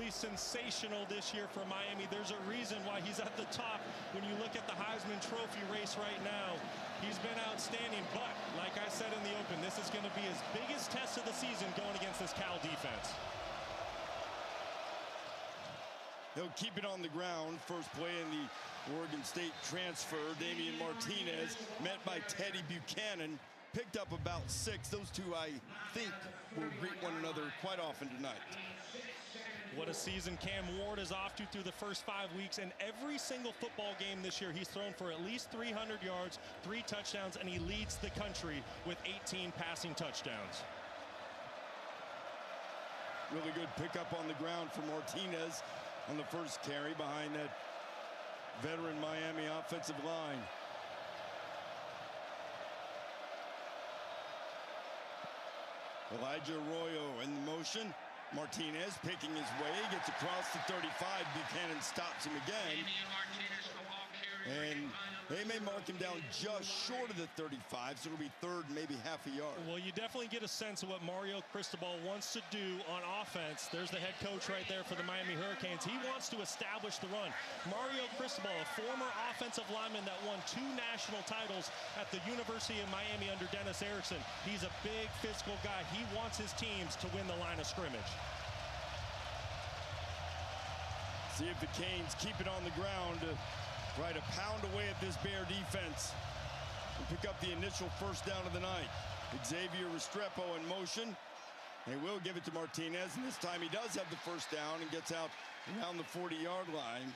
absolutely sensational this year for Miami. There's a reason why he's at the top when you look at the Heisman Trophy race right now. He's been outstanding, but like I said in the open, this is going to be his biggest test of the season going against this Cal defense. He'll keep it on the ground. First play in the Oregon State transfer. Damian Martinez met by Teddy Buchanan. Picked up about 6. Those two, I think, will greet one another quite often tonight. What a season Cam Ward is off to through the first 5 weeks. And every single football game this year, he's thrown for at least 300 yards, 3 touchdowns, and he leads the country with 18 passing touchdowns. Really good pickup on the ground for Martinez on the first carry behind that veteran Miami offensive line. Elijah Arroyo in motion. Martinez picking his way, gets across the 35. Buchanan stops him again. And they may mark him down just short of the 35, so it'll be third, maybe half a yard. Well, you definitely get a sense of what Mario Cristobal wants to do on offense. There's the head coach right there for the Miami Hurricanes. He wants to establish the run. Mario Cristobal, a former offensive lineman that won 2 national titles at the University of Miami under Dennis Erickson. He's a big physical guy. He wants his teams to win the line of scrimmage. See if the Canes keep it on the ground to try to pound away at this Bear defense and pick up the initial first down of the night. Xavier Restrepo in motion. They will give it to Martinez, and this time he does have the first down and gets out around the 40-yard line.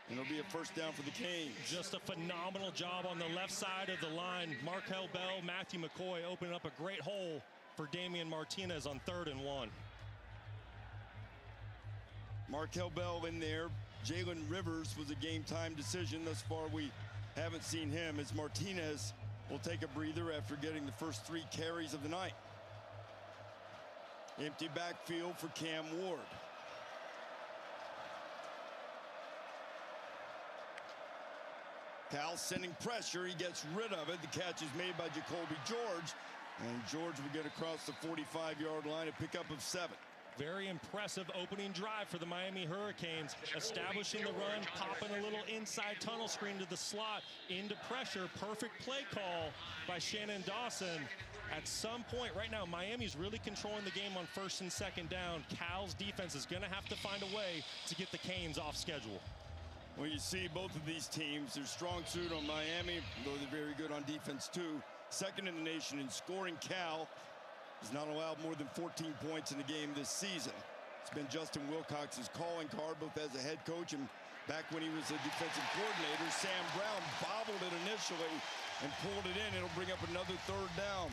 And it'll be a first down for the Canes. Just a phenomenal job on the left side of the line. Markel Bell, Matthew McCoy opening up a great hole for Damian Martinez on 3rd and 1. Markel Bell in there. Jalen Rivers was a game-time decision. Thus far, we haven't seen him, as Martinez will take a breather after getting the first 3 carries of the night. Empty backfield for Cam Ward. Cal sending pressure. He gets rid of it. The catch is made by Jacoby George, and George will get across the 45-yard line, a pickup of 7. Very impressive opening drive for the Miami Hurricanes, establishing the run, popping a little inside tunnel screen to the slot, into pressure. Perfect play call by Shannon Dawson. At some point right now, Miami's really controlling the game on 1st and 2nd down. Cal's defense is going to have to find a way to get the Canes off schedule. Well, you see both of these teams, their strong suit on Miami, though they're very good on defense too. Second in the nation in scoring. Cal has not allowed more than 14 points in the game this season. It's been Justin Wilcox's calling card, both as a head coach and back when he was a defensive coordinator. Sam Brown bobbled it initially and pulled it in. It'll bring up another 3rd down.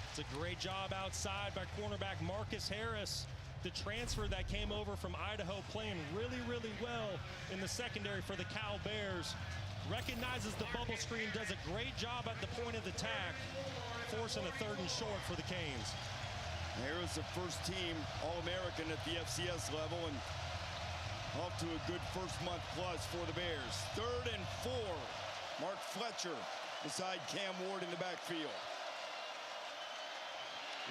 It's a great job outside by cornerback Marcus Harris, the transfer that came over from Idaho, playing really, really well in the secondary for the Cal Bears. Recognizes the bubble screen, does a great job at the point of attack, forcing a 3rd and short for the Canes. Harris, a first-team All-American at the FCS level, and off to a good first month plus for the Bears. 3rd and 4. Mark Fletcher beside Cam Ward in the backfield.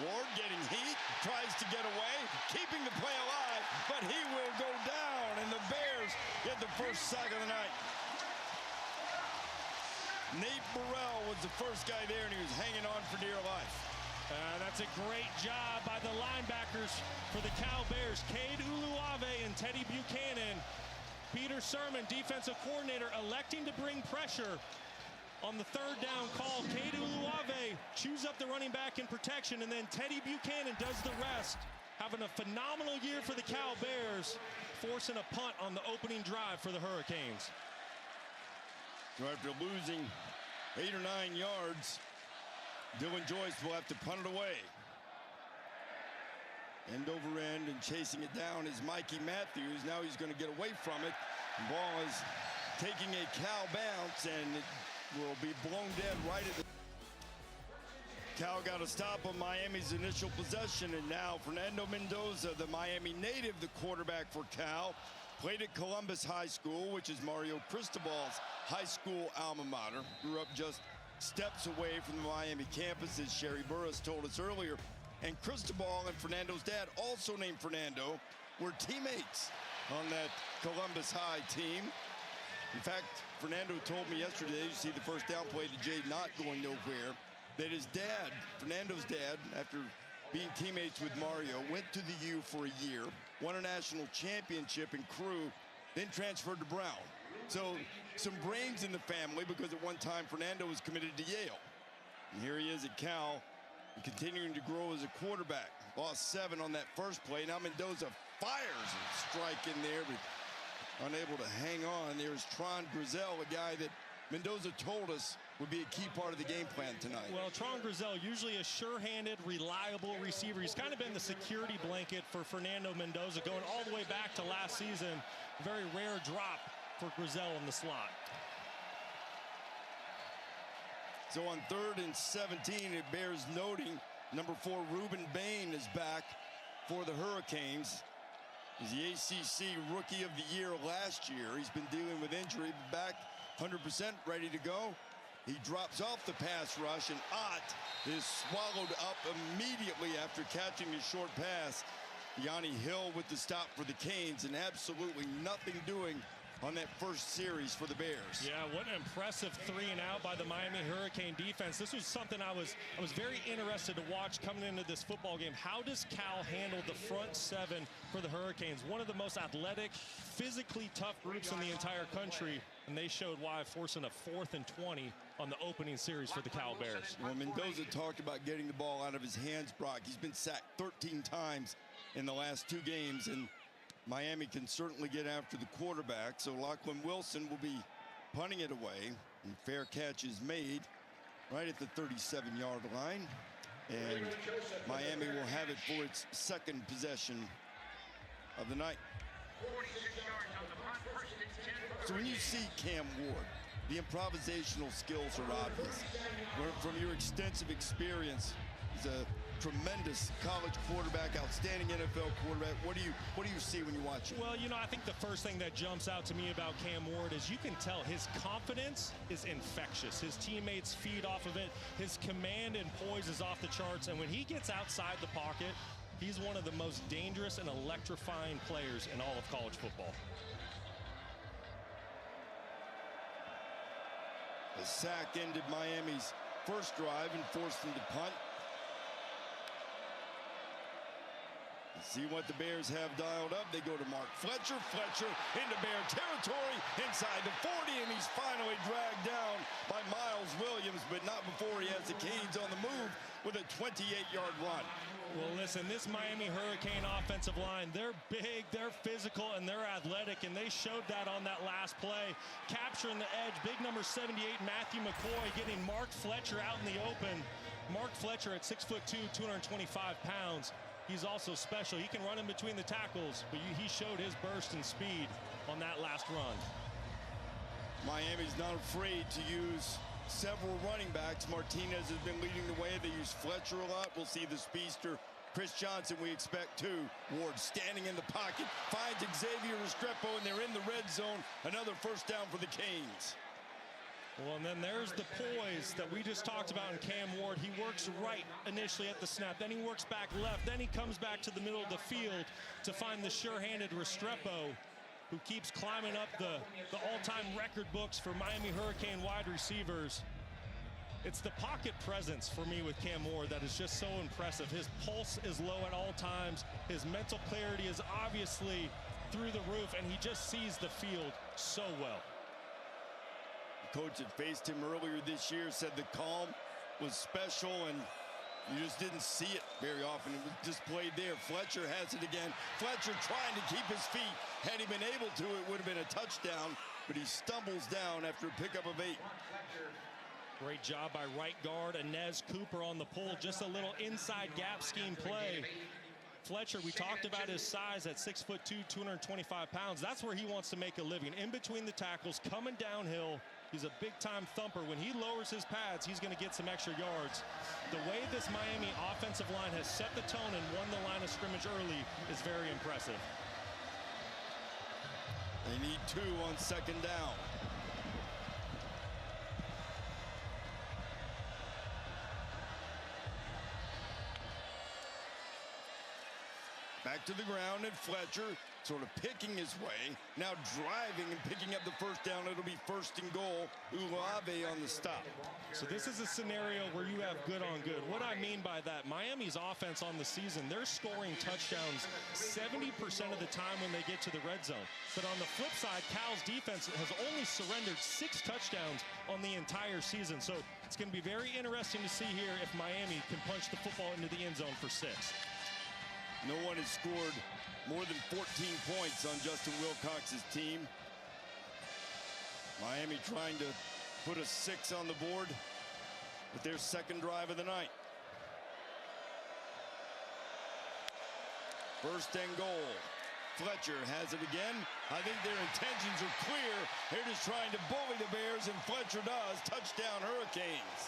Ward getting heat, tries to get away, keeping the play alive, but he will go down, and the Bears get the first sack of the night. Nate Burrell was the first guy there, and he was hanging on for dear life. That's a great job by the linebackers for the Cal Bears. Cade Uluave and Teddy Buchanan. Peter Sermon, defensive coordinator, electing to bring pressure on the 3rd down call. Cade Uluave chews up the running back in protection, and then Teddy Buchanan does the rest. Having a phenomenal year for the Cal Bears, forcing a punt on the opening drive for the Hurricanes. So after losing 8 or 9 yards, Dylan Joyce will have to punt it away. End over end, and chasing it down is Mikey Matthews. Now he's going to get away from it. The ball is taking a Cal bounce, and it will be blown dead right at the... Cal got a stop on Miami's initial possession, and now Fernando Mendoza, the Miami native, the quarterback for Cal, played at Columbus High School, which is Mario Cristobal's high school alma mater. Grew up just steps away from the Miami campus, as Sherry Burris told us earlier. And Cristobal and Fernando's dad, also named Fernando, were teammates on that Columbus High team. In fact, Fernando told me yesterday, you see the first down play to Jay not going nowhere, that his dad, Fernando's dad, after being teammates with Mario, went to the U for a year, won a national championship in crew, then transferred to Brown. So some brains in the family, because at one time Fernando was committed to Yale. And here he is at Cal, and continuing to grow as a quarterback. Lost 7 on that first play. Now Mendoza fires a strike in there, but unable to hang on. There's Tron Grizel, a guy that Mendoza told us would be a key part of the game plan tonight. Well, Tron Grizel, usually a sure-handed, reliable receiver. He's kind of been the security blanket for Fernando Mendoza, going all the way back to last season. Very rare drop for Grizel in the slot. So on 3rd and 17, it bears noting number 4, Ruben Bain, is back for the Hurricanes. He's the ACC Rookie of the Year last year. He's been dealing with injury, back 100%, ready to go. He drops off the pass rush, and Ott is swallowed up immediately after catching a short pass. Yanni Hill with the stop for the Canes, and absolutely nothing doing on that first series for the Bears. Yeah, what an impressive 3-and-out by the Miami Hurricane defense. This was something I was very interested to watch coming into this football game. How does Cal handle the front 7 for the Hurricanes? One of the most athletic, physically tough groups in the entire country, and they showed why, forcing a 4th and 20 on the opening series for the Cal Bears. Well, Mendoza talked about getting the ball out of his hands, Brock. He's been sacked 13 times in the last 2 games, and Miami can certainly get after the quarterback. So Lachlan Wilson will be punting it away, and fair catch is made right at the 37-yard line, and Miami will have it for its 2nd possession of the night. So when you see Cam Ward, the improvisational skills are obvious. From your extensive experience, he's a tremendous college quarterback, outstanding NFL quarterback. What do you see when you watch him? Well, you know, I think the first thing that jumps out to me about Cam Ward is you can tell his confidence is infectious. His teammates feed off of it. His command and poise is off the charts. And when he gets outside the pocket, he's one of the most dangerous and electrifying players in all of college football. The sack ended Miami's first drive and forced them to punt. See what the Bears have dialed up. They go to Mark Fletcher. Fletcher into Bear territory inside the 40, and he's finally dragged down by Miles Williams, but not before he has the Canes on the move with a 28-yard run. Well, listen, this Miami Hurricane offensive line, they're big, they're physical, and they're athletic, and they showed that on that last play. Capturing the edge, big number 78, Matthew McCoy, getting Mark Fletcher out in the open. Mark Fletcher at 6'2", 225 pounds. He's also special. He can run in between the tackles, but he showed his burst and speed on that last run. Miami's not afraid to use several running backs. Martinez has been leading the way. They use Fletcher a lot. We'll see the speedster Chris Johnson, we expect too. Ward standing in the pocket, finds Xavier Restrepo, and they're in the red zone. Another first down for the Canes. Well, and then there's the poise that we just talked about in Cam Ward. He works right initially at the snap, then he works back left, then he comes back to the middle of the field to find the sure-handed Restrepo, who keeps climbing up the all-time record books for Miami Hurricane wide receivers. It's the pocket presence for me with Cam Ward that is just so impressive. His pulse is low at all times. His mental clarity is obviously through the roof, and he just sees the field so well. Coach had faced him earlier this year, said the calm was special, and you just didn't see it very often. It was displayed there. Fletcher has it again. Fletcher trying to keep his feet. Had he been able to, it would have been a touchdown, but he stumbles down after a pickup of 8. Great job by right guard Inez Cooper on the pull. Just a little inside gap scheme play. Fletcher, we talked about his size at 6'2", 225 pounds. That's where he wants to make a living. In between the tackles, coming downhill. He's a big-time thumper. When he lowers his pads, he's going to get some extra yards. The way this Miami offensive line has set the tone and won the line of scrimmage early is very impressive. They need 2 on second down. Back to the ground, and Fletcher sort of picking his way. Now driving and picking up the first down. It'll be 1st and goal. Uluave on the stop. So this is a scenario where you have good on good. What I mean by that, Miami's offense on the season, they're scoring touchdowns 70% of the time when they get to the red zone. But on the flip side, Cal's defense has only surrendered 6 touchdowns on the entire season. So it's going to be very interesting to see here if Miami can punch the football into the end zone for 6. No one has scored more than 14 points on Justin Wilcox's team. Miami trying to put a 6 on the board with their 2nd drive of the night. 1st and goal. Fletcher has it again. I think their intentions are clear. They're just trying to bully the Bears, and Fletcher does. Touchdown, Hurricanes.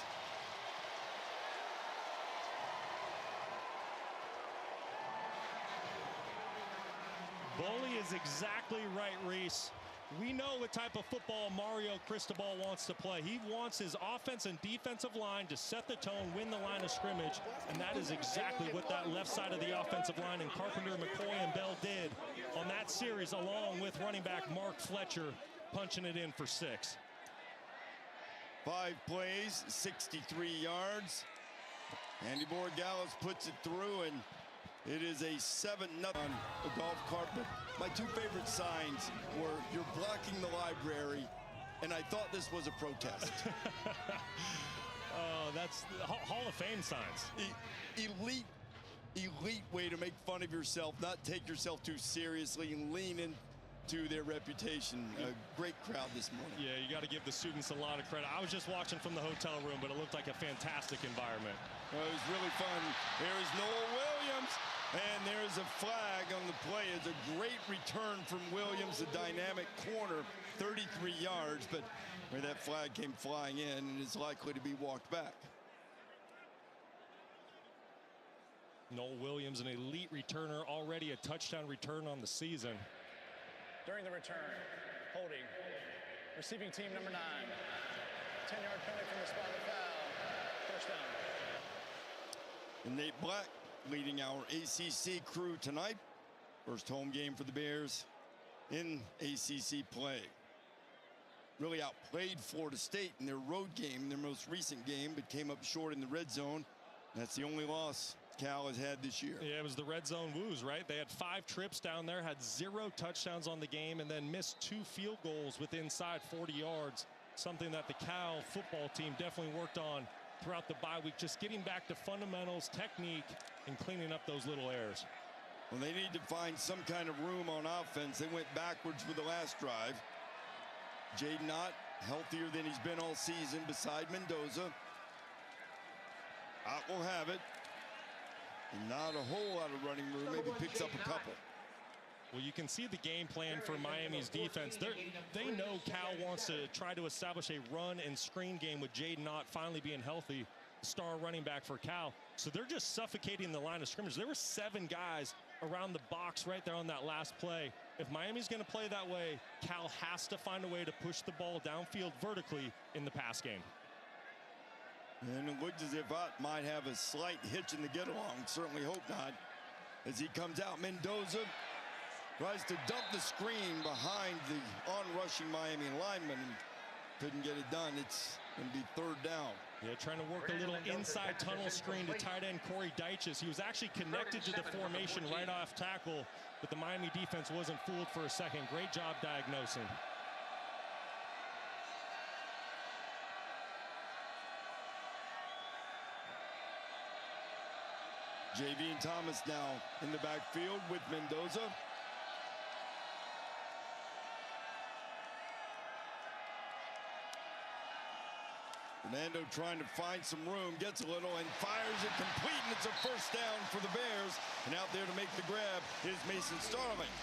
Bully is exactly right, Reese. We know what type of football Mario Cristobal wants to play. He wants his offense and defensive line to set the tone, win the line of scrimmage, and that is exactly what that left side of the offensive line and Carpenter, McCoy, and Bell did on that series, along with running back Mark Fletcher punching it in for 6. 5 plays, 63 yards. Andy Borregales puts it through, and it is a 7-0 on the golf carpet. My 2 favorite signs were "You're blocking the library," and "I thought this was a protest." Oh, that's Hall of Fame signs. Elite way to make fun of yourself, not take yourself too seriously, and lean into their reputation. A great crowd this morning. Yeah, you got to give the students a lot of credit. I was just watching from the hotel room, but it looked like a fantastic environment. Well, it was really fun. There is Noah Williams. And there's a flag on the play. It's a great return from Williams, a dynamic corner, 33 yards, but where that flag came flying in and is likely to be walked back. Noel Williams, an elite returner, already a touchdown return on the season. During the return, holding, receiving team number 9. 10-yard penalty from the spot of the foul. First down. And Nate Black leading our ACC crew tonight. First home game for the Bears in ACC play. Really outplayed Florida State in their road game, their most recent game, but came up short in the red zone. That's the only loss Cal has had this year. Yeah, it was the red zone woos, right? They had 5 trips down there, had 0 touchdowns on the game, and then missed 2 field goals with inside 40 yards. Something that the Cal football team definitely worked on throughout the bye week, just getting back to fundamentals, technique, and cleaning up those little errors. Well, they need to find some kind of room on offense. They went backwards with the last drive. Jaden Ott, healthier than he's been all season beside Mendoza. Ott will have it. And not a whole lot of running room, maybe picks up a couple. Well, you can see the game plan for Miami's defense. They know Cal wants to try to establish a run and screen game with Jaden Ott finally being healthy, star running back for Cal. So they're just suffocating the line of scrimmage. There were 7 guys around the box right there on that last play. If Miami's going to play that way, Cal has to find a way to push the ball downfield vertically in the pass game. And it looks as if Ott might have a slight hitch in the get-along. Certainly hope not. As he comes out, Mendoza tries to dump the screen behind the on-rushing Miami lineman and couldn't get it done. It's going to be 3rd down. Yeah, trying to work a little inside tunnel screen to tight end Corey Dyches. He was actually connected to the formation right off tackle, but the Miami defense wasn't fooled for a second. Great job diagnosing. Javian Thomas now in the backfield with Mendoza. Fernando trying to find some room, gets a little and fires it complete, and it's a first down for the Bears. And out there to make the grab is Mason Starling.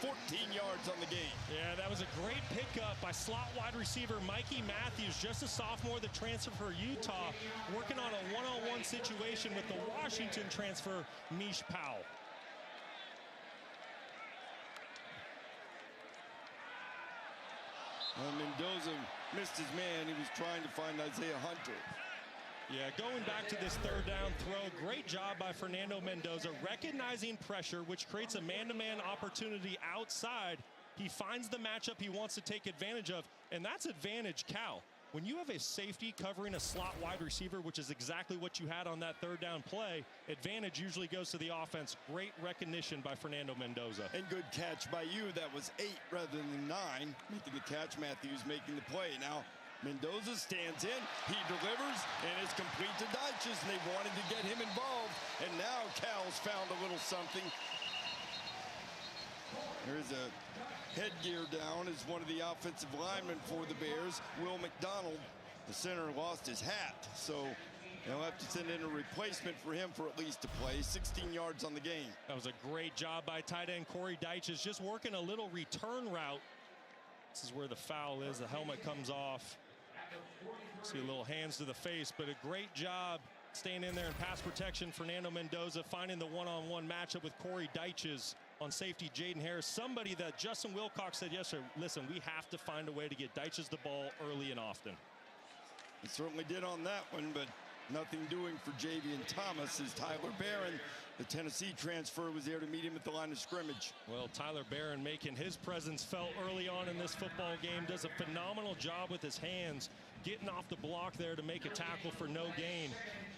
14 yards on the game. Yeah, that was a great pickup by slot wide receiver Mikey Matthews, just a sophomore that transferred for Utah, working on a one-on-one situation with the Washington transfer, Mish Powell. Well, Mendoza missed his man. He was trying to find Isaiah Hunter. Yeah, going back to this third down throw, great job by Fernando Mendoza, recognizing pressure, which creates a man-to-man opportunity outside. He finds the matchup he wants to take advantage of, and that's advantage Cal. When you have a safety covering a slot wide receiver, which is exactly what you had on that third down play, advantage usually goes to the offense. Great recognition by Fernando Mendoza. And good catch by you. That was 8 rather than 9. Making the catch, Matthews making the play. Now, Mendoza stands in, he delivers, and it's complete to Dyches, and they wanted to get him involved. And now Cal's found a little something. There's a headgear down as one of the offensive linemen for the Bears, Will McDonald. The center lost his hat, so they'll have to send in a replacement for him for at least a play. 16 yards on the game. That was a great job by tight end Corey Dyches, just working a little return route. This is where the foul is. The helmet comes off. See a little hands to the face, but a great job staying in there in pass protection. Fernando Mendoza finding the one-on-one matchup with Corey Dyches on safety Jaden Harris. Somebody that Justin Wilcox said yesterday, listen, we have to find a way to get Dyches the ball early and often. He certainly did on that one, but nothing doing for Javian Thomas as Tyler Barron, the Tennessee transfer, was there to meet him at the line of scrimmage. Well, Tyler Barron making his presence felt early on in this football game. Does a phenomenal job with his hands, getting off the block there to make a tackle for no gain.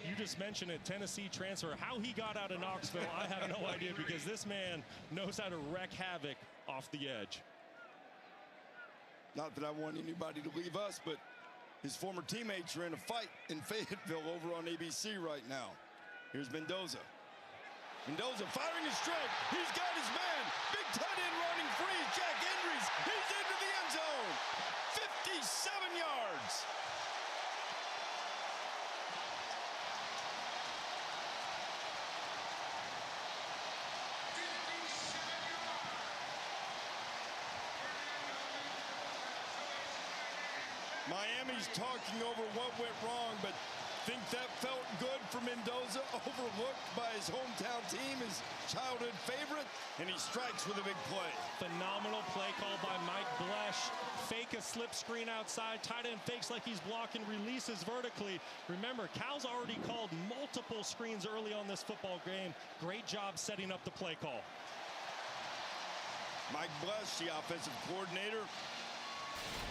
You just mentioned it, Tennessee transfer. How he got out of Knoxville, I have no idea, because this man knows how to wreak havoc off the edge. Not that I want anybody to leave us, but his former teammates are in a fight in Fayetteville over on ABC right now. Here's Mendoza. Mendoza firing his strike. He's got his man. Big tight end running free. Jack Hendries. He's into the end zone. 57 yards. Miami's talking over what went wrong, but think that felt good for Mendoza, overlooked by his hometown team, his childhood favorite, and he strikes with a big play. Phenomenal play call by Mike Blesh. Fake a slip screen outside. Tight end fakes like he's blocking, releases vertically. Remember, Cal's already called multiple screens early on this football game. Great job setting up the play call. Mike Blesh, the offensive coordinator,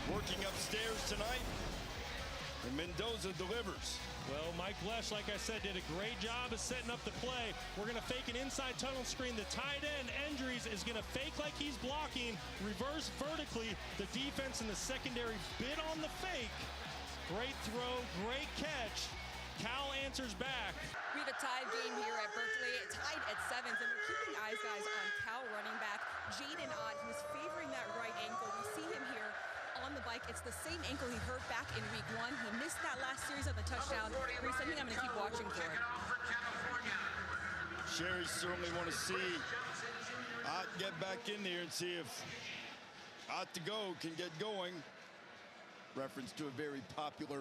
working upstairs tonight, and Mendoza delivers. Well, Mike Blesh, like I said, did a great job of setting up the play. We're going to fake an inside tunnel screen. The tight end, Hendries, is going to fake like he's blocking, reverse vertically. The defense in the secondary bid on the fake. Great throw, great catch. Cal answers back. We have a tied game here at Berkeley, tied at 7, and we're keeping eyes, guys, on Cal running back Jaden Ott, who's favoring that right ankle. We see him here on the bike. It's the same ankle he hurt back in week 1. He missed that last series of the touchdown. Reese, I think I'm going to keep watching for it. Sherry certainly want to see Ott get back in there and see if Ott to go can get going. Reference to a very popular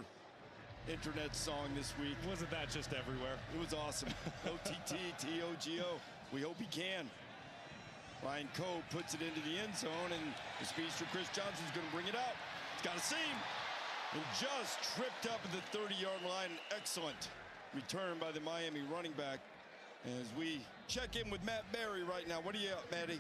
internet song this week. Wasn't that just everywhere? It was awesome. O-T-T-T-O-G-O. We hope he can. Ryan Coe puts it into the end zone, and the speedster Chris Johnson's going to bring it out. It's got a seam. And just tripped up at the 30-yard line. Excellent return by the Miami running back. As we check in with Matt Barry right now. What are you up, Matty?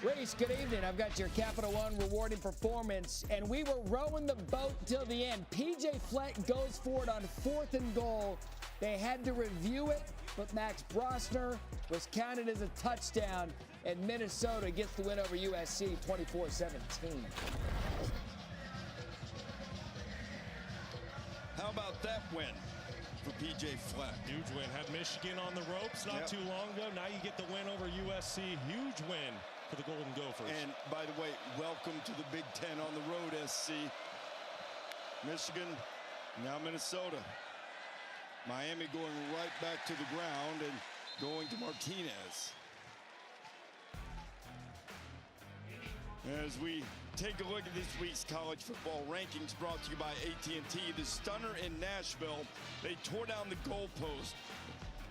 Reese, good evening. I've got your Capital One rewarding performance, and we were rowing the boat till the end. PJ Fleck goes for it on 4th and goal. They had to review it, but Max Brosner was counted as a touchdown, and Minnesota gets the win over USC 24-17. How about that win for PJ Fleck? Huge win. Had Michigan on the ropes not too long ago. Now you get the win over USC. Huge win for the Golden Gophers. And by the way, welcome to the Big Ten on the road, SC. Michigan, now Minnesota. Miami going right back to the ground and going to Martinez. As we take a look at this week's college football rankings brought to you by AT&T, the stunner in Nashville, they tore down the goalpost,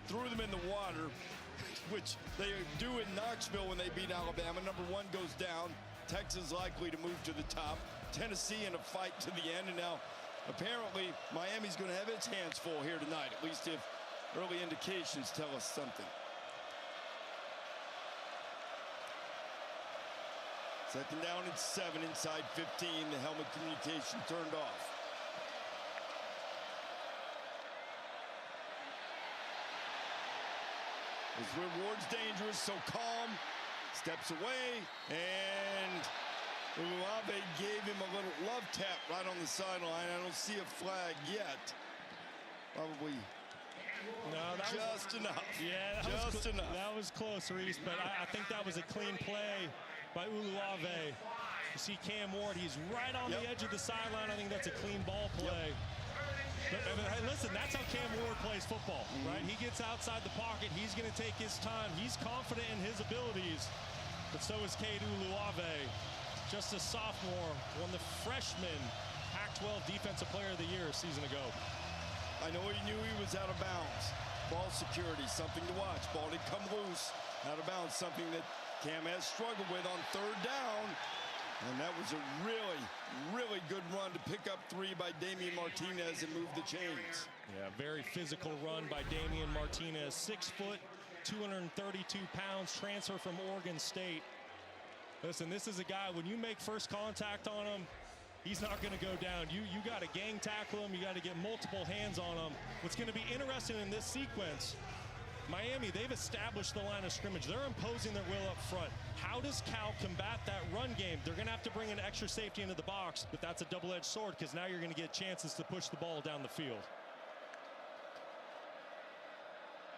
threw them in the water, which they do in Knoxville when they beat Alabama. Number 1 goes down. Texas likely to move to the top. Tennessee in a fight to the end, and now apparently Miami's going to have its hands full here tonight, at least if early indications tell us something. Second down and 7 inside 15. The helmet communication turned off. As Ward's dangerous, so calm, steps away, and Uluave gave him a little love tap right on the sideline. I don't see a flag yet. Probably just enough. Yeah, just enough. That was close, Reese, but I think that was a clean play by Uluave. You see Cam Ward, he's right on the edge of the sideline. I think that's a clean ball play. But hey, listen, that's how Cam Ward plays football, right? He gets outside the pocket. He's going to take his time. He's confident in his abilities, but so is Cade Uluave. Just a sophomore, won the freshman Pac-12 Defensive Player of the Year a season ago. I know he knew he was out of bounds. Ball security, something to watch. Ball didn't come loose. Out of bounds, something that Cam has struggled with on third down. And that was a really, really good run to pick up 3 by Damian Martinez and move the chains. Yeah, very physical run by Damian Martinez. 6 foot, 232 pounds, transfer from Oregon State. Listen, this is a guy, when you make first contact on him, he's not going to go down. You got to gang tackle him. You got to get multiple hands on him. What's going to be interesting in this sequence, Miami, they've established the line of scrimmage. They're imposing their will up front. How does Cal combat that run game? They're going to have to bring an extra safety into the box, but that's a double-edged sword because now you're going to get chances to push the ball down the field.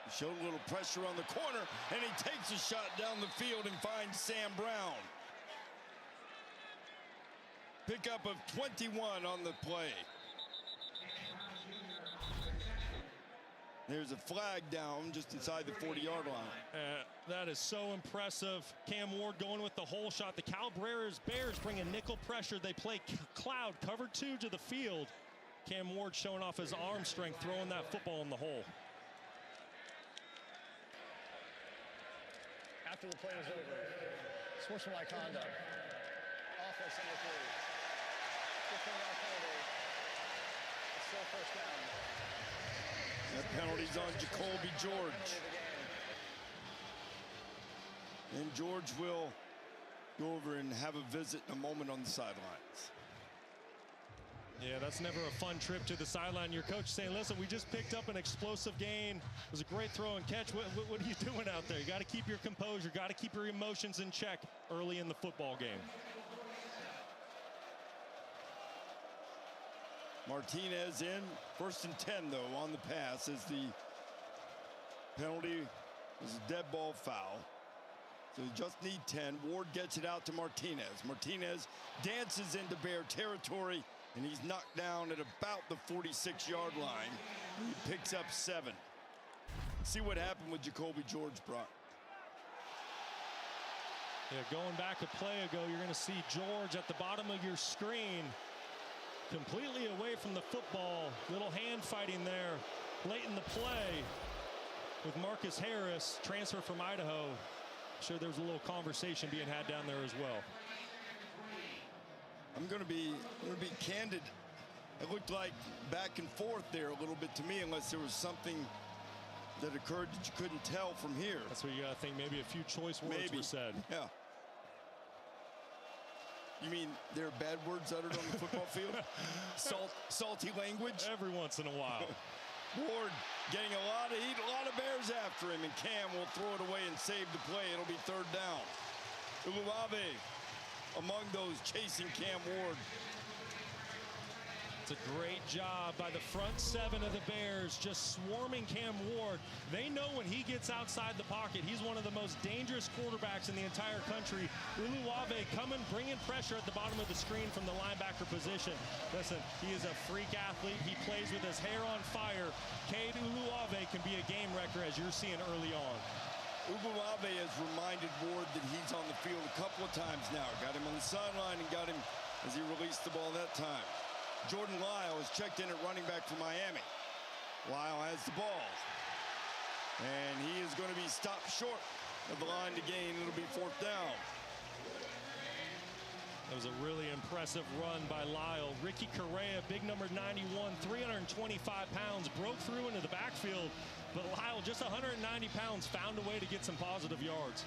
He showed a little pressure on the corner, and he takes a shot down the field and finds Sam Brown. Pickup of 21 on the play. There's a flag down just inside the 40-yard line. That is so impressive. Cam Ward going with the hole shot. The Cal Bears bring a nickel pressure. They play cloud, cover 2 to the field. Cam Ward showing off his arm strength, throwing that football in the hole. After the play was over, sportsmanlike conduct. Offense number 3. 15-yard penalty. It's still first down. That penalty's on Jacoby George. And George will go over and have a visit in a moment on the sidelines. Yeah, that's never a fun trip to the sideline. Your coach saying, listen, we just picked up an explosive gain. It was a great throw and catch. What are you doing out there? You got to keep your composure. Got to keep your emotions in check early in the football game. Martinez in. 1st and 10, though, on the pass as the penalty was a dead ball foul. So you just need 10. Ward gets it out to Martinez. Martinez dances into Bear territory, and he's knocked down at about the 46-yard line. He picks up 7. See what happened with Jacoby George, Brock. Yeah, going back a play ago, you're going to see George at the bottom of your screen, completely away from the football. Little hand fighting there late in the play with Marcus Harris, transfer from Idaho. I'm sure there was a little conversation being had down there as well. I'm going to be candid. It looked like back and forth there a little bit to me, unless there was something that occurred that you couldn't tell from here. That's what you got to think. Maybe a few choice words were said. Yeah. You mean there are bad words uttered on the football field? Salty language? Every once in a while. Ward getting a lot of heat, a lot of Bears after him, and Cam will throw it away and save the play. It'll be 3rd down. Uluave among those chasing Cam Ward. It's a great job by the front 7 of the Bears, just swarming Cam Ward. They know when he gets outside the pocket, he's one of the most dangerous quarterbacks in the entire country. Uluave coming, bringing pressure at the bottom of the screen from the linebacker position. Listen, he is a freak athlete. He plays with his hair on fire. Cade Uluave can be a game wrecker, as you're seeing early on. Uluave has reminded Ward that he's on the field a couple of times now. Got him on the sideline and got him as he released the ball that time. Jordan Lyle is checked in at running back for Miami. Lyle has the ball. And he is going to be stopped short of the line to gain. It'll be 4th down. That was a really impressive run by Lyle. Ricky Correa, big number 91, 325 pounds, broke through into the backfield. But Lyle, just 190 pounds, found a way to get some positive yards.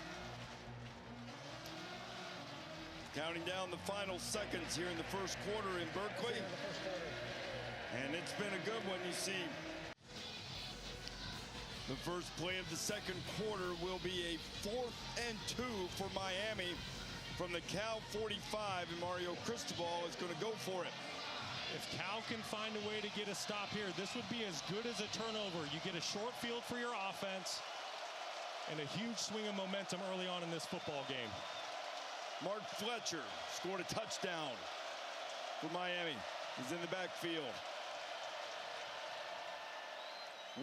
Counting down the final seconds here in the first quarter in Berkeley. And it's been a good one. You see, the first play of the second quarter will be a 4th and 2 for Miami from the Cal 45, and Mario Cristobal is going to go for it. If Cal can find a way to get a stop here, this would be as good as a turnover. You get a short field for your offense and a huge swing of momentum early on in this football game. Mark Fletcher scored a touchdown for Miami. He's in the backfield.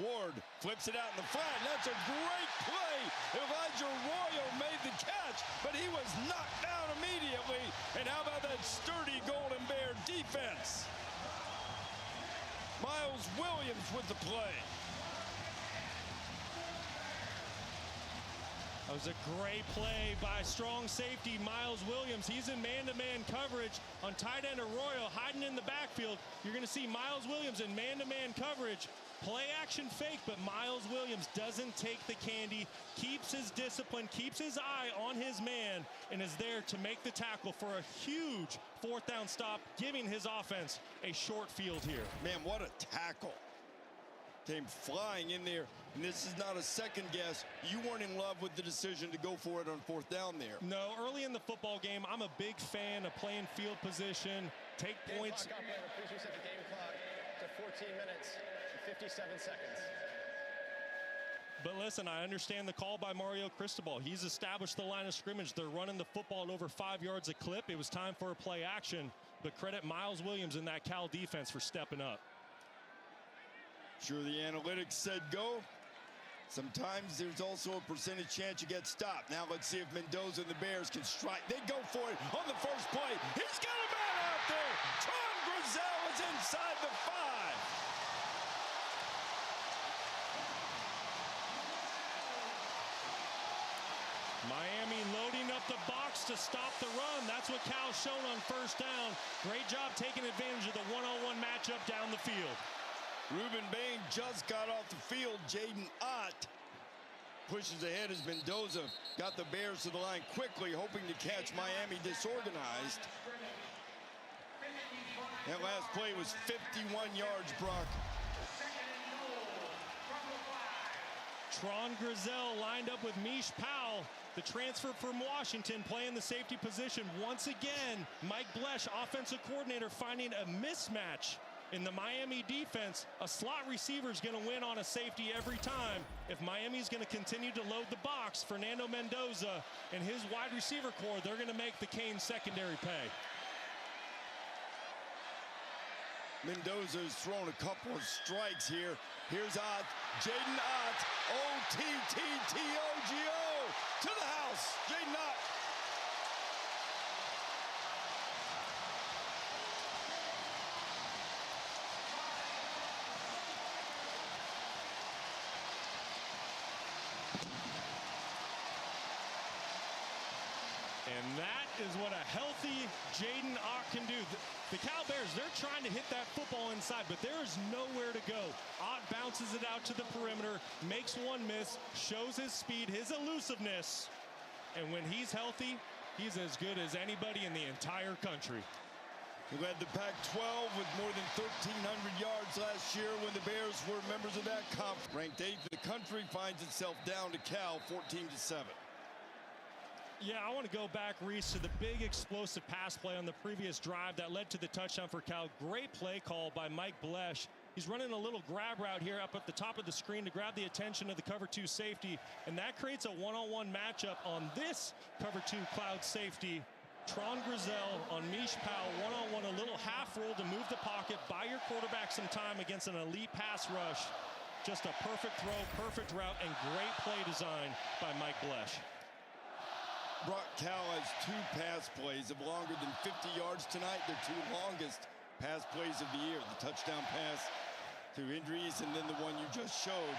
Ward flips it out in the flat. That's a great play. Elijah Arroyo made the catch, but he was knocked down immediately. And how about that sturdy Golden Bear defense? Miles Williams with the play. That was a great play by strong safety Miles Williams. He's in man-to-man coverage on tight end Arroyo hiding in the backfield. You're going to see Miles Williams in man-to-man coverage. Play action fake, but Miles Williams doesn't take the candy, keeps his discipline, keeps his eye on his man, and is there to make the tackle for a huge 4th down stop, giving his offense a short field here. Man, what a tackle. Came flying in there, and this is not a second guess. You weren't in love with the decision to go for it on 4th down there. No, early in the football game, I'm a big fan of playing field position, take points. Game clock operator, please reset the game clock to 14 minutes and 57 seconds. But listen, I understand the call by Mario Cristobal. He's established the line of scrimmage. They're running the football at over 5 yards a clip. It was time for a play action, but credit Miles Williams and that Cal defense for stepping up. Sure, the analytics said go. Sometimes there's also a percentage chance you get stopped. Now let's see if Mendoza and the Bears can strike. They go for it on the first play. He's got a man out there. Tron Grizel is inside the 5. Miami loading up the box to stop the run. That's what Cal's shown on 1st down. Great job taking advantage of the one-on-one matchup down the field. Ruben Bain just got off the field. Jaden Ott pushes ahead as Mendoza got the Bears to the line quickly, hoping to catch Miami disorganized. That last play was 51 yards, Brock. Tron Grizel lined up with Mish Powell, the transfer from Washington, playing the safety position. Once again, Mike Blesh, offensive coordinator, finding a mismatch in the Miami defense. A slot receiver is going to win on a safety every time. If Miami's going to continue to load the box, Fernando Mendoza and his wide receiver core, they're going to make the Canes secondary pay. Mendoza's thrown a couple of strikes here. Here's Ott. Jaden Ott. O-T-T-T-O-G-O. To the house. Jaden Ott. And that is what a healthy Jaden Ott can do. The Cal Bears, they're trying to hit that football inside, but there is nowhere to go. Ott bounces it out to the perimeter, makes one miss, shows his speed, his elusiveness. And when he's healthy, he's as good as anybody in the entire country. He led the Pac-12 with more than 1,300 yards last year when the Bears were members of that conference. Ranked 8th in the country, finds itself down to Cal 14-7. Yeah, I want to go back, Reese, to the big explosive pass play on the previous drive that led to the touchdown for Cal. Great play call by Mike Blesh. He's running a little grab route here up at the top of the screen to grab the attention of the cover 2 safety, and that creates a one-on-one matchup on this cover 2 cloud safety. Tron Grizel on Mish Powell, one-on-one, a little half roll to move the pocket, buy your quarterback some time against an elite pass rush. Just a perfect throw, perfect route, and great play design by Mike Blesh. Brock, Cal has 2 pass plays of longer than 50 yards tonight. Their 2 longest pass plays of the year. The touchdown pass to Idris and then the one you just showed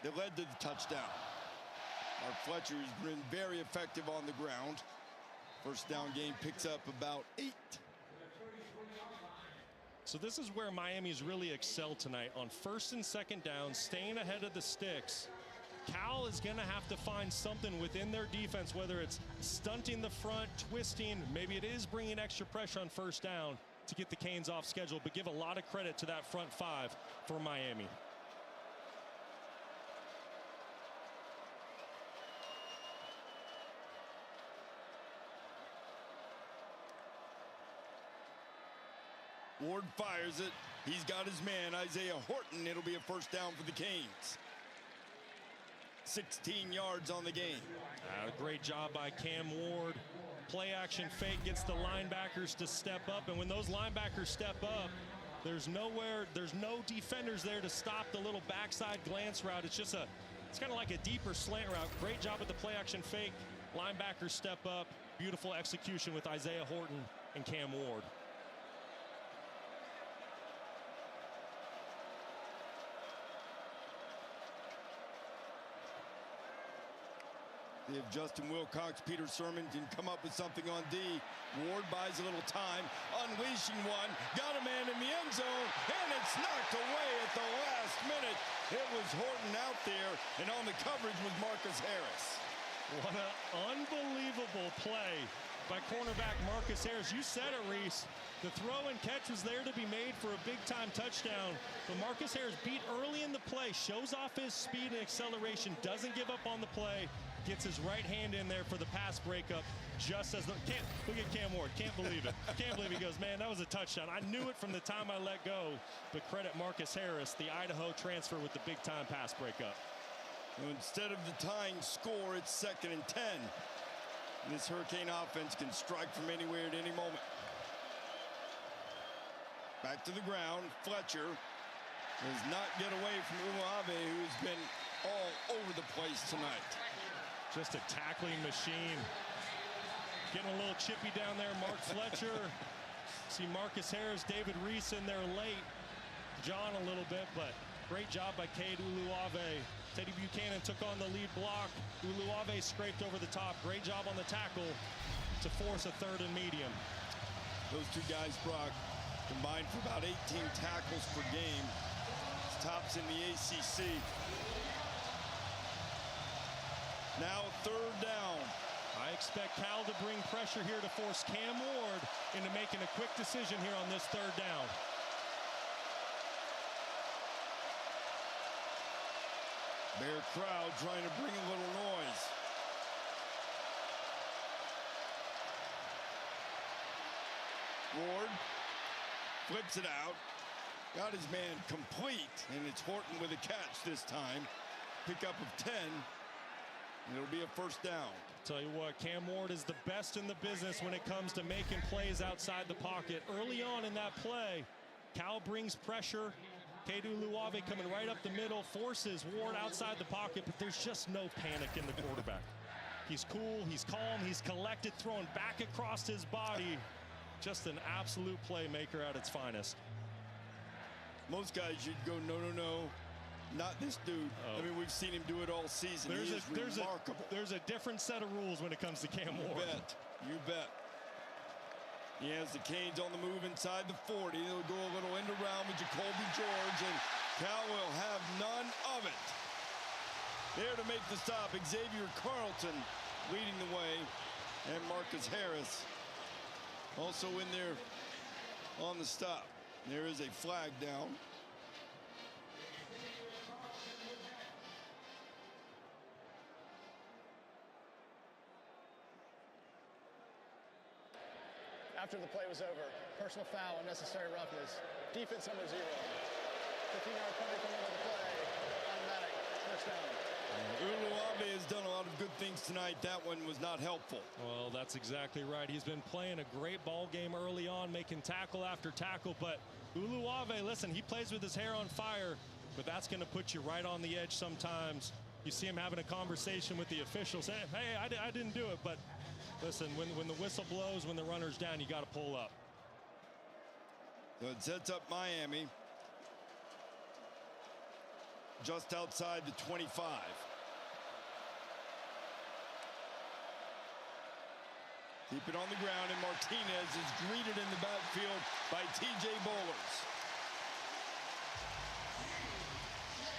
that led to the touchdown. Mark Fletcher has been very effective on the ground First down game picks up about 8. So this is where Miami's really excelled tonight on first and second down, staying ahead of the sticks. Cal is going to have to find something within their defense, whether it's stunting the front, twisting, maybe it is bringing extra pressure on first down to get the Canes off schedule, but give a lot of credit to that front five for Miami. Ward fires it. He's got his man, Isaiah Horton. It'll be a first down for the Canes. 16 yards on the game. A great job by Cam Ward. Play action fake gets the linebackers to step up, and when those linebackers step up, there's no defenders there to stop the little backside glance route. It's kind of like a deeper slant route. Great job at the play action fake. Linebackers step up. Beautiful execution with Isaiah Horton and Cam Ward. They have Justin Wilcox, Peter Sermon can come up with something on D. Ward buys a little time, unleashing one, got a man in the end zone, and it's knocked away at the last minute. It was Horton out there, and on the coverage was Marcus Harris. What an unbelievable play by cornerback Marcus Harris. You said it, Reese. The throw and catch was there to be made for a big-time touchdown. But Marcus Harris beat early in the play, shows off his speed and acceleration, doesn't give up on the play, gets his right hand in there for the pass breakup just as look at Cam Ward. Can't believe it. Can't believe he goes, man, that was a touchdown. I knew it from the time I let go. But credit Marcus Harris, the Idaho transfer, with the big-time pass breakup. Instead of the tying score, it's 2nd and 10. And this Hurricane offense can strike from anywhere at any moment. Back to the ground. Fletcher does not get away from Uluave, who's been all over the place tonight. Just a tackling machine. Getting a little chippy down there, Mark Fletcher. See Marcus Harris, David Reese in there late. John a little bit, but great job by Cade Uluave. Teddy Buchanan took on the lead block. Uluave scraped over the top. Great job on the tackle to force a 3rd and medium. Those two guys, Brock, combined for about 18 tackles per game. It's tops in the ACC. Now 3rd down. I expect Cal to bring pressure here to force Cam Ward into making a quick decision here on this 3rd down. Bear crowd trying to bring a little noise. Ward flips it out. Got his man complete, and it's Horton with a catch this time. Pickup of 10. And it'll be a first down. Tell you what, Cam Ward is the best in the business when it comes to making plays outside the pocket. Early on in that play, Cal brings pressure. Cade Uluave coming right up the middle, forces Ward outside the pocket, but there's just no panic in the quarterback. He's cool, he's calm, he's collected, throwing back across his body. Just an absolute playmaker at its finest. Most guys, you'd go, no, no, no. Not this dude. I mean, we've seen him do it all season. There's a different set of rules when it comes to Cam Ward. You bet. He has the Canes on the move inside the 40. They'll go a little end around with Jacoby George, and Cal will have none of it. There to make the stop, Xavier Carlton leading the way, and Marcus Harris also in there on the stop. There is a flag down. After the play was over, personal foul, unnecessary roughness. Defense number 0. 15-yard penalty from the play. Automatic. First down. Uluave has done a lot of good things tonight. That one was not helpful. Well, that's exactly right. He's been playing a great ball game early on, making tackle after tackle. But Uluave, listen, he plays with his hair on fire, but that's going to put you right on the edge sometimes. You see him having a conversation with the officials. Hey, I didn't do it, but listen, when the whistle blows, when the runner's down, you got to pull up. So it sets up Miami just outside the 25. Keep it on the ground, and Martinez is greeted in the backfield by T.J. Bowlers.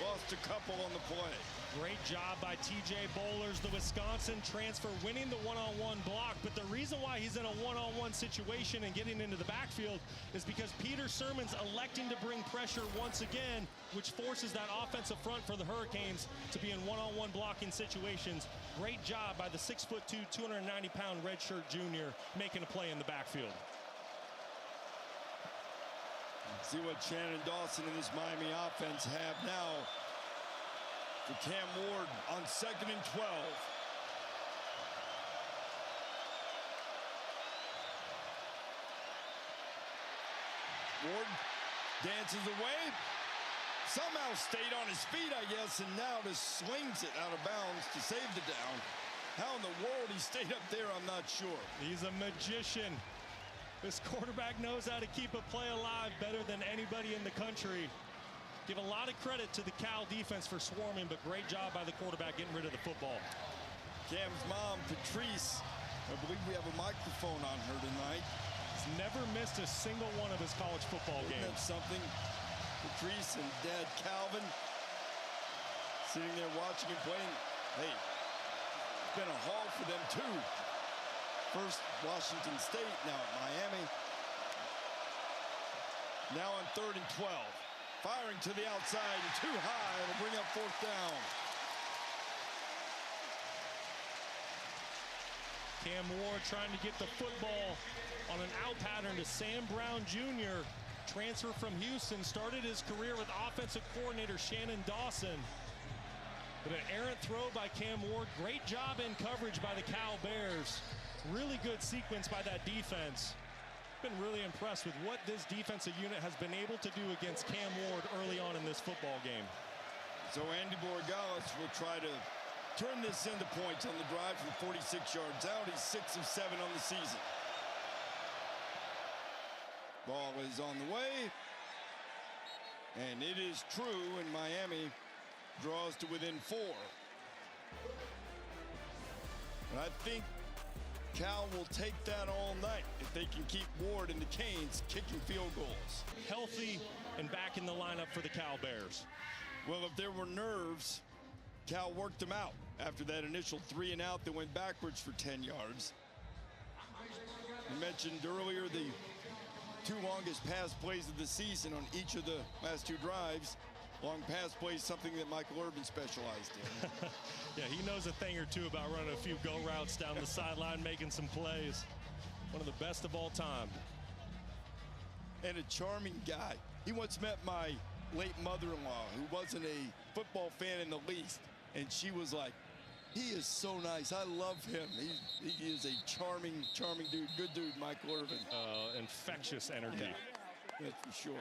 Lost a couple on the play. Great job by T.J. Bowlers, the Wisconsin transfer, winning the one-on-one block. But the reason why he's in a one-on-one situation and getting into the backfield is because Peter Sermon's electing to bring pressure once again, which forces that offensive front for the Hurricanes to be in one-on-one blocking situations. Great job by the 6'2", 290-pound redshirt junior making a play in the backfield. See what Shannon Dawson and this Miami offense have now for Cam Ward on 2nd and 12. Ward dances away, somehow stayed on his feet, I guess, and now just swings it out of bounds to save the down. How in the world he stayed up there, I'm not sure. He's a magician. This quarterback knows how to keep a play alive better than anybody in the country. Give a lot of credit to the Cal defense for swarming, but great job by the quarterback getting rid of the football. Cam's mom, Patrice, I believe we have a microphone on her tonight. He's never missed a single one of his college football games. Isn't that something? Patrice and Dad Calvin sitting there watching him playing. Hey, it's been a haul for them too. First Washington State, now at Miami. Now on 3rd and 12. Firing to the outside and too high. It'll bring up 4th down. Cam Ward trying to get the football on an out pattern to Sam Brown Jr. Transfer from Houston, started his career with offensive coordinator Shannon Dawson. But an errant throw by Cam Ward. Great job in coverage by the Cal Bears. Really good sequence by that defense. Been really impressed with what this defensive unit has been able to do against Cam Ward early on in this football game. So Andy Borregales will try to turn this into points on the drive from 46 yards out. He's 6 of 7 on the season. Ball is on the way. And it is true, and Miami draws to within 4. And I think Cal will take that all night if they can keep Ward and the Canes kicking field goals. Healthy and back in the lineup for the Cal Bears. Well, if there were nerves, Cal worked them out after that initial 3 and out that went backwards for 10 yards. You mentioned earlier the 2 longest pass plays of the season on each of the last 2 drives. Long pass plays, something that Michael Irvin specialized in. Yeah, he knows a thing or two about running a few go routes down the sideline, making some plays. One of the best of all time. And a charming guy. He once met my late mother-in-law, who wasn't a football fan in the least. And she was like, he is so nice. I love him. He is a charming, charming dude. Good dude, Michael Irvin. Infectious energy. Yeah, that's for sure.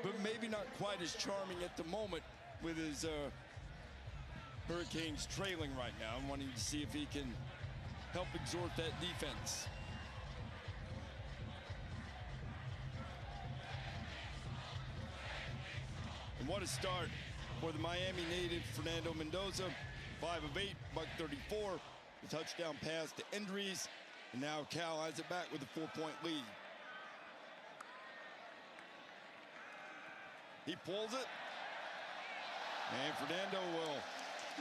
But maybe not quite as charming at the moment with his Hurricanes trailing right now. I'm wanting to see if he can help exhort that defense. And what a start for the Miami native Fernando Mendoza. 5 of 8, $134. The touchdown pass to Endries. And now Cal has it back with a 4-point lead. He pulls it. And Fernando will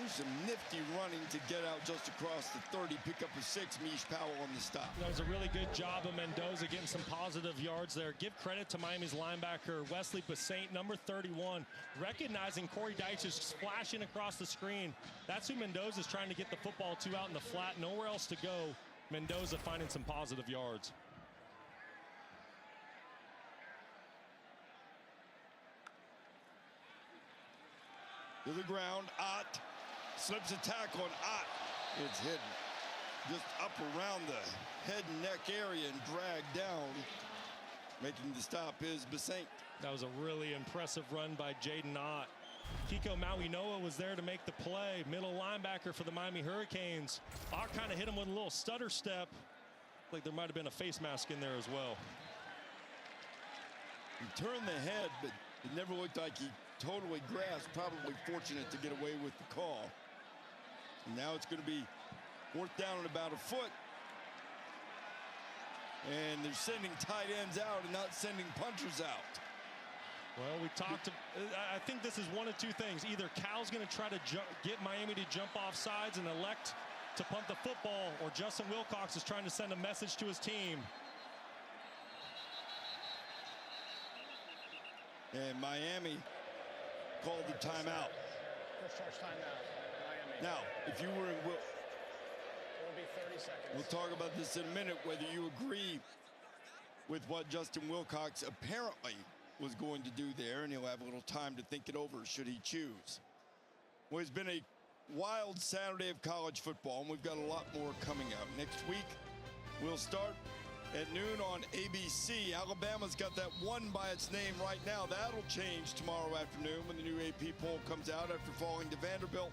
do some nifty running to get out just across the 30, pick up a 6. Mish Powell on the stop. That was a really good job of Mendoza getting some positive yards there. Give credit to Miami's linebacker, Wesley Basaint, number 31, recognizing Corey Deitch is splashing across the screen. That's who Mendoza's trying to get the football to out in the flat. Nowhere else to go. Mendoza finding some positive yards. To the ground, Ott slips a tackle, and Ott is hidden just up around the head and neck area and dragged down. Making the stop is Basaint. That was a really impressive run by Jaden Ott. Kiko Mauinoa was there to make the play. Middle linebacker for the Miami Hurricanes. Ott kind of hit him with a little stutter step. Like there might have been a face mask in there as well. He turned the head, but it never looked like he totally grasped. Probably fortunate to get away with the call. And now it's going to be 4th down and about a foot. And they're sending tight ends out and not sending punchers out. Well, we talked. I think this is one of two things. Either Cal's going to try to get Miami to jump off sides and elect to punt the football, or Justin Wilcox is trying to send a message to his team. And Miami called the timeout. First charge timeout, Miami. Now, if you were in It will be 30 seconds. we'll talk about this in a minute, whether you agree with what Justin Wilcox apparently was going to do there, and he'll have a little time to think it over should he choose. Well, it's been a wild Saturday of college football, and we've got a lot more coming up. Next week, we'll start at noon on ABC. Alabama's got that one by its name right now. That'll change tomorrow afternoon when the new AP poll comes out after falling to Vanderbilt.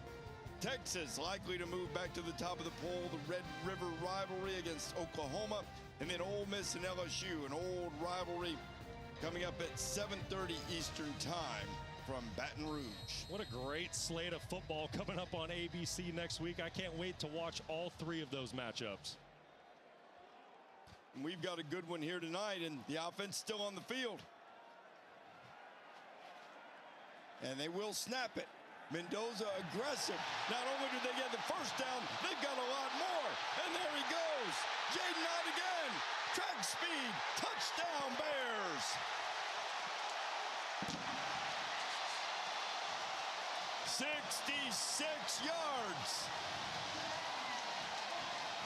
Texas likely to move back to the top of the poll. The Red River rivalry against Oklahoma, and then Ole Miss and LSU, an old rivalry coming up at 7:30 Eastern time from Baton Rouge. What a great slate of football coming up on ABC next week. I can't wait to watch all 3 of those matchups. And we've got a good one here tonight, and the offense still on the field. And they will snap it. Mendoza aggressive. Not only did they get the first down, they've got a lot more. And there he goes. Jaden Knott again. Track speed. Touchdown, Bears. 66 yards.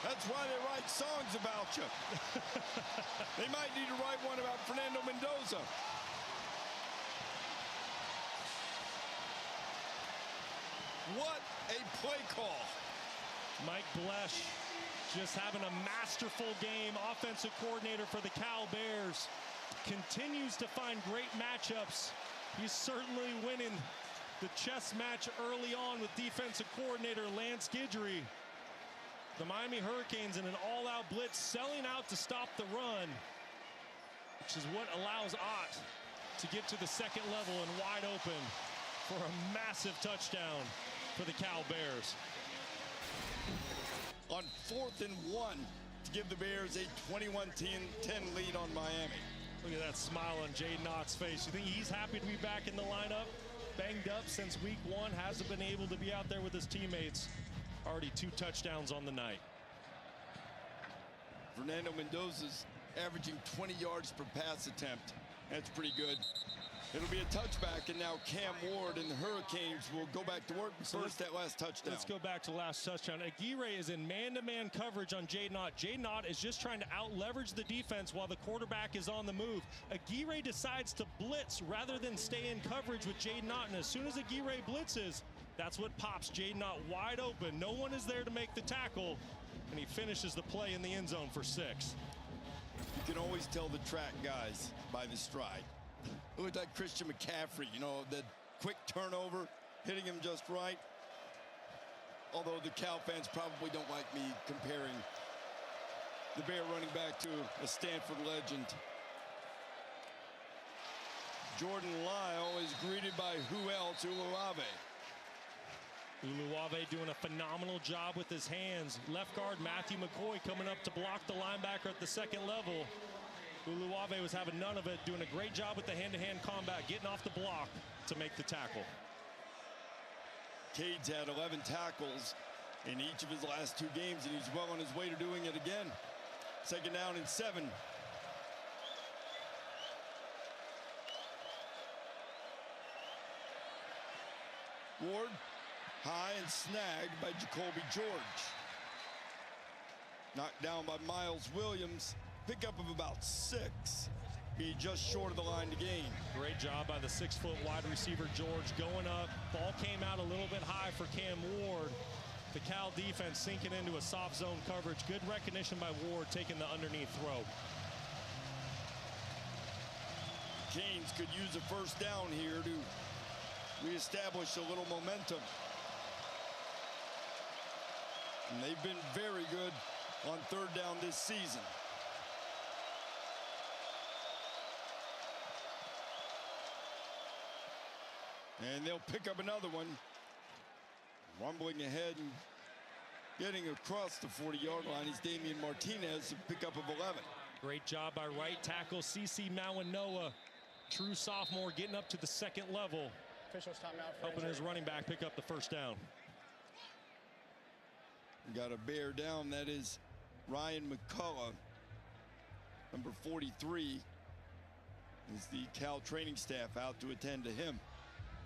That's why they write songs about you. They might need to write one about Fernando Mendoza. What a play call. Mike Blesh just having a masterful game. Offensive coordinator for the Cal Bears continues to find great matchups. He's certainly winning the chess match early on with defensive coordinator Lance Guidry. The Miami Hurricanes in an all-out blitz, selling out to stop the run, which is what allows Ott to get to the second level and wide open for a massive touchdown for the Cal Bears. On 4th and 1 to give the Bears a 21-10 lead on Miami. Look at that smile on Jaden Knott's face. You think he's happy to be back in the lineup? Banged up since week 1, hasn't been able to be out there with his teammates. Already 2 touchdowns on the night. Fernando Mendoza's averaging 20 yards per pass attempt. That's pretty good. It'll be a touchback, and now Cam Ward and the Hurricanes will go back to work. First, that last touchdown. Let's go back to last touchdown. Aguirre is in man-to-man coverage on Jaden Knott. Jaden Knott is just trying to out-leverage the defense while the quarterback is on the move. Aguirre decides to blitz rather than stay in coverage with Jaden Knott, and as soon as Aguirre blitzes, that's what pops Jaden Knott wide open. No one is there to make the tackle, and he finishes the play in the end zone for 6. You can always tell the track guys by the stride. It looked like Christian McCaffrey, you know, the quick turnover, hitting him just right. Although the Cal fans probably don't like me comparing the Bear running back to a Stanford legend. Jordan Lyle is greeted by who else? Uluave. Uluave doing a phenomenal job with his hands. Left guard Matthew McCoy coming up to block the linebacker at the second level. Uluave was having none of it, doing a great job with the hand-to-hand combat, getting off the block to make the tackle. Cade's had 11 tackles in each of his last 2 games, and he's well on his way to doing it again. 2nd down and 7. Ward high and snagged by Jacoby George. Knocked down by Miles Williams. Pickup of about 6. Be just short of the line to gain. Great job by the 6-foot wide receiver George going up. Ball came out a little bit high for Cam Ward. The Cal defense sinking into a soft zone coverage. Good recognition by Ward taking the underneath throw. Canes could use a first down here to reestablish a little momentum. And they've been very good on 3rd down this season. And they'll pick up another one. Rumbling ahead and Getting across the 40-yard line is Damian Martinez, a pickup of 11. Great job by right tackle CC Mawanoa. True sophomore getting up to the second level. Officials timeout for Helping injury. his running back pick up the first down. Got a bear down. That is Ryan McCullough. Number 43 is the Cal training staff out to attend to him.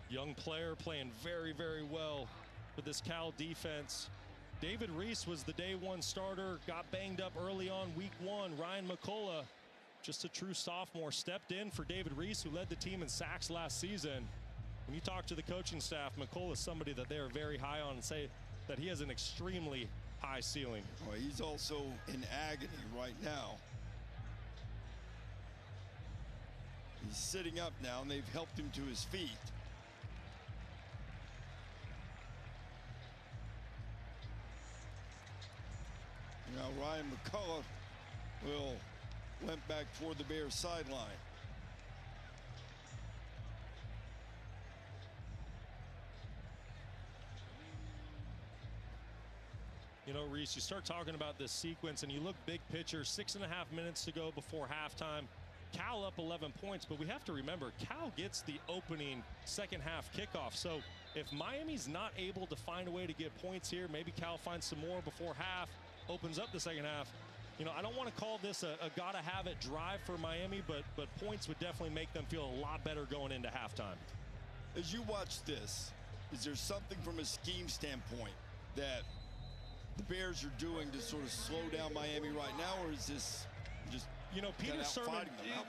Young player playing very, very well for this Cal defense. David Reese was the day one starter, got banged up early on week one. Ryan McCullough, just a true sophomore, stepped in for David Reese, who led the team in sacks last season. When you talk to the coaching staff, McCullough is somebody that they are very high on and say that he has an extremely high ceiling. Well, he's also in agony right now. He's sitting up now, and they've helped him to his feet. Now Ryan McCullough will limp back toward the Bears sideline. You know, Reese, you start talking about this sequence and you look big picture, 6.5 minutes to go before halftime. Cal up 11 points, but we have to remember Cal gets the opening second half kickoff. So if Miami's not able to find a way to get points here, maybe Cal finds some more before half, opens up the second half. You know, I don't want to call this a gotta have it drive for Miami, but points would definitely make them feel a lot better going into halftime. As you watch this, is there something from a scheme standpoint that the Bears are doing to sort of slow down Miami right now, or is this just, you know, Peter Sermon,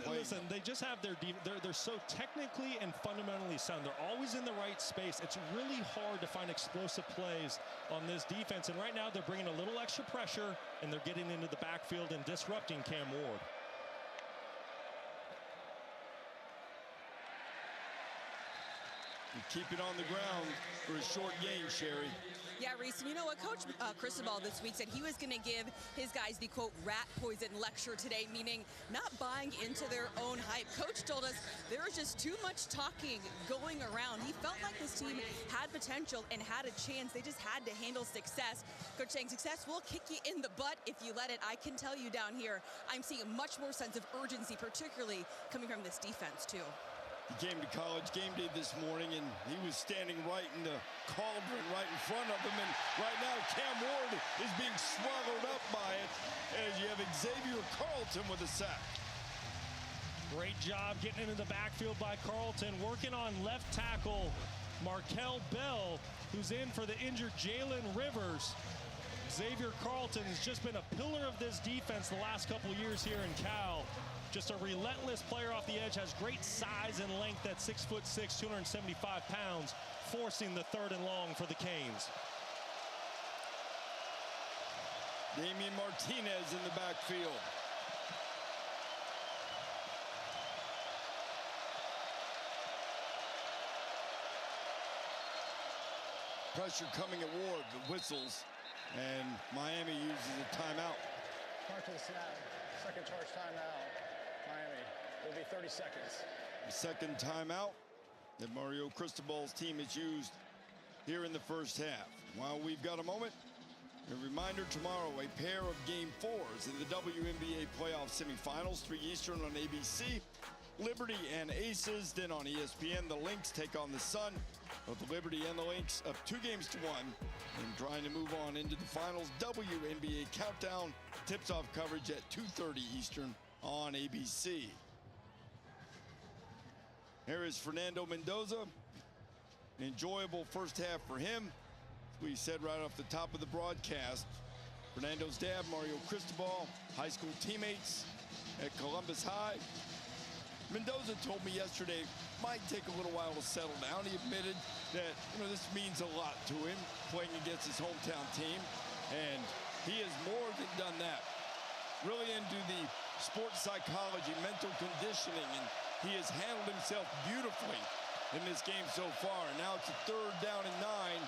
listen, them? they just have they're so technically and fundamentally sound. They're always in the right space. It's really hard to find explosive plays on this defense. And right now they're bringing a little extra pressure and they're getting into the backfield and disrupting Cam Ward. And keep it on the ground for a short gain, Sherry. Yeah, Reese, and you know what? Coach Cristobal this week said he was going to give his guys the, quote, rat poison lecture today, meaning not buying into their own hype. Coach told us there was just too much talking going around. He felt like this team had potential and had a chance. They just had to handle success. Coach saying success will kick you in the butt if you let it. I can tell you down here, I'm seeing a much more sense of urgency, particularly coming from this defense, too. He came to College Game Day this morning, and he was standing right in the cauldron right in front of him. And right now, Cam Ward is being swallowed up by it as you have Xavier Carlton with a sack. Great job getting into the backfield by Carlton, working on left tackle Markel Bell, who's in for the injured Jalen Rivers. Xavier Carlton has just been a pillar of this defense the last couple years here in Cal. Just a relentless player off the edge, has great size and length at 6'6", 275 pounds, forcing the third and long for the Canes. Damian Martinez in the backfield. Pressure coming at Ward, the whistles, and Miami uses a timeout. Mark to the snap. Second charge timeout. Miami. It'll be 30 seconds. The second timeout that Mario Cristobal's team has used here in the first half. While we've got a moment, a reminder tomorrow, a pair of Game 4s in the WNBA playoff semifinals, 3 Eastern on ABC. Liberty and Aces, then on ESPN, the Lynx take on the Sun. Both the Liberty and the Lynx up 2-1 and trying to move on into the finals. WNBA Countdown tips off coverage at 2:30 Eastern on ABC. Here is Fernando Mendoza. An enjoyable first half for him. As we said right off the top of the broadcast, Fernando's dad, Mario Cristobal, high school teammates at Columbus High. Mendoza told me yesterday might take a little while to settle down. He admitted that, you know, this means a lot to him, playing against his hometown team, and he has more than done that. Really into the sports psychology, mental conditioning, and he has handled himself beautifully in this game so far. Now it's a 3rd down and 9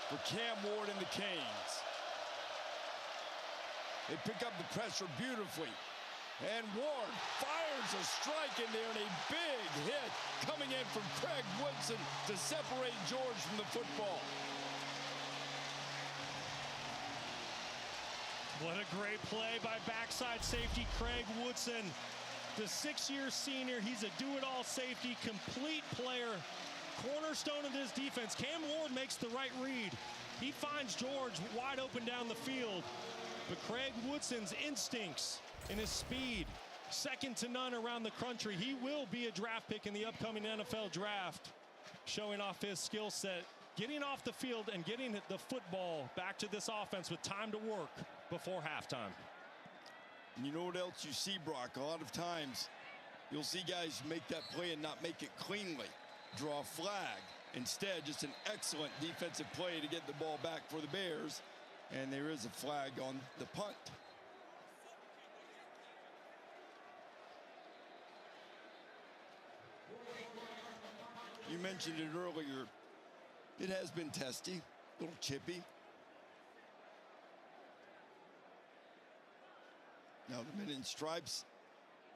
for Cam Ward and the Canes. They pick up the pressure beautifully. And Ward fires a strike in there, and a big hit coming in from Craig Woodson to separate George from the football. What a great play by backside safety Craig Woodson. The 6-year senior, he's a do-it-all safety, complete player, cornerstone of this defense. Cam Ward makes the right read. He finds George wide open down the field. But Craig Woodson's instincts and his speed, second to none around the country. He will be a draft pick in the upcoming NFL draft, showing off his skill set, getting off the field and getting the football back to this offense with time to work before halftime. And you know what else you see, Brock? A lot of times you'll see guys make that play and not make it cleanly, draw a flag. Instead, just an excellent defensive play to get the ball back for the Bears. And there is a flag on the punt. You mentioned it earlier. It has been testy, a little chippy. Now the men in stripes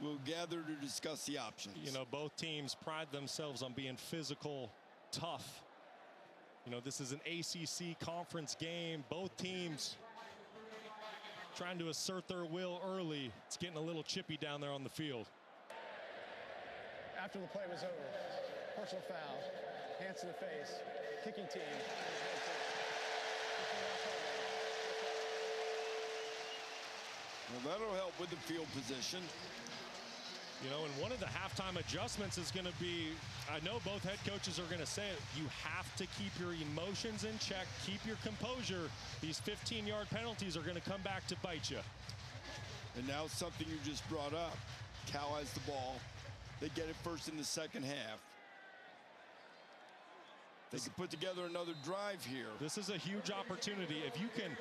will gather to discuss the options. You know, both teams pride themselves on being physical, tough. You know, this is an ACC conference game. Both teams trying to assert their will early. It's getting a little chippy down there on the field. After the play was over, personal foul, hands to the face, kicking team. Well, that'll help with the field position. You know, and one of the halftime adjustments is going to be, I know both head coaches are going to say it, you have to keep your emotions in check, keep your composure. These 15-yard penalties are going to come back to bite you. And now something you just brought up. Cal has the ball. They get it first in the second half. They can put together another drive here. This is a huge opportunity. If you can,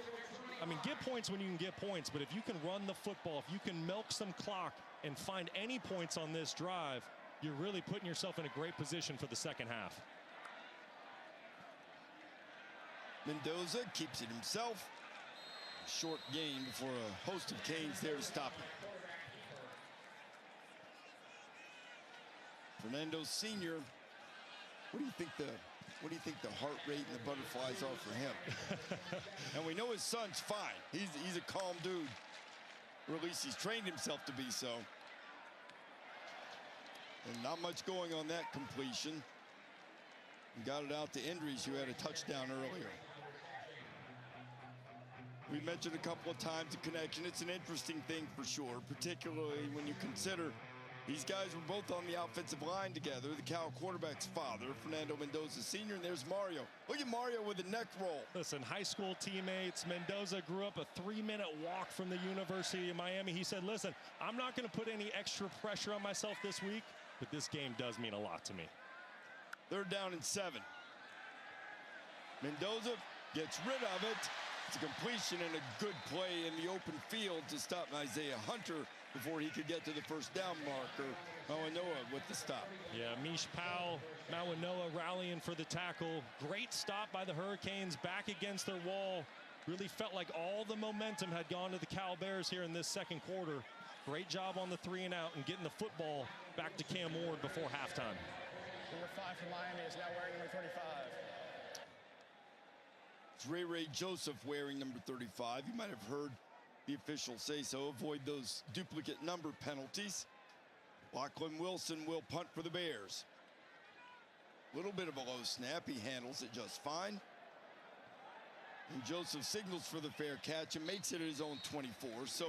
I mean, get points when you can get points, but if you can run the football, if you can milk some clock and find any points on this drive, you're really putting yourself in a great position for the second half. Mendoza keeps it himself. Short gain before a host of canes there to stop it. Fernando Sr., what do you think the heart rate and the butterflies are for him? And we know his son's fine. He's a calm dude. Or at least he's trained himself to be so. And not much going on that completion. We got it out to Indries, who had a touchdown earlier. We mentioned a couple of times the connection. It's an interesting thing for sure, particularly when you consider these guys were both on the offensive line together. The Cal quarterback's father, Fernando Mendoza Sr., and there's Mario. Look at Mario with a neck roll. Listen, high school teammates. Mendoza grew up a 3-minute walk from the University of Miami. He said, listen, I'm not going to put any extra pressure on myself this week, but this game does mean a lot to me. Third down and 7. Mendoza gets rid of it. It's a completion and a good play in the open field to stop Isaiah Hunter before he could get to the first down marker. Mawanoa with the stop. Yeah, Mish Powell, Mawanoa rallying for the tackle. Great stop by the Hurricanes, back against their wall. Really felt like all the momentum had gone to the Cal Bears here in this second quarter. Great job on the 3 and out and getting the football back to Cam Ward before halftime. Number 5 for Miami is now wearing number 35. It's Ray Joseph wearing number 35. You might have heard the official say so. Avoid those duplicate number penalties. Lachlan Wilson will punt for the Bears. Little bit of a low snap. He handles it just fine. And Joseph signals for the fair catch and makes it at his own 24. So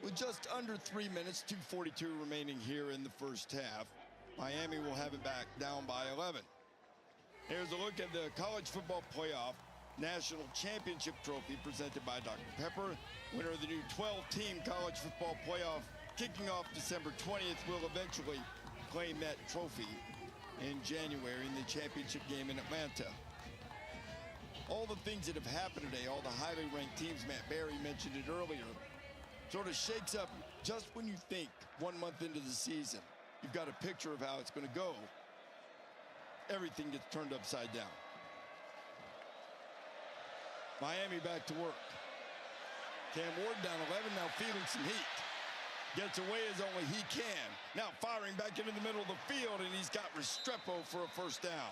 with just under 3 minutes, 2:42 remaining here in the first half, Miami will have it back down by 11. Here's a look at the College Football Playoff National Championship Trophy presented by Dr. Pepper. Winner of the new 12-team College Football Playoff kicking off December 20th will eventually claim that trophy in January in the championship game in Atlanta. All the things that have happened today, all the highly ranked teams, Matt Barry mentioned it earlier, sort of shakes up just when you think 1 month into the season, you've got a picture of how it's going to go. Everything gets turned upside down. Miami back to work. Cam Ward down 11, now feeling some heat. Gets away as only he can. Now firing back into the middle of the field, and he's got Restrepo for a first down.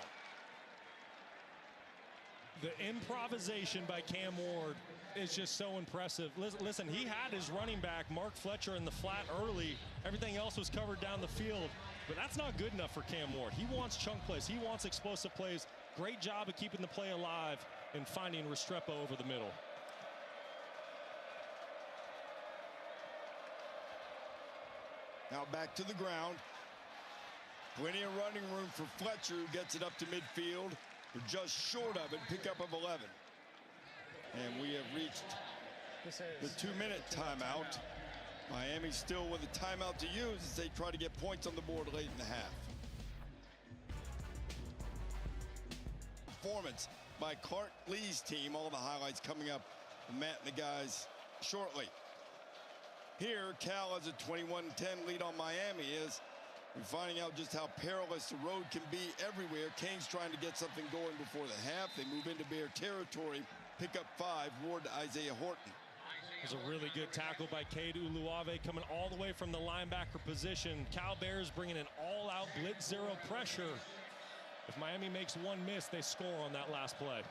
The improvisation by Cam Ward is just so impressive. Listen, he had his running back, Mark Fletcher, in the flat early. Everything else was covered down the field. But that's not good enough for Cam Ward. He wants chunk plays. He wants explosive plays. Great job of keeping the play alive and finding Restrepo over the middle. Now back to the ground. Plenty of running room for Fletcher, who gets it up to midfield. We're just short of it, pickup of 11. And we have reached the 2-minute timeout. Miami still with a timeout to use as they try to get points on the board late in the half. Performance by Clark Lee's team. All the highlights coming up with Matt and the guys shortly. Here, Cal has a 21-10 lead on Miami as we're finding out just how perilous the road can be everywhere. Canes trying to get something going before the half. They move into Bear territory. Pick up 5, Ward to Isaiah Horton. It was a really good tackle by Cade Uluave coming all the way from the linebacker position. Cal Bears bringing an all-out blitz zero pressure. If Miami makes one miss, they score on that last play.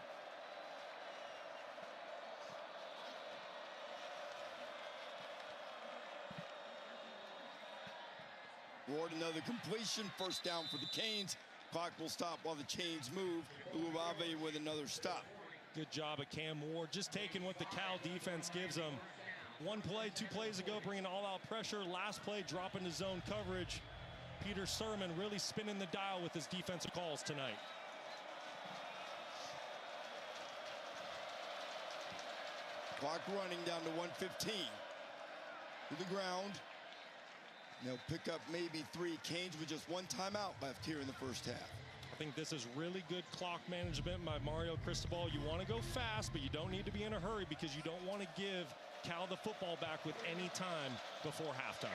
Ward another completion. First down for the Canes. Clock will stop while the chains move. Uluave with another stop. Good job of Cam Ward, just taking what the Cal defense gives them. One play, 2 plays ago, bringing all-out pressure. Last play, dropping to zone coverage. Peter Sermon really spinning the dial with his defensive calls tonight. Clock running down to 1:15. To the ground. They'll pick up maybe 3. Canes with just 1 timeout left here in the first half. I think this is really good clock management by Mario Cristobal. You want to go fast, but you don't need to be in a hurry because you don't want to give Cal the football back with any time before halftime.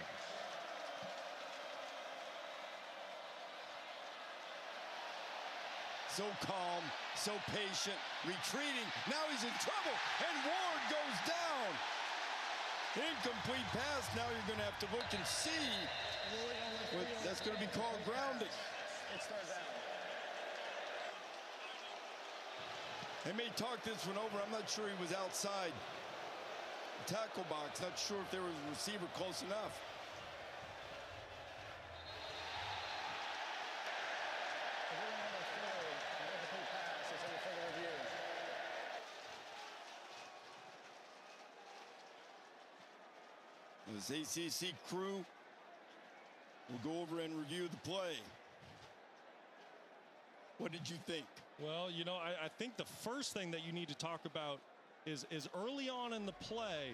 So calm, so patient, retreating. Now he's in trouble, and Ward goes down. Incomplete pass. Now you're going to have to look and see. That's going to be called grounding. It's third down. They may talk this one over. I'm not sure he was outside the tackle box. Not sure if there was a receiver close enough. This ACC crew will go over and review the play. What did you think? Well, you know, I think the first thing that you need to talk about is early on in the play,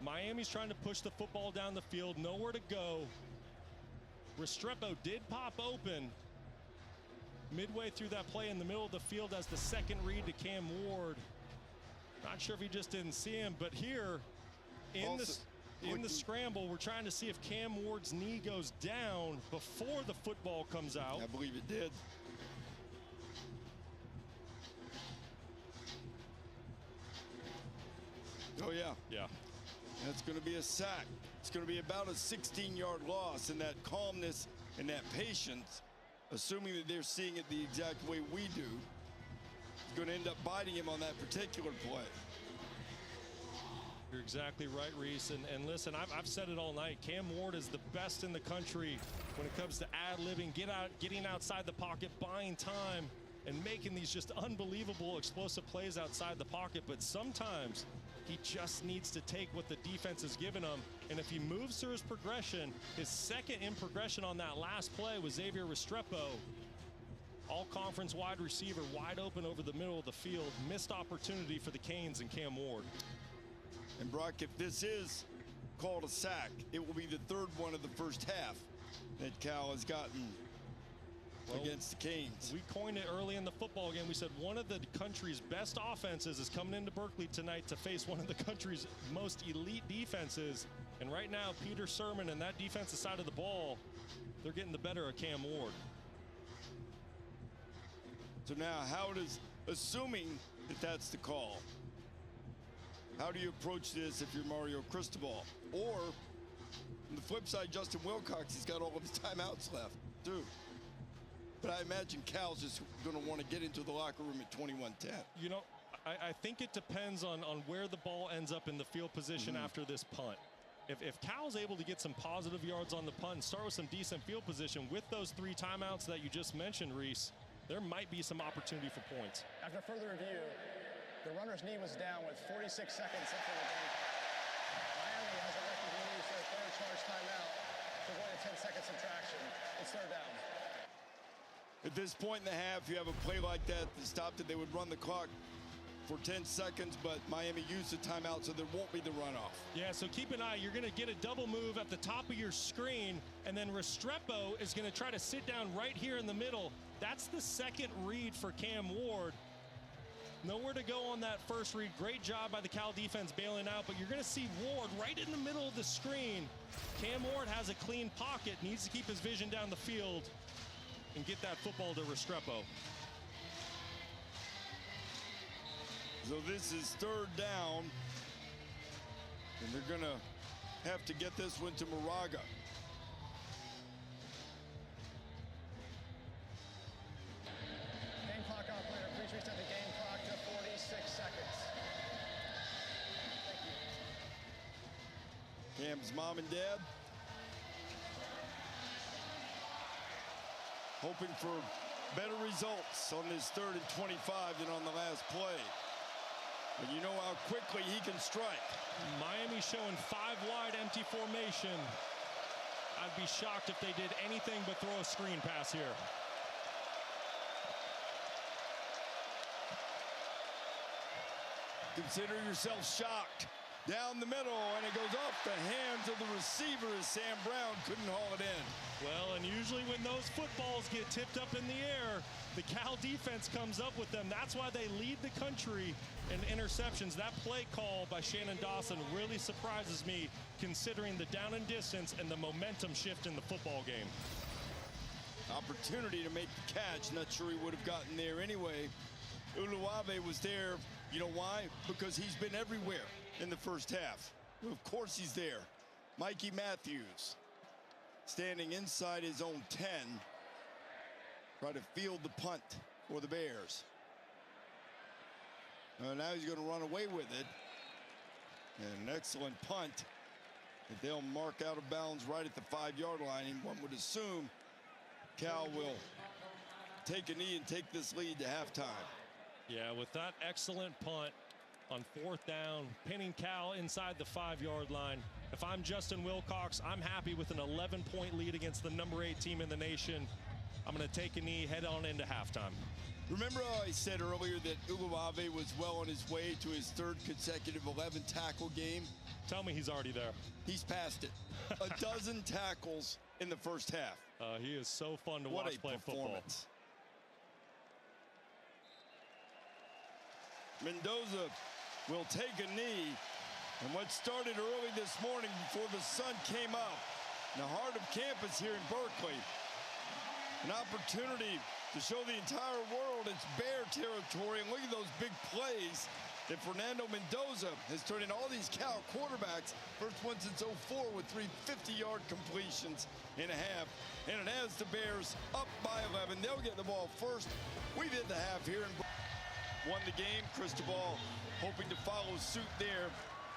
Miami's trying to push the football down the field, nowhere to go. Restrepo did pop open midway through that play in the middle of the field as the second read to Cam Ward. Not sure if he just didn't see him, but here in the scramble, we're trying to see if Cam Ward's knee goes down before the football comes out. I believe it did. Oh, yeah. Yeah. That's going to be a sack. It's going to be about a 16-yard loss, and that calmness and that patience, assuming that they're seeing it the exact way we do, is going to end up biting him on that particular play. You're exactly right, Reese. And listen, I've said it all night. Cam Ward is the best in the country when it comes to ad-libbing, getting outside the pocket, buying time, and making these just unbelievable explosive plays outside the pocket. But sometimes he just needs to take what the defense has given him. And if he moves through his progression, his second in progression on that last play was Xavier Restrepo. All-conference wide receiver, wide open over the middle of the field. Missed opportunity for the Canes and Cam Ward. And Brock, if this is called a sack, it will be the third one of the first half that Cal has gotten against the Canes. We coined it early in the football game. We said one of the country's best offenses is coming into Berkeley tonight to face one of the country's most elite defenses. And right now, Peter Sermon and that defensive side of the ball, they're getting the better of Cam Ward. So now, how does, assuming that that's the call, how do you approach this if you're Mario Cristobal? Or, on the flip side, Justin Wilcox, he's got all of his timeouts left, too. but I imagine Cal's just going to want to get into the locker room at 21-10. You know, I think it depends on where the ball ends up in the field position after this punt. If Cal's able to get some positive yards on the punt and start with some decent field position with those 3 timeouts that you just mentioned, Reese, there might be some opportunity for points. After further review, the runner's knee was down with 46 seconds left in the game. Miami has elected to use their third charge timeout to avoid a 10-second subtraction. It's third down. At this point in the half, you have a play like that stopped it. They would run the clock for 10 seconds, but Miami used the timeout, so there won't be the runoff. Yeah, so keep an eye. You're going to get a double move at the top of your screen, and then Restrepo is going to try to sit down right here in the middle. That's the second read for Cam Ward. Nowhere to go on that first read. Great job by the Cal defense bailing out, but you're going to see Ward right in the middle of the screen. Cam Ward has a clean pocket, needs to keep his vision down the field and get that football to Restrepo. So this is third down, and they're going to have to get this one to Moraga. Game clock operator, please reset the game clock to 46 seconds. Thank you. Cam's mom and dad hoping for better results on this 3rd and 25 than on the last play. But you know how quickly he can strike. Miami showing 5 wide empty formation. I'd be shocked if they did anything but throw a screen pass here. Consider yourself shocked. Down the middle, and it goes off the hands of the receiver as Sam Brown couldn't haul it in. Well, and usually when those footballs get tipped up in the air, the Cal defense comes up with them. That's why they lead the country in interceptions. That play call by Shannon Dawson really surprises me, considering the down and distance and the momentum shift in the football game. Opportunity to make the catch. Not sure he would have gotten there anyway. Uluave was there. You know why? Because he's been everywhere in the first half. Of course he's there. Mikey Matthews standing inside his own 10. Try to field the punt for the Bears. Now he's going to run away with it. And an excellent punt that they'll mark out of bounds right at the 5-yard line. And one would assume Cal will take a knee and take this lead to halftime. Yeah, with that excellent punt on 4th down, pinning Cal inside the 5-yard line. If I'm Justin Wilcox, I'm happy with an 11-point lead against the number 8 team in the nation. I'm going to take a knee, head on into halftime. Remember how I said earlier that Uluave was well on his way to his 3rd consecutive 11-tackle game? Tell me he's already there. He's passed it. A dozen tackles in the first half. He is so fun to watch play football. Mendoza will take a knee. And what started early this morning before the sun came up in the heart of campus here in Berkeley, an opportunity to show the entire world it's Bear territory. And look at those big plays that Fernando Mendoza has turned in all these Cal quarterbacks. First one since 04 with 3 50-yard completions in a half. And it has the Bears up by 11. They'll get the ball first. We've hit the half here and won the game. Cristobal hoping to follow suit there.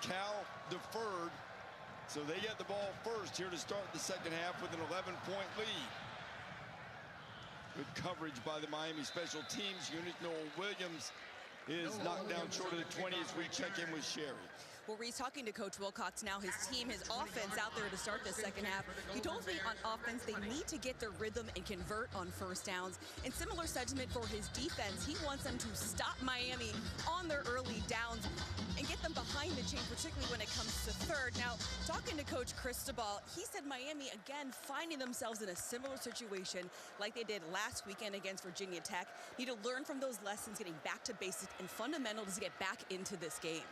Cal deferred. So they get the ball first here to start the second half with an 11-point lead. Good coverage by the Miami special teams unit. Noel Williams is knocked down short of the 20 as we check in with Sherry. Well, Reese, talking to Coach Wilcox now, his team, his offense out there to start the second half. He told me on offense they need to get their rhythm and convert on first downs. And similar sentiment for his defense. He wants them to stop Miami on their early downs and get them behind the chain, particularly when it comes to third. Now, talking to Coach Cristobal, he said Miami, again, finding themselves in a similar situation like they did last weekend against Virginia Tech. Need to learn from those lessons, getting back to basics and fundamentals to get back into this game.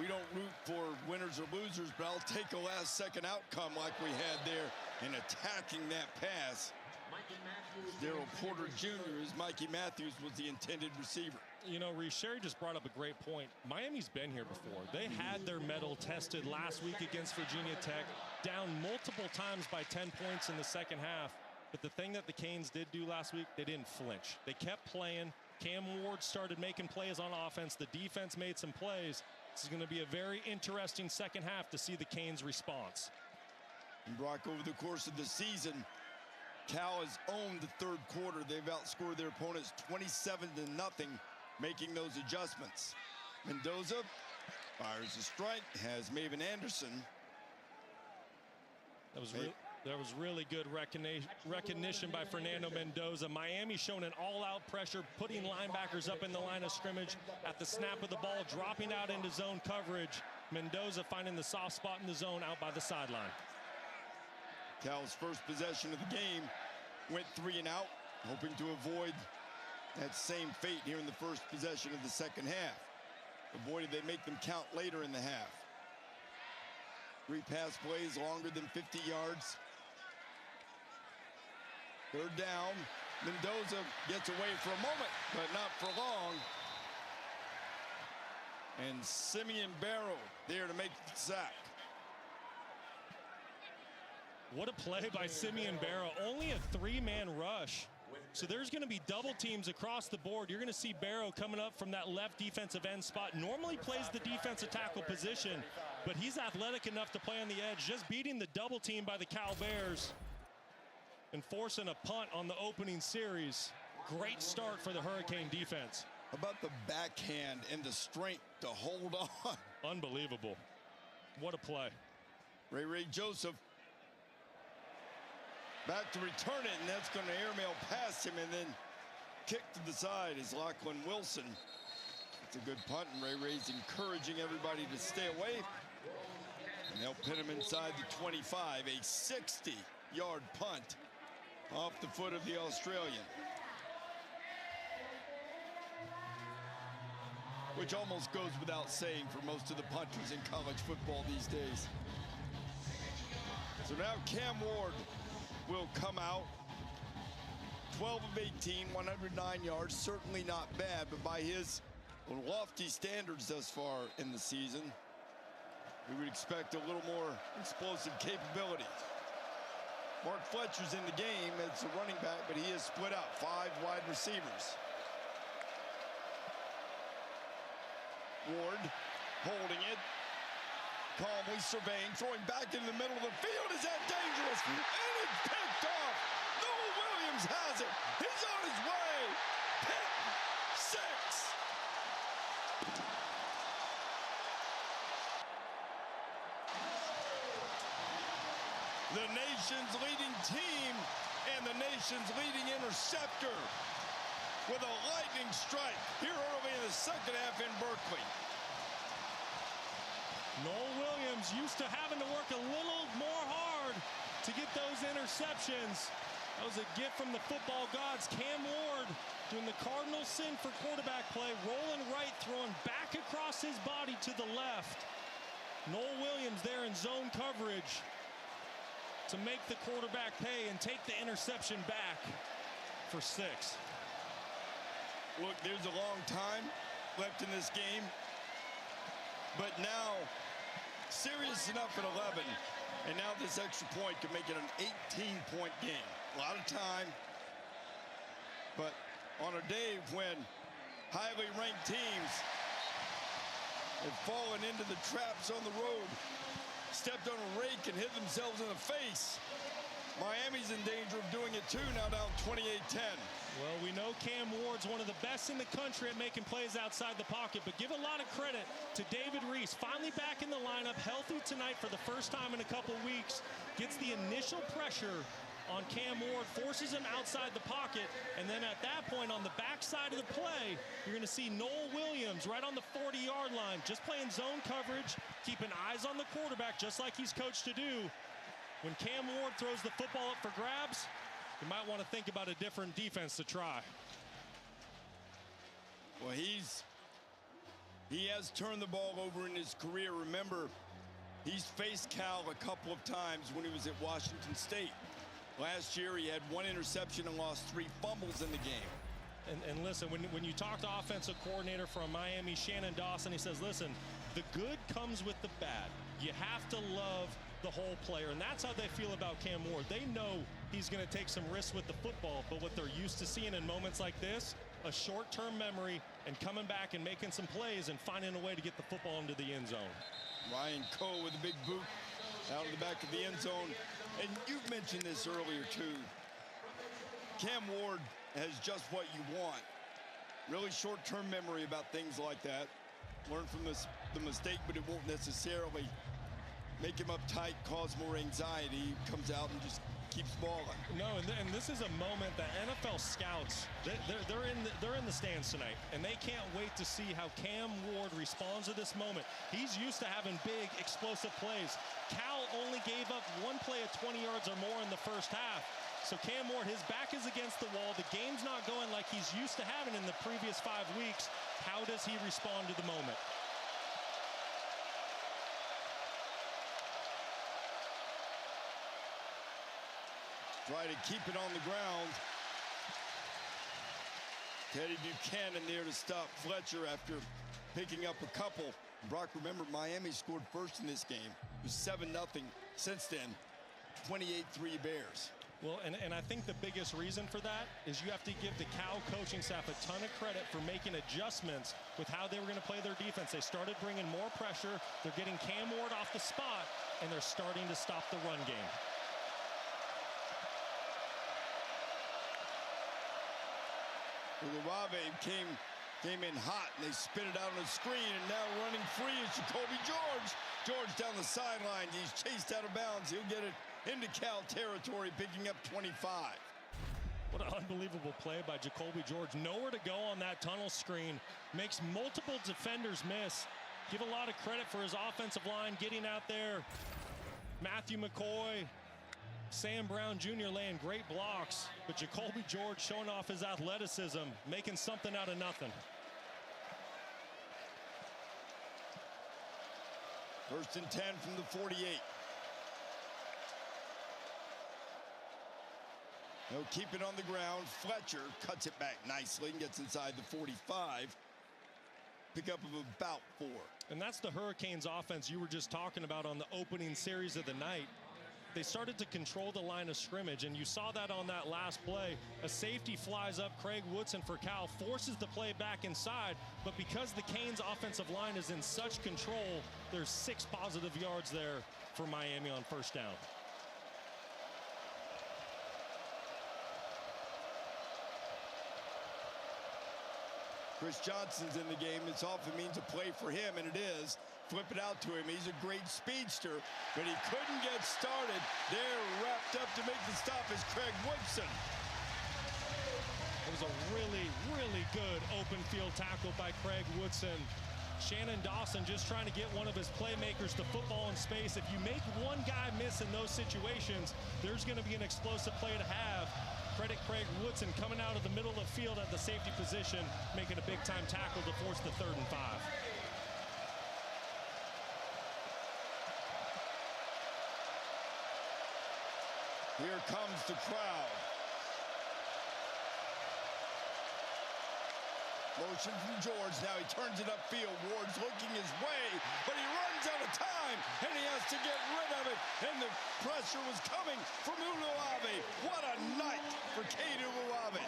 We don't root for winners or losers, but I'll take a last-second outcome like we had there in attacking that pass. Daryl Porter Jr. as Mikey Matthews was the intended receiver. You know, Reese, Sherry just brought up a great point. Miami's been here before. They had their mettle tested last week against Virginia Tech, down multiple times by 10 points in the second half. But the thing that the Canes did do last week, they didn't flinch. They kept playing. Cam Ward started making plays on offense. The defense made some plays. This is going to be a very interesting second half to see the Canes' response. And Brock, over the course of the season, Cal has owned the third quarter. They've outscored their opponents 27-0, making those adjustments. Mendoza fires a strike, has Maven Anderson. That was really good recognition by Fernando Mendoza. Miami showing an all-out pressure, putting linebackers up in the line of scrimmage at the snap of the ball, dropping out into zone coverage. Mendoza finding the soft spot in the zone out by the sideline. Cal's first possession of the game went 3 and out, hoping to avoid that same fate here in the first possession of the second half. Avoided they make them count later in the half. 3 pass plays longer than 50 yards. Third down. Mendoza gets away for a moment, but not for long. And Simeon Barrow there to make the sack. What a play by Simeon Barrow. Only a 3-man rush. So there's going to be double teams across the board. You're going to see Barrow coming up from that left defensive end spot. Normally plays the defensive tackle position, but he's athletic enough to play on the edge, just beating the double team by the Cal Bears and forcing a punt on the opening series. Great start for the Hurricane defense. How about the backhand and the strength to hold on? Unbelievable. What a play. Ray Joseph back to return it, and that's going to airmail past him and then kick to the side is Lachlan Wilson. It's a good punt, and Ray's encouraging everybody to stay away. And they'll pin him inside the 25, a 60-yard punt off the foot of the Australian. Which almost goes without saying for most of the punters in college football these days. So now Cam Ward will come out. 12 of 18, 109 yards, certainly not bad, but by his lofty standards thus far in the season, we would expect a little more explosive capability. Mark Fletcher's in the game as a running back, but he is split out, 5 wide receivers. Ward holding it, calmly surveying, throwing back in the middle of the field. Is that dangerous? And it's picked off. Noah Williams has it. He's on his way. Pick 6. The nation's leading team and the nation's leading interceptor with a lightning strike here early in the second half in Berkeley. Noel Williams used to having to work a little more hard to get those interceptions. That was a gift from the football gods. Cam Ward doing the cardinal sin for quarterback play, rolling right, throwing back across his body to the left. Noel Williams there in zone coverage to make the quarterback pay and take the interception back for 6. Look, there's a long time left in this game, but now serious enough at 11, and now this extra point could make it an 18-point game. A lot of time, but on a day when highly ranked teams have fallen into the traps on the road, stepped on a rake and hit themselves in the face, Miami's in danger of doing it too, now down 28-10. Well, we know Cam Ward's one of the best in the country at making plays outside the pocket, but give a lot of credit to David Reese. Finally back in the lineup, healthy tonight for the first time in a couple weeks. Gets the initial pressure on Cam Ward, forces him outside the pocket, and then at that point on the backside of the play, you're going to see Noel Williams right on the 40-yard line, just playing zone coverage, keeping eyes on the quarterback just like he's coached to do. When Cam Ward throws the football up for grabs, you might want to think about a different defense to try. Well, he has turned the ball over in his career. Remember, he's faced Cal a couple of times when he was at Washington State. Last year, he had 1 interception and lost 3 fumbles in the game. And listen, when you talk to offensive coordinator from Miami, Shannon Dawson, he says, listen, the good comes with the bad. You have to love the whole player, and that's how they feel about Cam Ward. They know he's going to take some risks with the football, but what they're used to seeing in moments like this, a short-term memory and coming back and making some plays and finding a way to get the football into the end zone. Ryan Coe with a big boot out of the back of the end zone. And you've mentioned this earlier, too. Cam Ward has just what you want. Really short-term memory about things like that. Learn from the mistake, but it won't necessarily make him uptight, cause more anxiety. He comes out and just keeps balling. No, and this is a moment that NFL scouts, they're in the stands tonight, and they can't wait to see how Cam Ward responds to this moment. He's used to having big, explosive plays. Cal only gave up one play at 20 yards or more in the first half. So Cam Ward, his back is against the wall. The game's not going like he's used to having in the previous 5 weeks. How does he respond to the moment? Try to keep it on the ground. Teddy Buchanan there to stop Fletcher after picking up a couple. Brock, remember, Miami scored first in this game. It was 7-0 since then. 28-3 Bears. Well, and I think the biggest reason for that is you have to give the Cal coaching staff a ton of credit for making adjustments with how they were going to play their defense. They started bringing more pressure. They're getting Cam Ward off the spot, and they're starting to stop the run game. Uluave came in hot, and they spit it out on the screen, and now running free is Jacoby George. George down the sideline. He's chased out of bounds. He'll get it into Cal territory, picking up 25. What an unbelievable play by Jacoby George. Nowhere to go on that tunnel screen. Makes multiple defenders miss. Give a lot of credit for his offensive line getting out there. Matthew McCoy, Sam Brown Jr. laying great blocks, but Jacoby George showing off his athleticism, making something out of nothing. First and 10 from the 48. They'll keep it on the ground. Fletcher cuts it back nicely and gets inside the 45. Pickup of about 4. And that's the Hurricanes offense you were just talking about on the opening series of the night. They started to control the line of scrimmage, and you saw that on that last play. A safety flies up. Craig Woodson for Cal forces the play back inside, but because the Canes offensive line is in such control, there's 6 positive yards there for Miami on first down. Chris Johnson's in the game. It's often means a play for him, and it is. Flip it out to him. He's a great speedster, but he couldn't get started. There, wrapped up to make the stop is Craig Woodson. It was a really, really good open field tackle by Craig Woodson. Shannon Dawson just trying to get one of his playmakers the football in space. If you make one guy miss in those situations, there's going to be an explosive play to have. Credit Craig Woodson coming out of the middle of the field at the safety position, making a big-time tackle to force the 3rd and 5. Here comes the crowd. Motion from George. Now he turns it upfield. Ward's looking his way, but he runs out of time, and he has to get rid of it. And the pressure was coming from Uluave. What a night for Cade Uluave.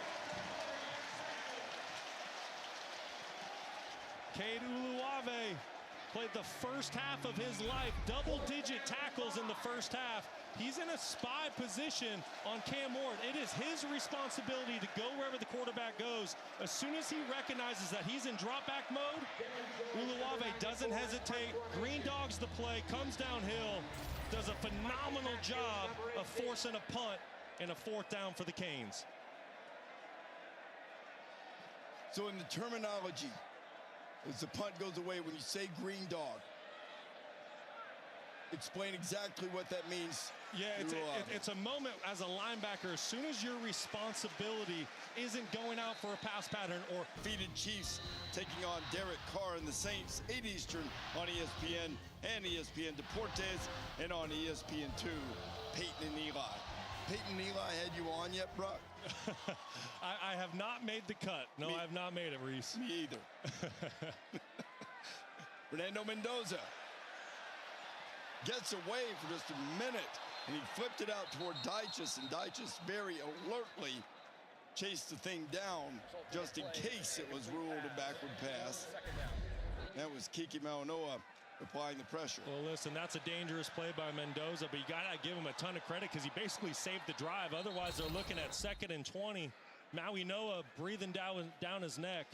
Cade Uluave played the first half of his life, double-digit tackles in the first half. He's in a spy position on Cam Ward. It is his responsibility to go wherever the quarterback goes. As soon as he recognizes that he's in drop-back mode, Uluave doesn't hesitate, green dogs the play, comes downhill, does a phenomenal job of forcing a punt and a 4th down for the Canes. So in the terminology, as the punt goes away, when you say green dog, explain exactly what that means. Yeah, it's a moment as a linebacker, as soon as your responsibility isn't going out for a pass pattern or... Defeated Chiefs taking on Derek Carr and the Saints, 8 Eastern on ESPN and ESPN Deportes, and on ESPN2, Peyton and Eli. Peyton and Eli had you on yet, Brock? I have not made the cut. No, I have not made it, Reese. Me either. Fernando Mendoza. gets away for just a minute, and he flipped it out toward Dyches, and Dyches very alertly chased the thing down just in case it was ruled a backward pass. That was Kiki Malinoa applying the pressure. Well, listen, that's a dangerous play by Mendoza, but you got to give him a ton of credit because he basically saved the drive. Otherwise, they're looking at 2nd and 20. Malinoa breathing down his neck.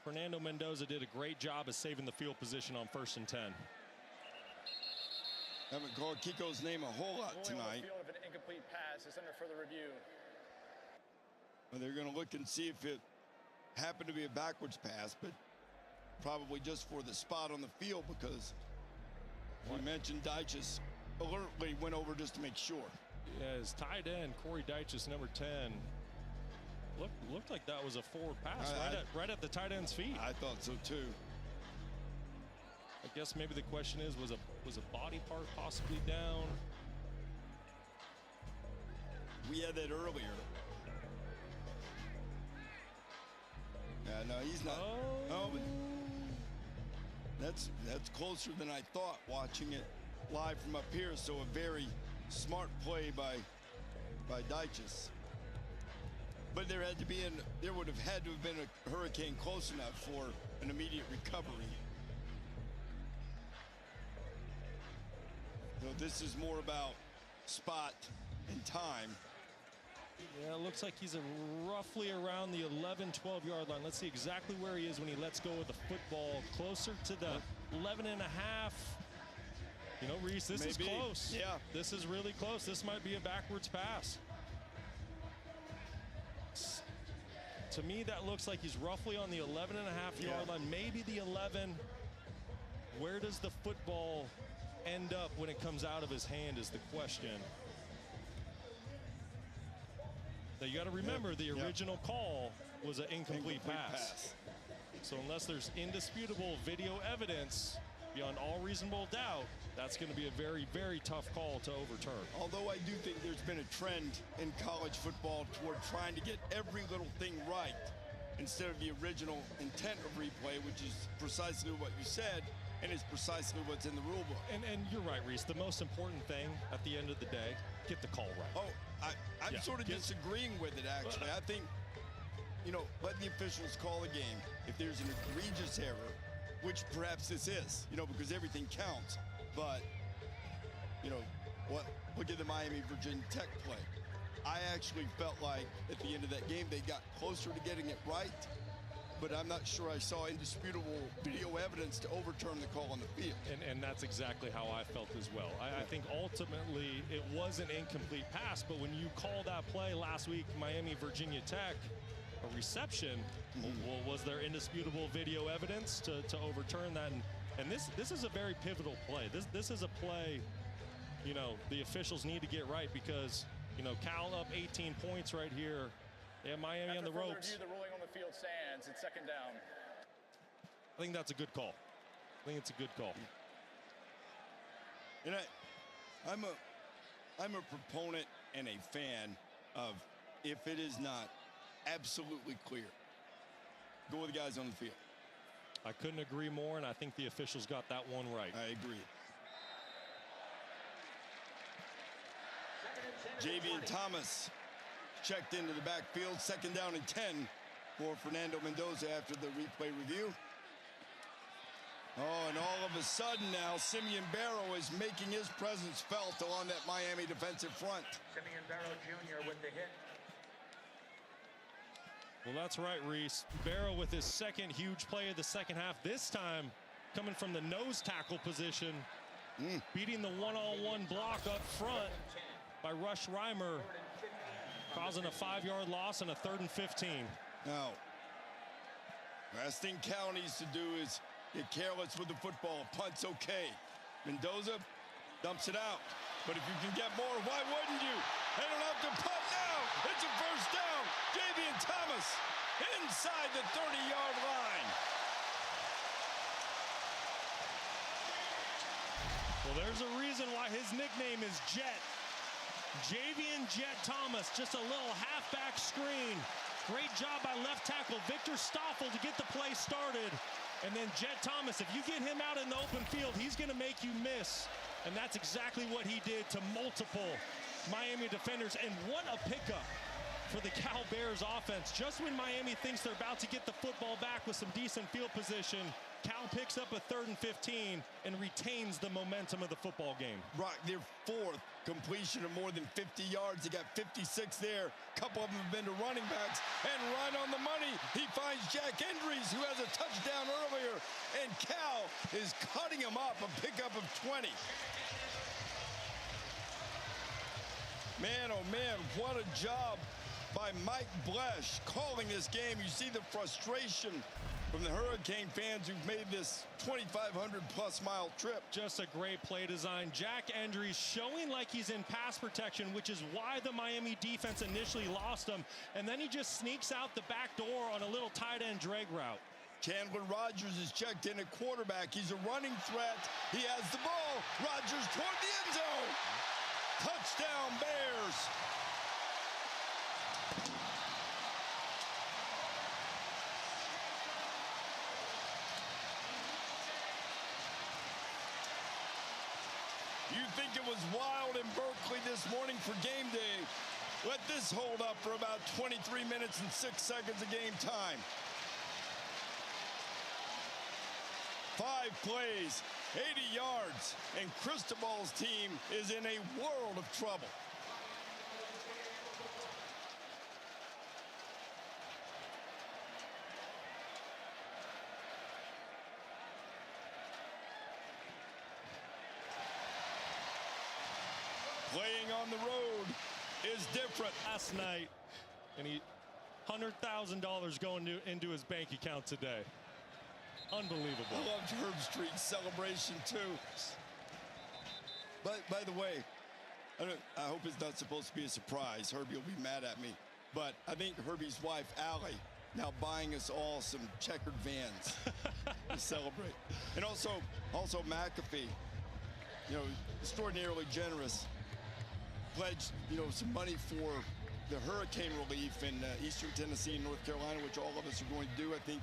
Fernando Mendoza did a great job of saving the field position on 1st and 10. Haven't called Kiko's name a whole lot tonight. Field of an incomplete pass is under further review. Well, they're going to look and see if it happened to be a backwards pass, but probably just for the spot on the field because we mentioned Dyches alertly went over just to make sure. Yeah, his tight end, Corey Dyches, number 10. Looked like that was a forward pass right at the tight end's feet. I thought so too. I guess maybe the question is, was a body part possibly down? We had that earlier. Yeah, no, he's not. Oh, but that's closer than I thought watching it live from up here. So a very smart play by Dyches. But there would have had to have been a hurricane close enough for an immediate recovery. So this is more about spot and time. Yeah, it looks like he's roughly around the 11, 12-yard line. Let's see exactly where he is when he lets go of the football. Closer to the 11 and a half. You know, Reese, this is close. Yeah. This is really close. This might be a backwards pass. To me, that looks like he's roughly on the 11 and a half yard line, maybe the 11. Where does the football end up when it comes out of his hand is the question. Now you got to remember the original call was an incomplete pass. So unless there's indisputable video evidence beyond all reasonable doubt, that's going to be a very, very tough call to overturn. Although I do think there's been a trend in college football toward trying to get every little thing right instead of the original intent of replay, which is precisely what you said, and is precisely what's in the rule book. And you're right, Reese. The most important thing at the end of the day, get the call right. Oh, I'm sort of disagreeing with it, actually. I think, you know, let the officials call the game. If there's an egregious error, which perhaps this is, you know, because everything counts. But, you know, look at the Miami-Virginia Tech play. I actually felt like at the end of that game they got closer to getting it right, but I'm not sure I saw indisputable video evidence to overturn the call on the field. And that's exactly how I felt as well. I think ultimately it was an incomplete pass, but when you called that play last week, Miami-Virginia Tech, a reception, well, was there indisputable video evidence to overturn that? And this is a very pivotal play. This is a play, you know, the officials need to get right because, you know, Cal up 18 points right here. They have Miami on the ropes. Review, the ruling on the field stands. It's second down. I think that's a good call. I think it's a good call. And I'm a proponent and a fan of, if it is not absolutely clear, go with the guys on the field. I couldn't agree more, and I think the officials got that one right. I agree. Javian Thomas checked into the backfield. Second down and 10 for Fernando Mendoza after the replay review. Oh, and all of a sudden now, Simeon Barrow is making his presence felt along that Miami defensive front. Simeon Barrow Jr. with the hit. Well, that's right, Reese. Barrow with his second huge play of the second half. This time coming from the nose tackle position, beating the one-on-one block up front by Rush Reimer, causing a 5-yard loss and a 3rd and 15. Now, last thing Cal needs to do is get careless with the football. Punt's okay. Mendoza dumps it out. But if you can get more, why wouldn't you? They don't have to punt now. It's a first down. Javian Thomas inside the 30-yard line. Well, there's a reason why his nickname is Jet. Javian Jet Thomas, just a little halfback screen. Great job by left tackle Victor Stoffel to get the play started. And then Jet Thomas, if you get him out in the open field, he's going to make you miss. And that's exactly what he did to multiple Miami defenders. And what a pickup for the Cal Bears offense. Just when Miami thinks they're about to get the football back with some decent field position, Cal picks up a 3rd and 15 and retains the momentum of the football game. Right, their 4th completion of more than 50 yards. They got 56 there. A couple of them have been to running backs. And right on the money, he finds Jack Endries, who has a touchdown earlier. And Cal is cutting him up, a pickup of 20. Man, oh man, what a job by Mike Blesh calling this game. You see the frustration from the Hurricane fans who've made this 2,500-plus mile trip. Just a great play design. Jack Endries showing like he's in pass protection, which is why the Miami defense initially lost him. And then he just sneaks out the back door on a little tight end drag route. Chandler Rogers is checked in at quarterback. He's a running threat. He has the ball. Rogers toward the end zone. Touchdown, Bears. You think it was wild in Berkeley this morning for game day. Let this hold up for about 23 minutes and 6 seconds of game time. 5 plays, 80 yards, and Cristobal's team is in a world of trouble. Playing on the road is different. Last night, and he $100,000 going into his bank account today. Unbelievable. I loved Herb Street's celebration too. But by the way, I hope it's not supposed to be a surprise. Herbie will be mad at me. But I think Herbie's wife, Allie, now buying us all some checkered Vans to celebrate. And also McAfee, extraordinarily generous. Pledged, some money for the hurricane relief in eastern Tennessee and North Carolina, which all of us are going to do. I think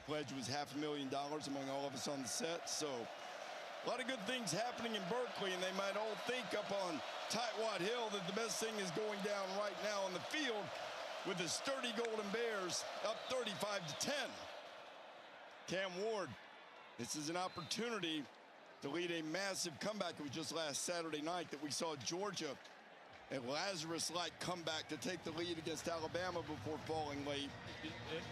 pledge was $500,000 among all of us on the set. So a lot of good things happening in Berkeley, and they might all think up on Tightwad Hill that the best thing is going down right now on the field with the sturdy Golden Bears up 35-10. Cam Ward, this is an opportunity to lead a massive comeback. It was just last Saturday night that we saw Georgia, a Lazarus-like comeback to take the lead against Alabama before falling late.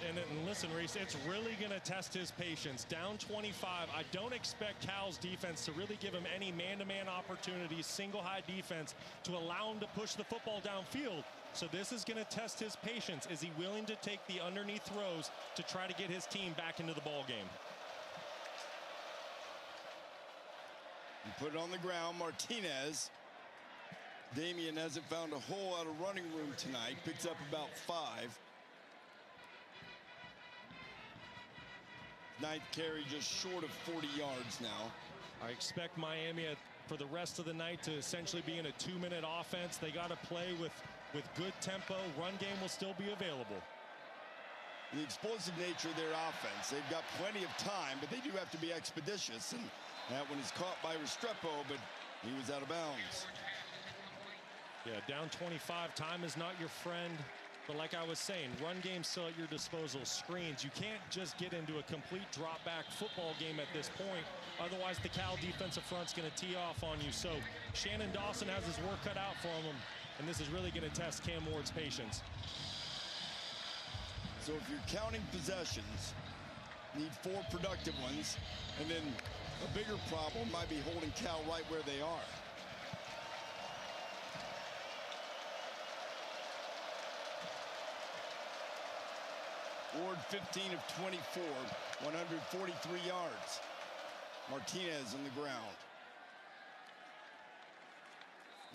And listen, Reese, it's really going to test his patience. Down 25, I don't expect Cal's defense to really give him any man-to-man opportunities, single-high defense, to allow him to push the football downfield. So this is going to test his patience. Is he willing to take the underneath throws to try to get his team back into the ball game? You put it on the ground, Martinez. Damian hasn't found a whole lot of running room tonight. Picks up about 5. 9th carry just short of 40 yards now. I expect Miami for the rest of the night to essentially be in a 2-minute offense. They got to play with good tempo. Run game will still be available. The explosive nature of their offense. They've got plenty of time, but they do have to be expeditious. And that one is caught by Restrepo, but he was out of bounds. Yeah, down 25. Time is not your friend. But like I was saying, run game still at your disposal. Screens. You can't just get into a complete drop-back football game at this point. Otherwise, the Cal defensive front's going to tee off on you. So Shannon Dawson has his work cut out for him. And this is really going to test Cam Ward's patience. So if you're counting possessions, need 4 productive ones. And then a bigger problem might be holding Cal right where they are. Ward 15 of 24, 143 yards. Martinez on the ground.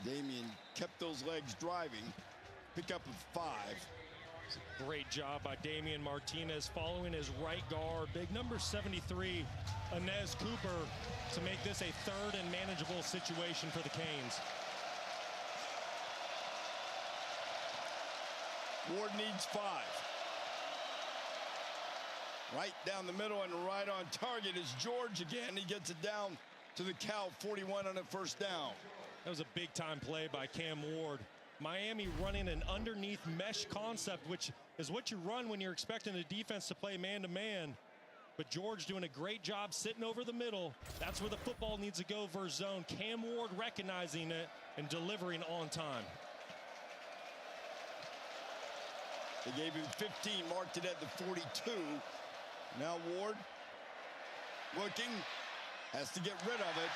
Damian kept those legs driving. Pickup of 5. Great job by Damian Martinez following his right guard. Big number 73, Inez Cooper, to make this a 3rd and manageable situation for the Canes. Ward needs 5. Right down the middle and right on target is George again. He gets it down to the Cal 41 on a first down. That was a big-time play by Cam Ward. Miami running an underneath mesh concept, which is what you run when you're expecting a defense to play man-to-man. But George doing a great job sitting over the middle. That's where the football needs to go versus zone. Cam Ward recognizing it and delivering on time. They gave him 15, marked it at the 42. Now Ward looking, has to get rid of it,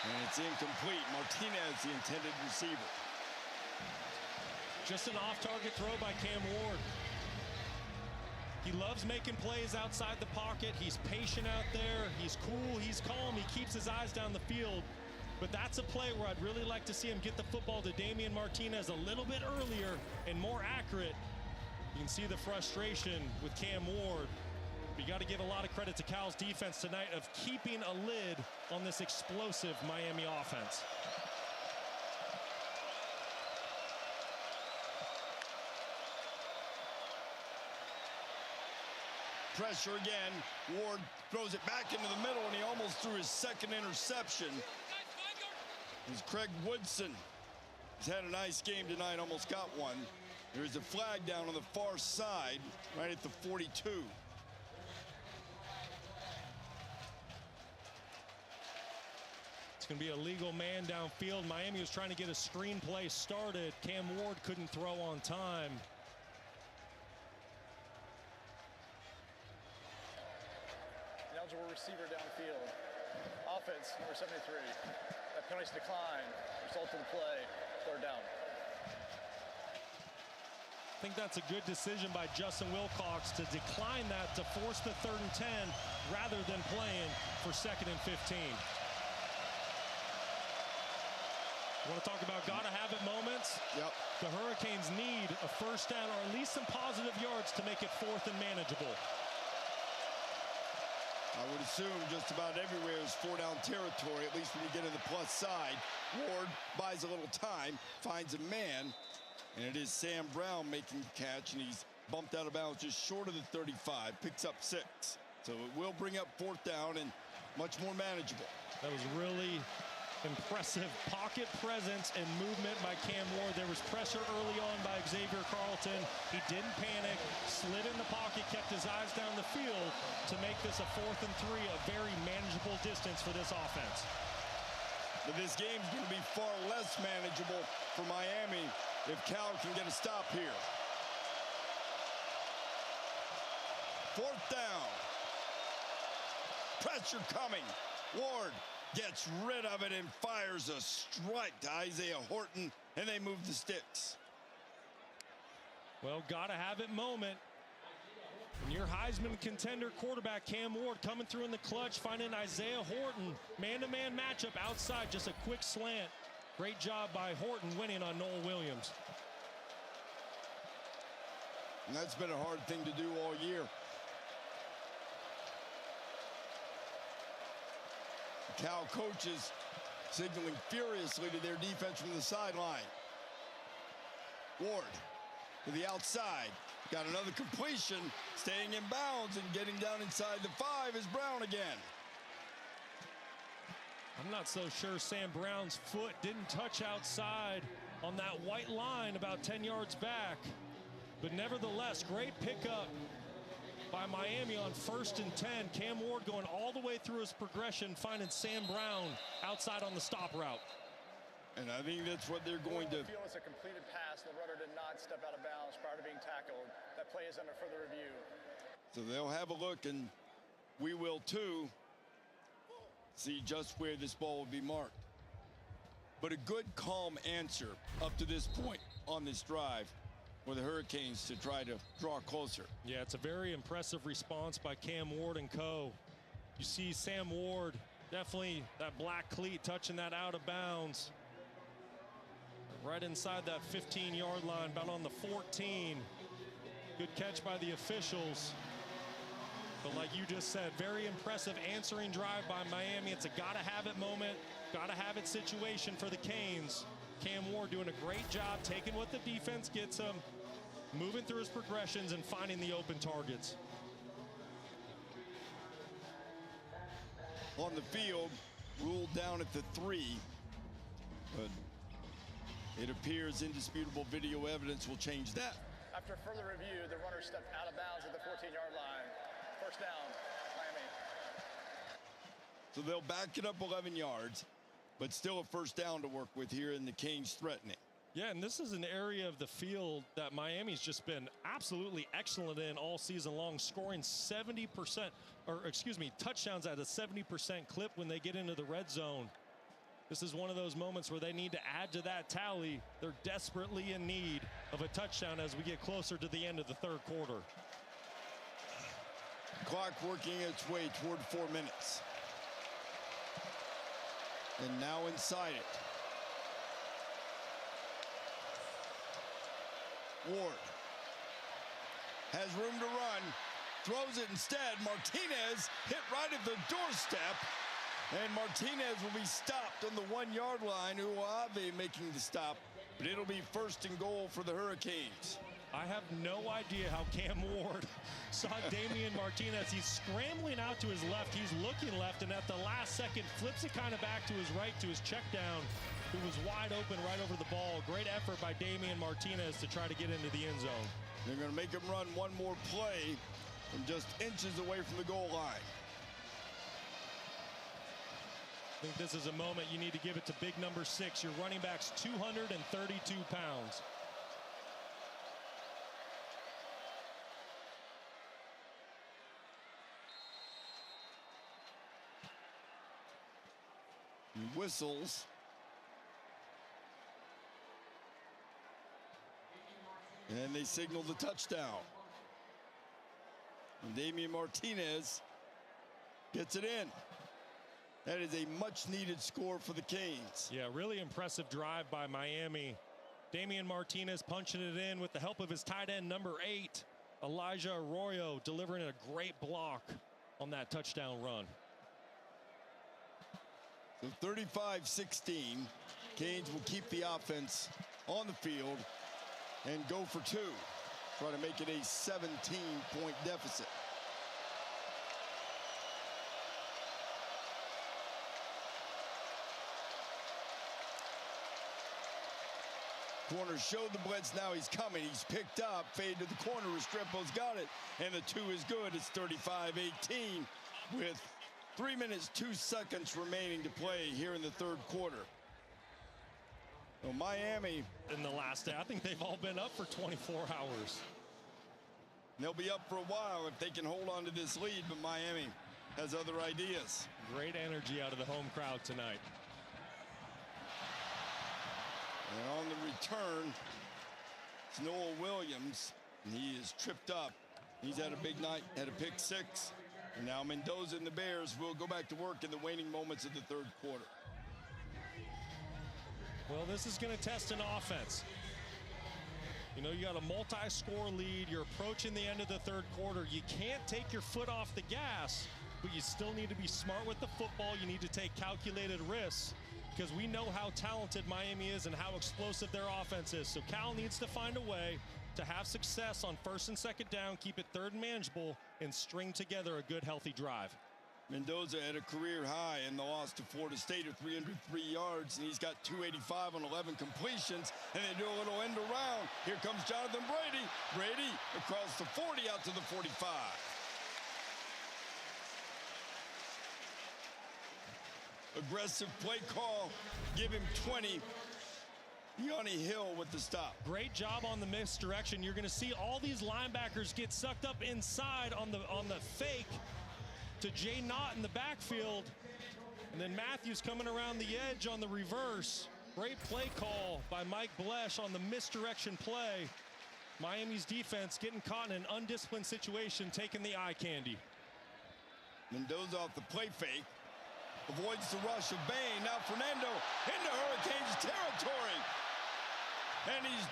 and it's incomplete. Martinez, the intended receiver. Just an off-target throw by Cam Ward. He loves making plays outside the pocket. He's patient out there. He's cool. He's calm. He keeps his eyes down the field. But that's a play where I'd really like to see him get the football to Damian Martinez a little bit earlier and more accurate. You can see the frustration with Cam Ward. But you got to give a lot of credit to Cal's defense tonight of keeping a lid on this explosive Miami offense. Pressure again. Ward throws it back into the middle, and he almost threw his second interception. It's Craig Woodson. He's had a nice game tonight, almost got one. There's a flag down on the far side, right at the 42. It's going to be a legal man downfield. Miami was trying to get a screenplay started. Cam Ward couldn't throw on time. Eligible receiver downfield. Offense, number 73. That penalty's decline. Result of the play. Third down. I think that's a good decision by Justin Wilcox to decline that to force the 3rd and 10 rather than playing for 2nd and 15. Want to talk about gotta have it moments? Yep. The Hurricanes need a first down or at least some positive yards to make it 4th and manageable. I would assume just about everywhere is 4-down territory, at least when you get to the plus side. Ward buys a little time, finds a man, and it is Sam Brown making the catch, and he's bumped out of bounds just short of the 35, picks up 6. So it will bring up 4th down and much more manageable. That was really impressive pocket presence and movement by Cam Ward. There was pressure early on by Xavier Carlton. He didn't panic, slid in the pocket, kept his eyes down the field to make this a 4th and 3, a very manageable distance for this offense. But this game's going to be far less manageable for Miami if Cal can get a stop here. 4th down. Pressure coming. Ward gets rid of it and fires a strike to Isaiah Horton, and they move the sticks. Well, gotta have it moment. And your Heisman contender quarterback, Cam Ward, coming through in the clutch, finding Isaiah Horton. Man-to-man matchup outside, just a quick slant. Great job by Horton winning on Noel Williams. And that's been a hard thing to do all year. Cal coaches signaling furiously to their defense from the sideline. Ward to the outside. Got another completion, staying in bounds and getting down inside the 5 is Brown again. I'm not so sure Sam Brown's foot didn't touch outside on that white line about 10 yards back. But nevertheless, great pickup by Miami on 1st and 10. Cam Ward going all the way through his progression, finding Sam Brown outside on the stop route. And I think that's what they're going to. Feel it's a completed pass. The runner did not step out of bounds prior to being tackled. That play is under further review. So they'll have a look, and we will too, see just where this ball will be marked. But a good, calm answer up to this point on this drive for the Hurricanes to try to draw closer. Yeah, it's a very impressive response by Cam Ward and co. You see Sam Ward, definitely that black cleat touching that out of bounds. Right inside that 15-yard line, about on the 14. Good catch by the officials. But like you just said, very impressive answering drive by Miami. It's a gotta-have-it moment, gotta-have-it situation for the Canes. Cam Ward doing a great job taking what the defense gets him, moving through his progressions and finding the open targets. On the field, ruled down at the 3. But it appears indisputable video evidence will change that. After further review, the runner stepped out of bounds at the 14-yard line. First down, Miami. So they'll back it up 11 yards, but still a first down to work with here, and the Canes threatening. Yeah, and this is an area of the field that Miami's just been absolutely excellent in all season long, scoring 70%, or excuse me, touchdowns at a 70% clip when they get into the red zone. This is one of those moments where they need to add to that tally. They're desperately in need of a touchdown as we get closer to the end of the third quarter. Clock working its way toward 4 minutes. And now inside it. Ward has room to run, throws it instead. Martinez hit right at the doorstep, and Martinez will be stopped on the 1-yard line. Uave making the stop, but it'll be first and goal for the Hurricanes. I have no idea how Cam Ward saw Damian Martinez. He's scrambling out to his left. He's looking left, and at the last second flips it kind of back to his right to his check down, who was wide open right over the ball. Great effort by Damian Martinez to try to get into the end zone. They're going to make him run one more play from just inches away from the goal line. I think this is a moment you need to give it to big number 6. Your running back's 232 pounds. Whistles. And they signal the touchdown. And Damian Martinez gets it in. That is a much-needed score for the Canes. Yeah, really impressive drive by Miami. Damian Martinez punching it in with the help of his tight end, number 8, Elijah Arroyo, delivering a great block on that touchdown run. So 35-16, Canes will keep the offense on the field and go for 2. Try to make it a 17-point deficit. Corner showed the blitz, now he's coming. He's picked up, fade to the corner, Restrepo's got it, and the 2 is good. It's 35-18 with 3 minutes, 2 seconds remaining to play here in the third quarter. Well, Miami in the last day, I think they've all been up for 24 hours. They'll be up for a while if they can hold on to this lead, but Miami has other ideas. Great energy out of the home crowd tonight. And on the return, it's Noah Williams, and he is tripped up. He's had a big night, had a pick 6. And now Mendoza and the Bears will go back to work in the waning moments of the third quarter. Well, this is going to test an offense. You know, you got a multi-score lead. You're approaching the end of the third quarter. You can't take your foot off the gas, but you still need to be smart with the football. You need to take calculated risks because we know how talented Miami is and how explosive their offense is. So Cal needs to find a way to have success on first and second down, keep it third and manageable, and string together a good, healthy drive. Mendoza had a career high in the loss to Florida State of 303 yards, and he's got 285 on 11 completions, and they do a little end around. Here comes Jonathan Brady. Brady across the 40 out to the 45. Aggressive play call. Give him 20. Yanni Hill with the stop. Great job on the misdirection. You're going to see all these linebackers get sucked up inside on the fake to Jay Knott in the backfield. And then Matthews coming around the edge on the reverse. Great play call by Mike Blesh on the misdirection play. Miami's defense getting caught in an undisciplined situation, taking the eye candy. Mendoza off the play fake. Avoids the rush of Bain. Now Fernando into Hurricanes territory. And he's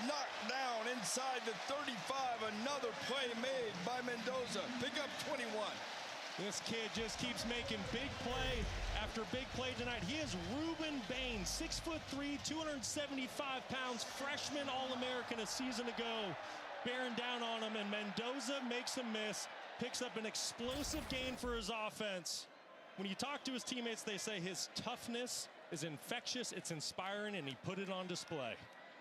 knocked down inside the 35. Another play made by Mendoza. Pick up 21. This kid just keeps making big play after big play tonight. He is Ruben Bain, 6'3", 275 pounds, freshman All-American a season ago, bearing down on him, and Mendoza makes a miss, picks up an explosive gain for his offense. when you talk to his teammates, they say his toughness is infectious, it's inspiring, and he put it on display.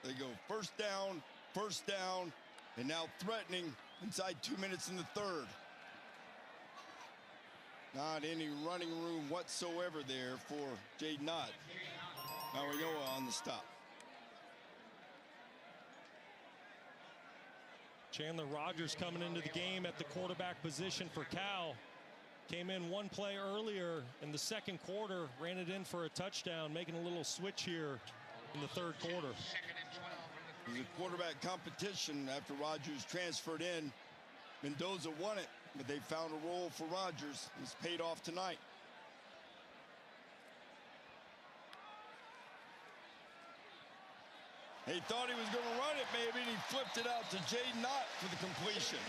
They go first down, and now threatening inside 2 minutes in the third. Not any running room whatsoever there for Jaden Ott. Now we go on the stop. Chandler Rogers coming into the game at the quarterback position for Cal. Came in one play earlier in the second quarter, ran it in for a touchdown, making a little switch here in the third quarter. It was a quarterback competition after Rogers transferred in. Mendoza won it, but they found a role for Rogers. It's paid off tonight. He thought he was going to run it, maybe, and he flipped it out to Jaden Ott for the completion.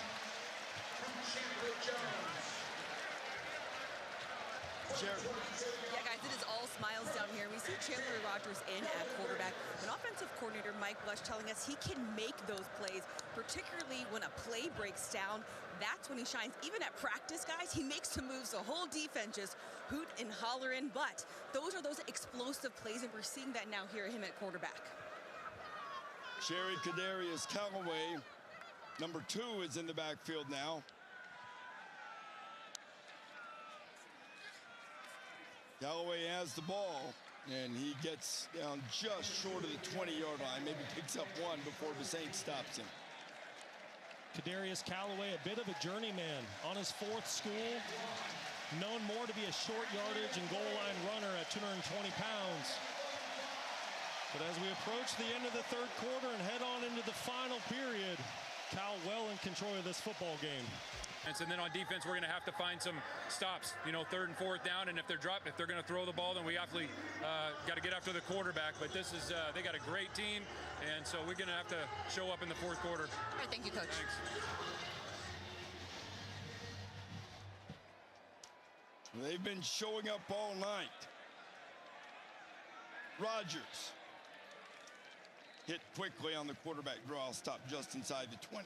Yeah, guys, it is all smiles down here. We see Chandler Rogers in at quarterback. An offensive coordinator, Mike Lush, telling us he can make those plays, particularly when a play breaks down. That's when he shines. Even at practice, guys, he makes some moves. The whole defense just hoot and hollering. But those are those explosive plays, and we're seeing that now here, him at quarterback. Sherry Kadarius Callaway, number 2, is in the backfield now. Callaway has the ball, and he gets down just short of the 20-yard line. Maybe picks up one before the Saints stops him. Kadarius Callaway, a bit of a journeyman on his 4th school, known more to be a short yardage and goal line runner at 220 pounds. But as we approach the end of the third quarter and head on into the final period, Cal well in control of this football game. And then on defense, we're going to have to find some stops, you know, 3rd and 4th down. And if they're going to throw the ball, then we obviously got to get after the quarterback. But this is, they got a great team. And so we're going to have to show up in the 4th quarter. All right, thank you, Coach. Thanks. They've been showing up all night. Rogers hit quickly on the quarterback draw, stop just inside the 20.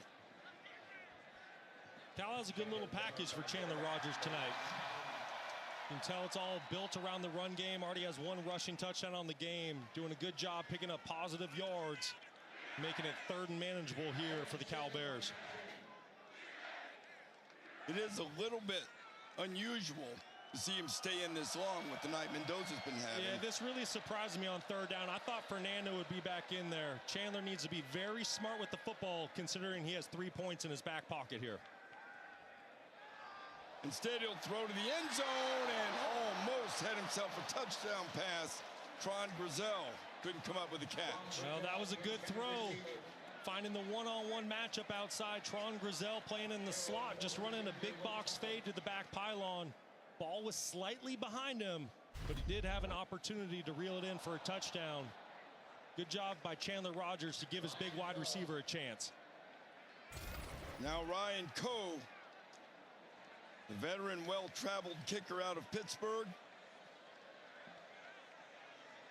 Cal has a good little package for Chandler Rogers tonight. You can tell it's all built around the run game. Already has 1 rushing touchdown on the game. Doing a good job picking up positive yards, making it 3rd and manageable here for the Cal Bears. It is a little bit unusual to see him stay in this long with the night Mendoza's been having. Yeah, this really surprised me on 3rd down. I thought Fernando would be back in there. Chandler needs to be very smart with the football, considering he has 3 points in his back pocket here. Instead, he'll throw to the end zone and almost had himself a touchdown pass. Tron Grizel couldn't come up with a catch. Well, that was a good throw. Finding the one-on-one matchup outside. Tron Grizel playing in the slot, just running a big box fade to the back pylon. Ball was slightly behind him, but he did have an opportunity to reel it in for a touchdown. Good job by Chandler Rogers to give his big wide receiver a chance. Now Ryan Coe, the veteran, well-traveled kicker out of Pittsburgh,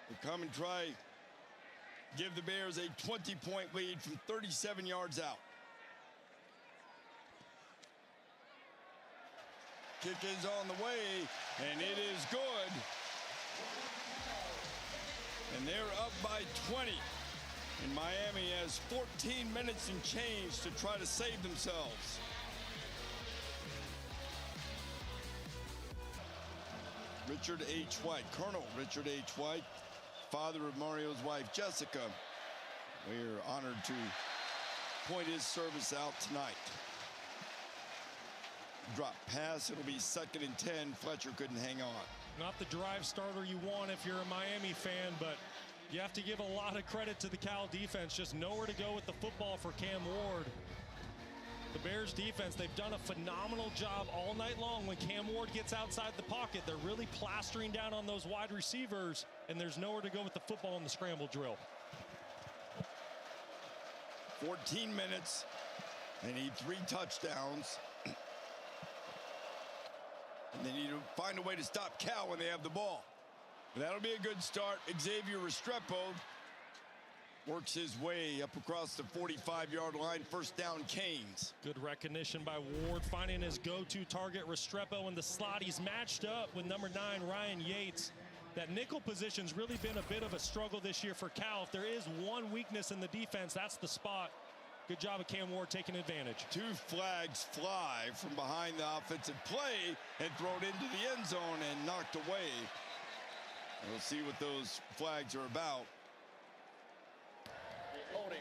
will come and try give the Bears a 20-point lead from 37 yards out. Kick is on the way, and it is good. And they're up by 20. And Miami has 14 minutes and change to try to save themselves. Richard H. White, Colonel Richard H. White, father of Mario's wife, Jessica. We are honored to point his service out tonight. Drop pass, it'll be 2nd and 10. Fletcher couldn't hang on. Not the drive starter you want if you're a Miami fan, but you have to give a lot of credit to the Cal defense. Just nowhere to go with the football for Cam Ward. The Bears defense, they've done a phenomenal job all night long. When Cam Ward gets outside the pocket, they're really plastering down on those wide receivers, and there's nowhere to go with the football in the scramble drill. 14 minutes. They need 3 touchdowns. And they need to find a way to stop Cal when they have the ball. But that'll be a good start. Xavier Restrepo works his way up across the 45-yard line. First down, Canes. Good recognition by Ward, finding his go-to target, Restrepo, in the slot. He's matched up with number 9, Ryan Yates. That nickel position's really been a bit of a struggle this year for Cal. If there is one weakness in the defense, that's the spot. Good job of Cam Ward taking advantage. 2 flags fly from behind the offensive play and throw it into the end zone and knocked away. We'll see what those flags are about. Holding.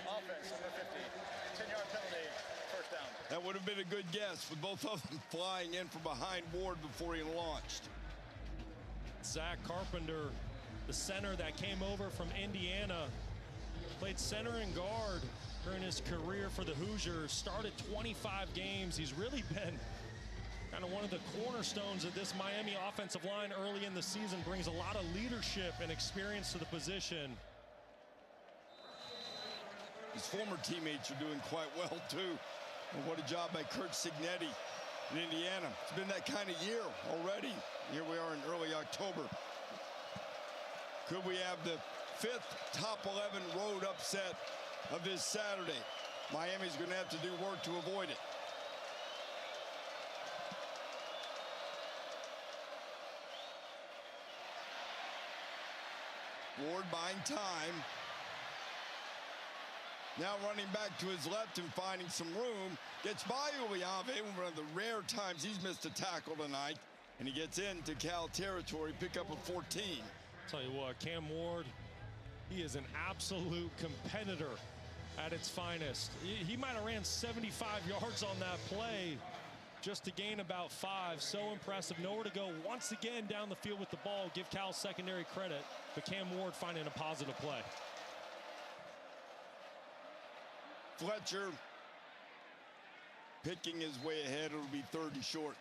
Offense, number 50. 10-yard penalty. First down. That would have been a good guess with both of them flying in from behind Ward before he launched. Zach Carpenter, the center that came over from Indiana, played center and guard during his career for the Hoosiers, started 25 games. He's really been kind of one of the cornerstones of this Miami offensive line early in the season, brings a lot of leadership and experience to the position. His former teammates are doing quite well, too. And what a job by Kurt Signetti in Indiana. It's been that kind of year already. Here we are in early October. Could we have the 5th top 11 road upset of this Saturday? Miami's going to have to do work to avoid it. Ward buying time. Now running back to his left and finding some room. Gets by Uliave, one of the rare times he's missed a tackle tonight. And he gets into Cal territory, pick up a 14. Tell you what, Cam Ward, he is an absolute competitor at its finest. He might have ran 75 yards on that play just to gain about 5. So impressive. Nowhere to go once again down the field with the ball. Give Cal secondary credit, but Cam Ward finding a positive play. Fletcher picking his way ahead. It'll be 3rd and short.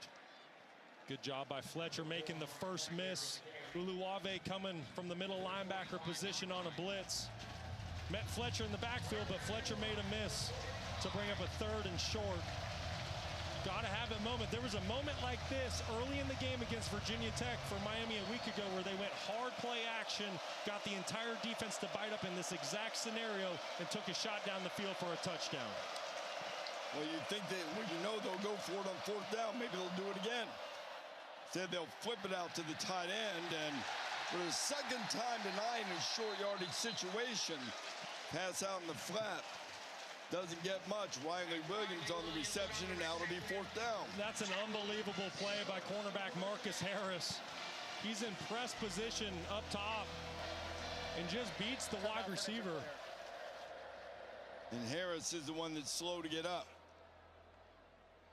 Good job by Fletcher making the first miss. Uluave coming from the middle linebacker position on a blitz. Met Fletcher in the backfield, but Fletcher made a miss to bring up a 3rd and short. Gotta have a moment. There was a moment like this early in the game against Virginia Tech for Miami a week ago where they went hard play action, got the entire defense to bite up in this exact scenario, and took a shot down the field for a touchdown. Well, you think that, well, you know they'll go for it on 4th down. Maybe they'll do it again. Said they'll flip it out to the tight end, and for the 2nd time tonight in a short yardage situation, pass out in the flat. Doesn't get much. Riley Williams on the reception, and now it'll be 4th down. That's an unbelievable play by cornerback Marcus Harris. He's in press position up top and just beats the wide receiver. And Harris is the one that's slow to get up.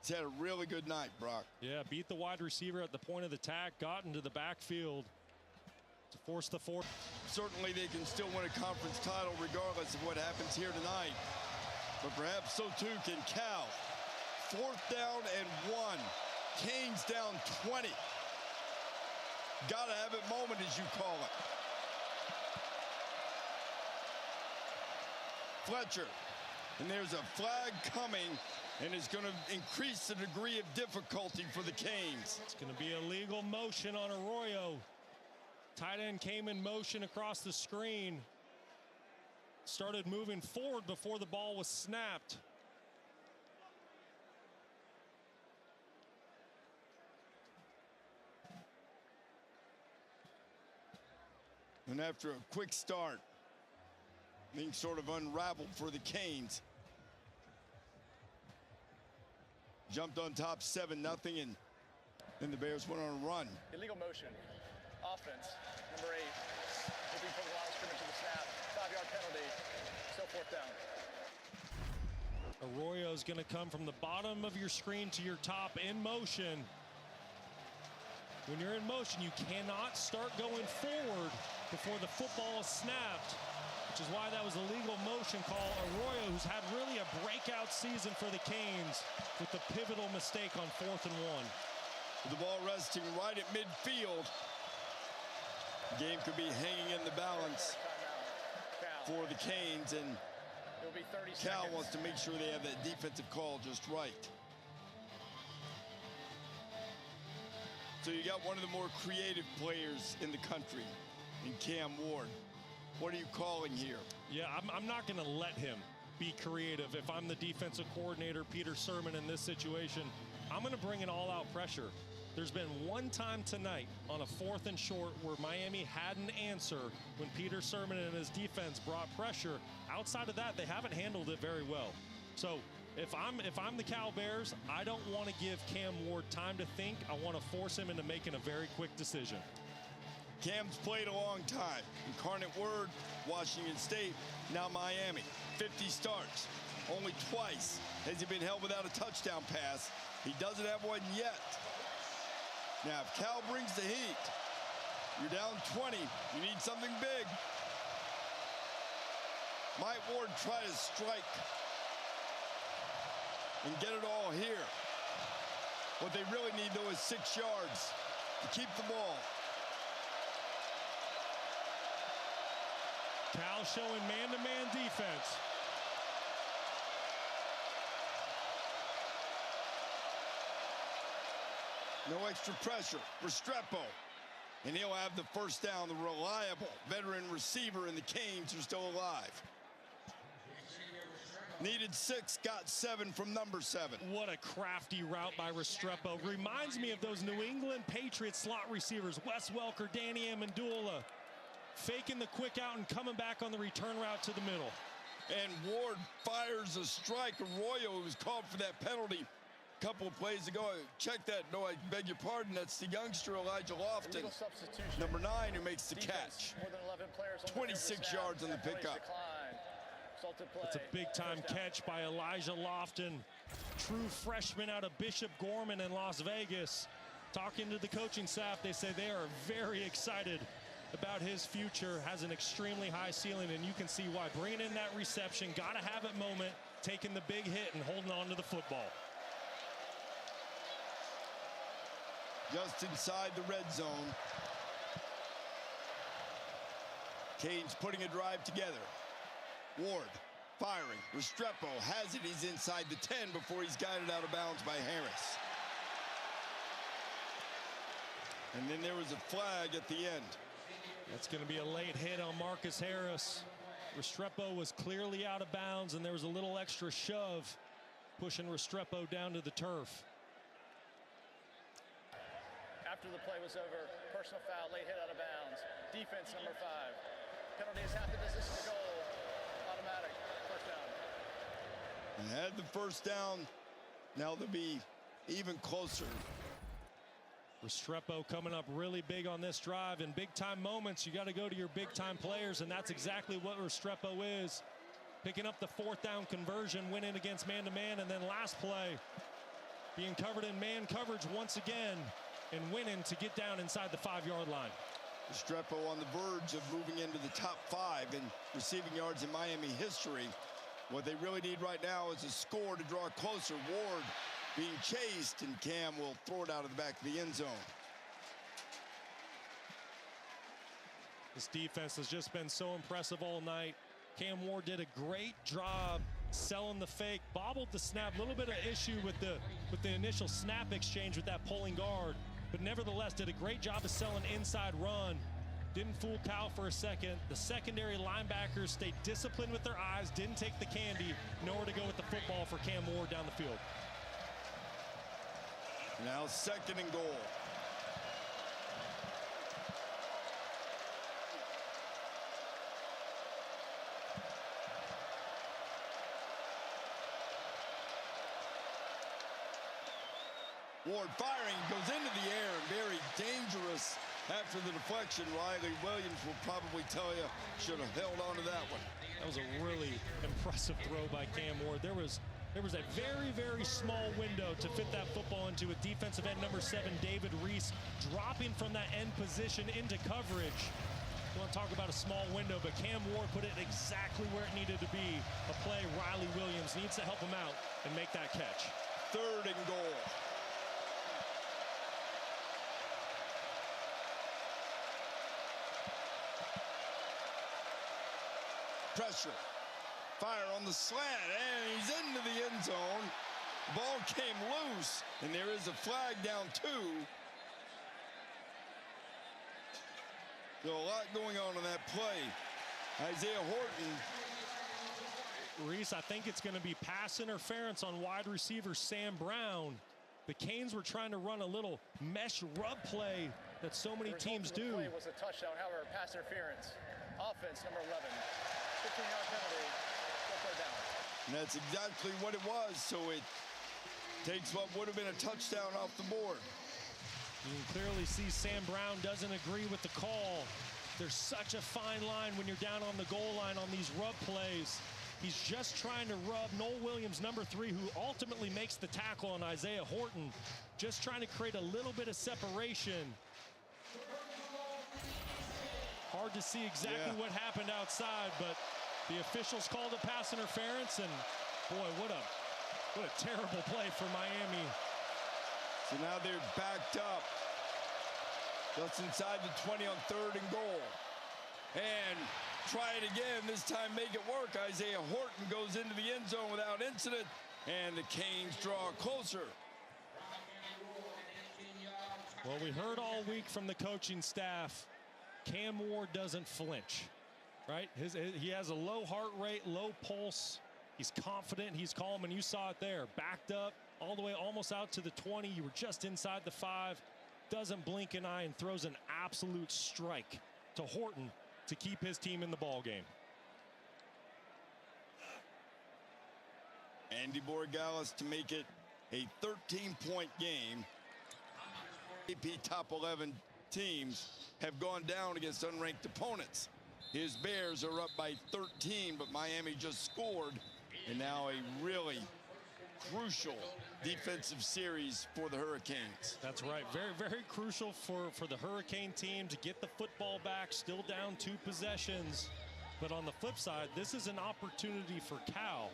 He's had a really good night, Brock. Yeah, beat the wide receiver at the point of the tack, got into the backfield to force the 4th. Certainly they can still win a conference title regardless of what happens here tonight. But perhaps so too can Cal. 4th down and 1. Canes down 20. Gotta have it moment, as you call it. Fletcher. And there's a flag coming, and it's going to increase the degree of difficulty for the Canes. It's going to be a legal motion on Arroyo. Tight end came in motion across the screen. Started moving forward before the ball was snapped. And after a quick start, things sort of unraveled for the Canes. Jumped on top 7-0, and then the Bears went on a run. Illegal motion. Offense, number 8. Looking for the line of scrimmage to the snap. 5-yard penalty. Still 4th down. Arroyo's going to come from the bottom of your screen to your top in motion. When you're in motion, you cannot start going forward before the football is snapped, which is why that was a legal motion call. Arroyo, who's had really a breakout season for the Canes, with the pivotal mistake on 4th and 1. With the ball resting right at midfield, the game could be hanging in the balance for the Canes, and Cal wants to make sure they have that defensive call just right. So you got one of the more creative players in the country in Cam Ward. What are you calling here? Yeah, I'm not going to let him be creative. If I'm the defensive coordinator, Peter Sirmon, in this situation, I'm going to bring an all-out pressure. There's been one time tonight on a 4th and short where Miami had an answer when Peter Sirmon and his defense brought pressure. Outside of that, they haven't handled it very well. So if I'm the Cal Bears, I don't want to give Cam Ward time to think. I want to force him into making a very quick decision. Cam's played a long time. Incarnate Word, Washington State, now Miami. 50 starts. Only twice has he been held without a touchdown pass. He doesn't have one yet. Now, if Cal brings the heat, you're down 20. You need something big. Might Ward try to strike and get it all here? What they really need, though, is 6 yards to keep the ball. Cal showing man-to-man defense. No extra pressure. Restrepo. And he'll have the first down. The reliable veteran receiver and the Canes are still alive. Needed 6, got 7 from number 7. What a crafty route by Restrepo. Reminds me of those New England Patriots slot receivers. Wes Welker, Danny Amendola. Faking the quick out and coming back on the return route to the middle. And Ward fires a strike. Arroyo was called for that penalty a couple of plays ago. Check that. No, I beg your pardon. That's the youngster Elijah Lofton, number 9, who makes the catch. 26 yards on the pickup. It's a big-time catch by Elijah Lofton, true freshman out of Bishop Gorman in Las Vegas. Talking to the coaching staff, they say they are very excited about his future. Has an extremely high ceiling, and you can see why. Bringing in that reception, gotta have it moment, taking the big hit and holding on to the football. Just inside the red zone. Canes putting a drive together. Ward firing. Restrepo has it. He's inside the 10 before he's guided out of bounds by Harris. And then there was a flag at the end. That's going to be a late hit on Marcus Harris. Restrepo was clearly out of bounds, and there was a little extra shove pushing Restrepo down to the turf. After the play was over, personal foul, late hit out of bounds. Defense number 5. Penalty is half the distance to the goal. Automatic. First down. And had the first down. Now they'll be even closer. Restrepo coming up really big on this drive. In big-time moments, you got to go to your big-time players, and that's exactly what Restrepo is. Picking up the 4th down conversion, winning against man-to-man, and then last play, being covered in man coverage once again, and winning to get down inside the 5-yard line. Restrepo on the verge of moving into the top 5 in receiving yards in Miami history. What they really need right now is a score to draw closer. Ward being chased, and Cam will throw it out of the back of the end zone. This defense has just been so impressive all night. Cam Ward did a great job selling the fake, bobbled the snap. A little bit of issue with the initial snap exchange with that pulling guard, but nevertheless did a great job of selling inside run. Didn't fool Cal for a second. The secondary linebackers stayed disciplined with their eyes, didn't take the candy. Nowhere to go with the football for Cam Ward down the field. Now 2nd and goal. Ward firing, goes into the air, very dangerous after the deflection. Riley Williams will probably tell you should have held on to that one. That was a really impressive throw by Cam Ward. There was a very, very small window to fit that football into, with defensive end number 7, David Reese, dropping from that end position into coverage. You want to talk about a small window, but Cam Ward put it exactly where it needed to be. A play Riley Williams needs to help him out and make that catch. 3rd and goal. Pressure. Fire on the slant, and he's into the end zone. Ball came loose, and there is a flag down 2. So a lot going on in that play. Isaiah Horton. Reese, I think it's going to be pass interference on wide receiver Sam Brown. The Canes were trying to run a little mesh rub play that so many teams do. The play was a touchdown, however, pass interference. Offense, number 11. 15-yard penalty. Go down. And that's exactly what it was. So it takes what would have been a touchdown off the board. You can clearly see Sam Brown doesn't agree with the call. There's such a fine line when you're down on the goal line on these rub plays. He's just trying to rub Noel Williams, number 3, who ultimately makes the tackle on Isaiah Horton, just trying to create a little bit of separation. Hard to see exactly what happened outside, but the officials called a pass interference, and boy, what a terrible play for Miami. So now they're backed up. Just inside the 20 on 3rd and goal. And try it again, this time make it work. Isaiah Horton goes into the end zone without incident, and the Canes draw closer. Well, we heard all week from the coaching staff, Cam Ward doesn't flinch, right? He has a low heart rate, low pulse. He's confident, he's calm, and you saw it there. Backed up all the way almost out to the 20. You were just inside the 5. Doesn't blink an eye and throws an absolute strike to Horton to keep his team in the ball game. Andy Borregales to make it a 13-point game. AP top 11 teams have gone down against unranked opponents. His Bears are up by 13, but Miami just scored. And now a really crucial defensive series for the Hurricanes. That's right. Very, very crucial for the Hurricane team to get the football back. Still down 2 possessions. But on the flip side, this is an opportunity for Cal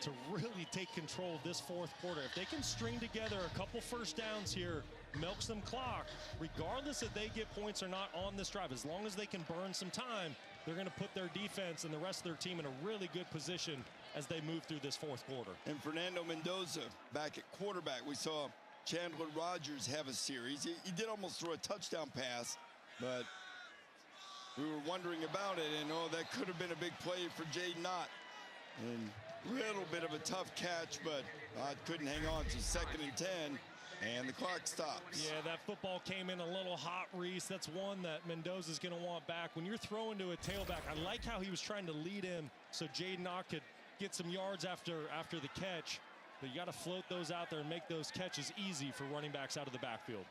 to really take control of this 4th quarter. If they can string together a couple first downs here, milk some clock, regardless if they get points or not on this drive, as long as they can burn some time, they're going to put their defense and the rest of their team in a really good position as they move through this 4th quarter. And Fernando Mendoza back at quarterback. We saw Chandler Rogers have a series. He did almost throw a touchdown pass, but we were wondering about it, and that could have been a big play for Jaden Ott. And a little bit of a tough catch, but Ott couldn't hang on to 2nd and 10. And the clock stops. Yeah, that football came in a little hot, Reese. That's one that Mendoza's going to want back. When you're throwing to a tailback, I like how he was trying to lead him so Jaden Ott could get some yards after the catch. But you got to float those out there and make those catches easy for running backs out of the backfield.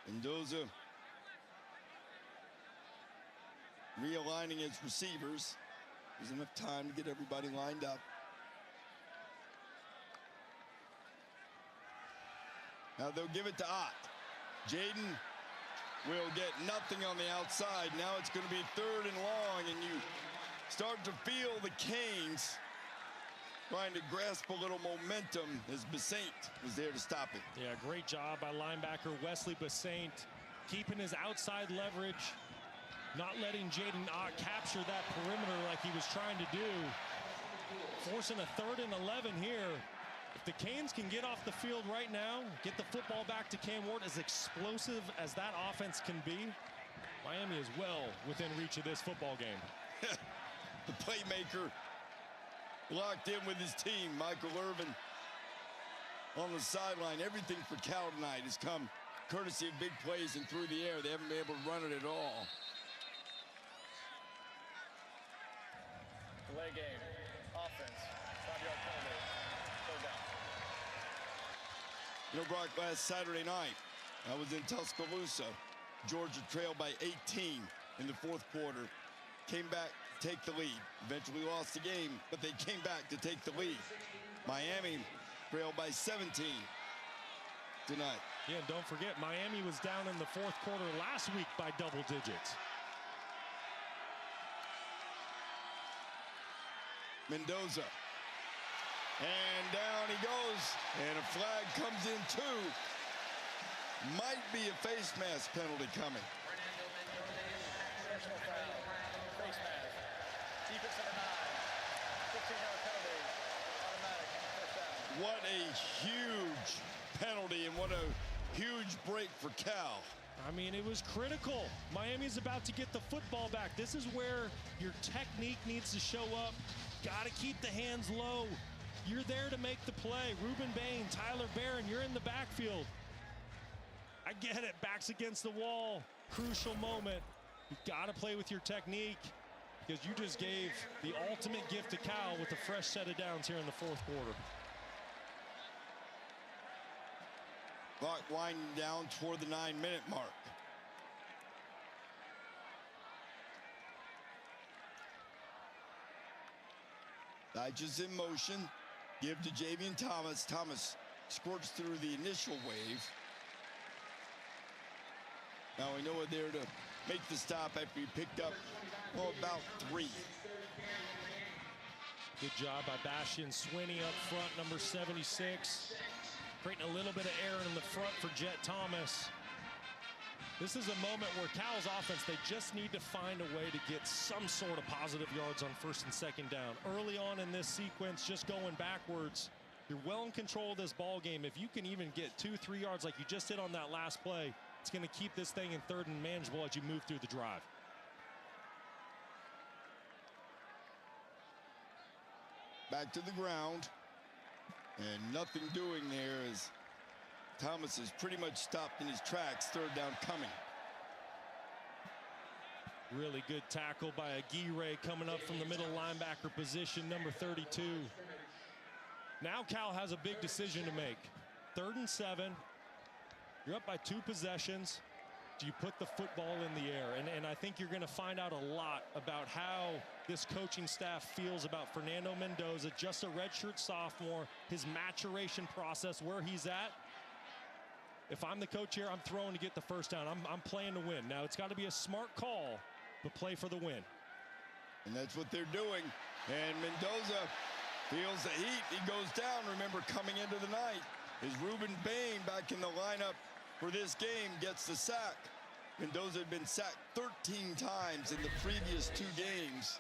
Mendoza realigning his receivers. There's enough time to get everybody lined up. Now they'll give it to Ott. Jaden will get nothing on the outside. Now it's going to be 3rd and long, and you start to feel the Canes trying to grasp a little momentum as Basaint was there to stop it. Yeah, great job by linebacker Wesley Basaint, keeping his outside leverage, not letting Jaden Ott capture that perimeter like he was trying to do. Forcing a 3rd and 11 here. If the Canes can get off the field right now, get the football back to Cam Ward, as explosive as that offense can be, Miami is well within reach of this football game. The playmaker locked in with his team, Michael Irvin on the sideline. Everything for Cal tonight has come courtesy of big plays and through the air. They haven't been able to run it at all. Delay game. Offense. 5-yard penalty. Third down. You know, Brock, last Saturday night, I was in Tuscaloosa. Georgia trailed by 18 in the 4th quarter. Came back to take the lead. Eventually lost the game, but they came back to take the lead. Miami trailed by 17 tonight. Yeah, and don't forget, Miami was down in the 4th quarter last week by double digits. Mendoza. And down he goes. And a flag comes in too. Might be a face mask penalty coming. Personal foul. Face mask. Defense number 9. 15-yard penalty. Automatic. First down. What a huge penalty and what a huge break for Cal. I mean, it was critical. Miami's about to get the football back. This is where your technique needs to show up. Got to keep the hands low. You're there to make the play. Ruben Bain, Tyler Barron, you're in the backfield. I get it, backs against the wall. Crucial moment. You've got to play with your technique because you just gave the ultimate gift to Cal with a fresh set of downs here in the fourth quarter. Clock winding down toward the 9-minute mark. Digits in motion. Give to Javian Thomas. Thomas squirts through the initial wave. Now we know they're to make the stop after he picked up, well, about 3. Good job by Bastion Swinney up front, number 76. Creating a little bit of air in the front for Jet Thomas. This is a moment where Cal's offense, they just need to find a way to get some sort of positive yards on first and second down. Early on in this sequence, just going backwards, you're well in control of this ball game. If you can even get 2-3 yards like you just did on that last play, it's going to keep this thing in third and manageable as you move through the drive. Back to the ground. And nothing doing there as Thomas is pretty much stopped in his tracks. Third down coming. Really good tackle by Aguirre coming up from the middle linebacker position, number 32. Now Cal has a big decision to make. 3rd and 7. You're up by 2 possessions. Do you put the football in the air? And I think you're going to find out a lot about how this coaching staff feels about Fernando Mendoza, just a redshirt sophomore, his maturation process, where he's at. If I'm the coach here, I'm throwing to get the first down. I'm playing to win. Now, it's got to be a smart call, but play for the win. And that's what they're doing. And Mendoza feels the heat. He goes down. Remember, coming into the night is Ruben Bain back in the lineup for this game, gets the sack. Mendoza had been sacked 13 times in the previous 2 games.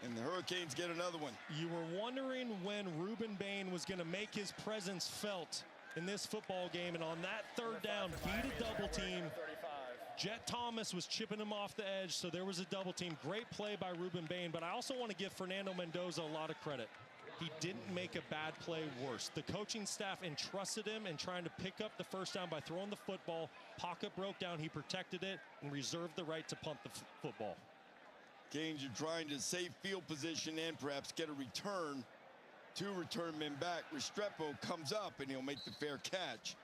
And the Hurricanes get another one. You were wondering when Ruben Bain was going to make his presence felt in this football game, and on that 3rd down, beat a double team. Jet Thomas was chipping him off the edge, so there was a double team. Great play by Ruben Bain, but I also want to give Fernando Mendoza a lot of credit. He didn't make a bad play worse. The coaching staff entrusted him in trying to pick up the first down by throwing the football. Pocket broke down, he protected it, and reserved the right to punt the football. Canes are trying to save field position and perhaps get a return. 2 return men back. Restrepo comes up and he'll make the fair catch.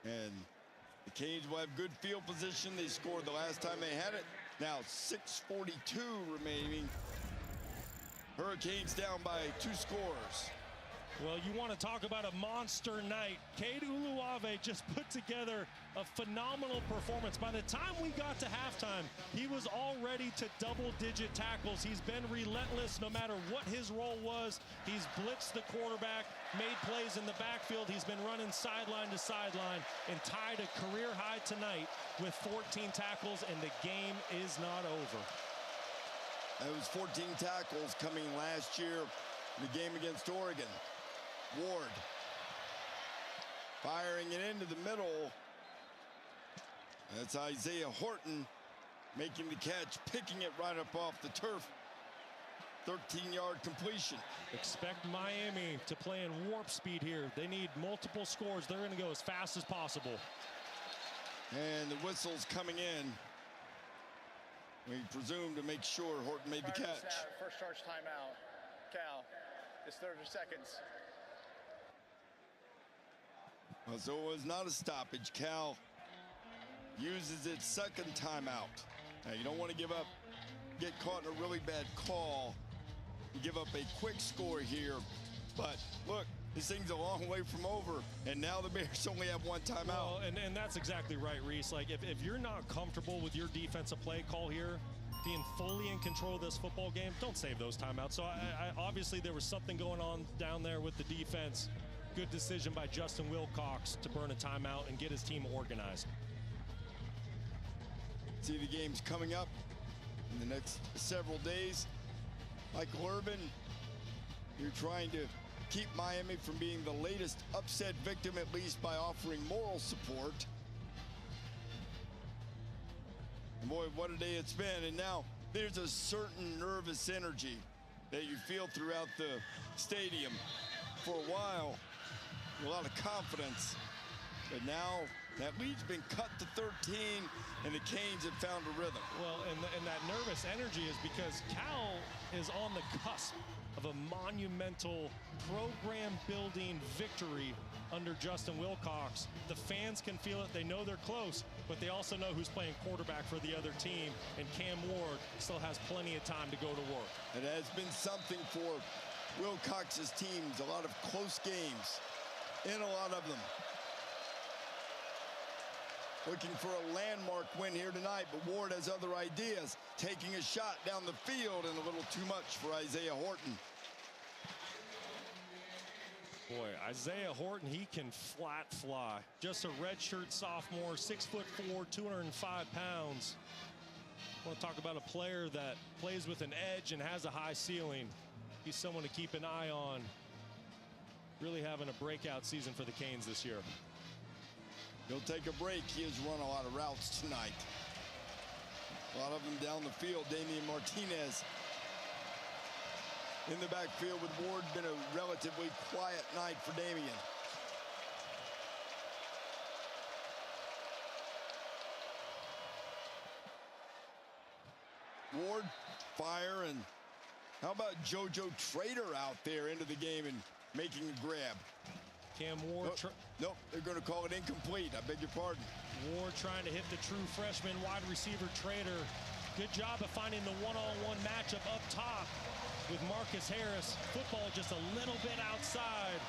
And the Canes will have good field position. They scored the last time they had it. Now 6:42 remaining. Hurricanes down by 2 scores. Well, you want to talk about a monster night. Cade Uluave just put together a phenomenal performance. By the time we got to halftime, he was already to double-digit tackles. He's been relentless no matter what his role was. He's blitzed the quarterback, made plays in the backfield. He's been running sideline to sideline and tied a career high tonight with 14 tackles, and the game is not over. That was 14 tackles coming last year in the game against Oregon. Ward firing it into the middle. That's Isaiah Horton making the catch, picking it right up off the turf. 13-yard completion. Expect Miami to play in warp speed here. They need multiple scores. They're going to go as fast as possible. And the whistle's coming in. We presume to make sure Horton made the catch. First charge timeout. Cal, it's 30 seconds. Well, so it was not a stoppage. Cal uses its 2nd timeout. Now, you don't want to get caught in a really bad call. You give up a quick score here. But look, this thing's a long way from over, and now the Bears only have 1 timeout. Well, and that's exactly right, Reese. Like, if you're not comfortable with your defensive play call here, being fully in control of this football game, don't save those timeouts. So I obviously there was something going on down there with the defense. Good decision by Justin Wilcox to burn a timeout and get his team organized. See the games coming up in the next several days. Michael Irvin, you're trying to keep Miami from being the latest upset victim, at least by offering moral support. Boy, what a day it's been. And now there's a certain nervous energy that you feel throughout the stadium. For a while, a lot of confidence. But now that lead's been cut to 13, and the Canes have found a rhythm. Well, and that nervous energy is because Cal is on the cusp of a monumental program-building victory under Justin Wilcox. The fans can feel it. They know they're close, but they also know who's playing quarterback for the other team, and Cam Ward still has plenty of time to go to work. It has been something for Wilcox's teams, a lot of close games, and a lot of them. Looking for a landmark win here tonight, but Ward has other ideas. Taking a shot down the field and a little too much for Isaiah Horton. Boy, Isaiah Horton, he can flat fly. Just a redshirt sophomore, 6'4", 205 pounds. I want to talk about a player that plays with an edge and has a high ceiling. He's someone to keep an eye on. Really having a breakout season for the Canes this year. He'll take a break. He has run a lot of routes tonight. A lot of them down the field. Damian Martinez in the backfield with Ward. Been a relatively quiet night for Damian. Ward, fire, and how about JoJo Trader out there into the game and making a grab? Cam Ward. Nope, they're going to call it incomplete. I beg your pardon. Ward trying to hit the true freshman wide receiver Trader. Good job of finding the one-on-one matchup up top with Marcus Harris. Football just a little bit outside.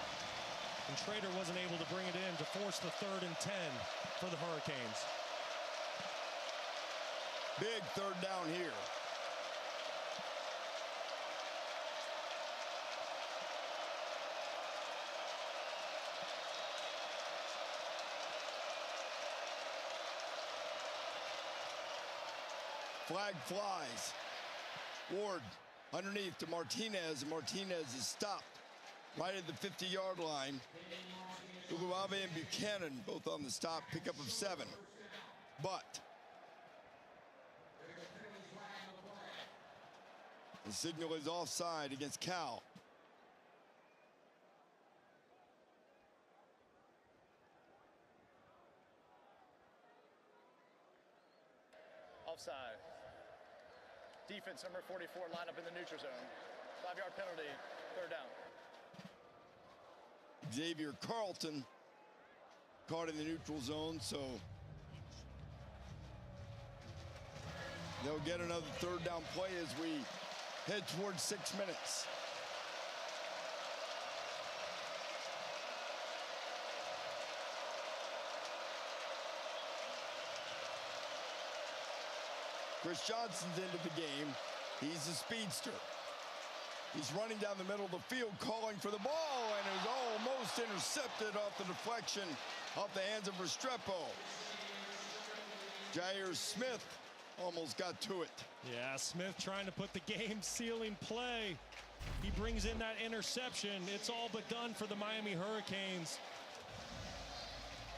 And Trader wasn't able to bring it in to force the 3rd and 10 for the Hurricanes. Big 3rd down here. Flag flies. Ward underneath to Martinez, and Martinez is stopped right at the 50-yard line. Uluave and Buchanan both on the stop, pickup of 7. But the signal is offside against Cal. Offside. Defense number 44 line up in the neutral zone. 5-yard penalty, 3rd down. Xavier Carlton caught in the neutral zone, so they'll get another 3rd down play as we head towards 6 minutes. Chris Johnson's into the game. He's a speedster. He's running down the middle of the field, calling for the ball, and is almost intercepted off the deflection off the hands of Restrepo. Jair Smith almost got to it. Yeah, Smith trying to put the game-sealing play. He brings in that interception. It's all but done for the Miami Hurricanes.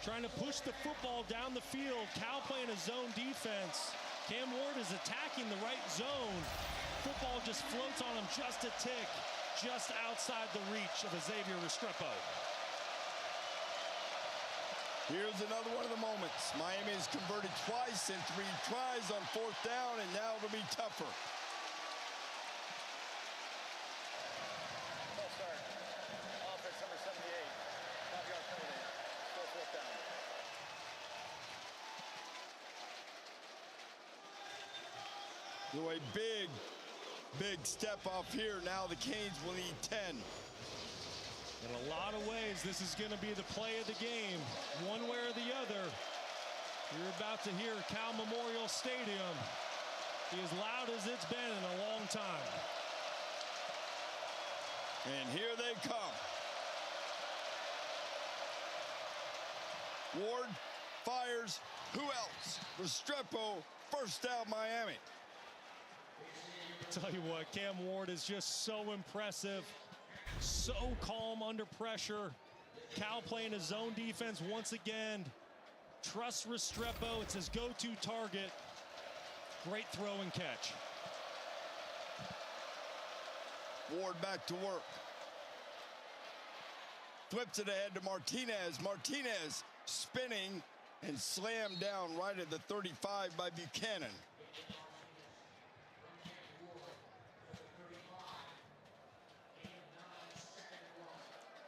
Trying to push the football down the field. Cal playing a zone defense. Cam Ward is attacking the right zone. Football just floats on him just a tick, just outside the reach of Xavier Restrepo. Here's another one of the moments. Miami has converted twice in 3 tries on 4th down, and now it'll be tougher. False start. Offense number 78. 5-yard penalty. Still 4th down. So a big step off here. Now the Canes will need 10. In a lot of ways, this is going to be the play of the game. One way or the other. You're about to hear Cal Memorial Stadium be as loud as it's been in a long time. And here they come. Ward fires. Who else? Restrepo, 1st down Miami. Tell you what, Cam Ward is just so impressive, so calm under pressure. Cal playing his zone defense once again. Trusts Restrepo, it's his go-to target. Great throw and catch. Ward back to work. Flips it ahead to Martinez. Martinez spinning and slammed down right at the 35 by Buchanan.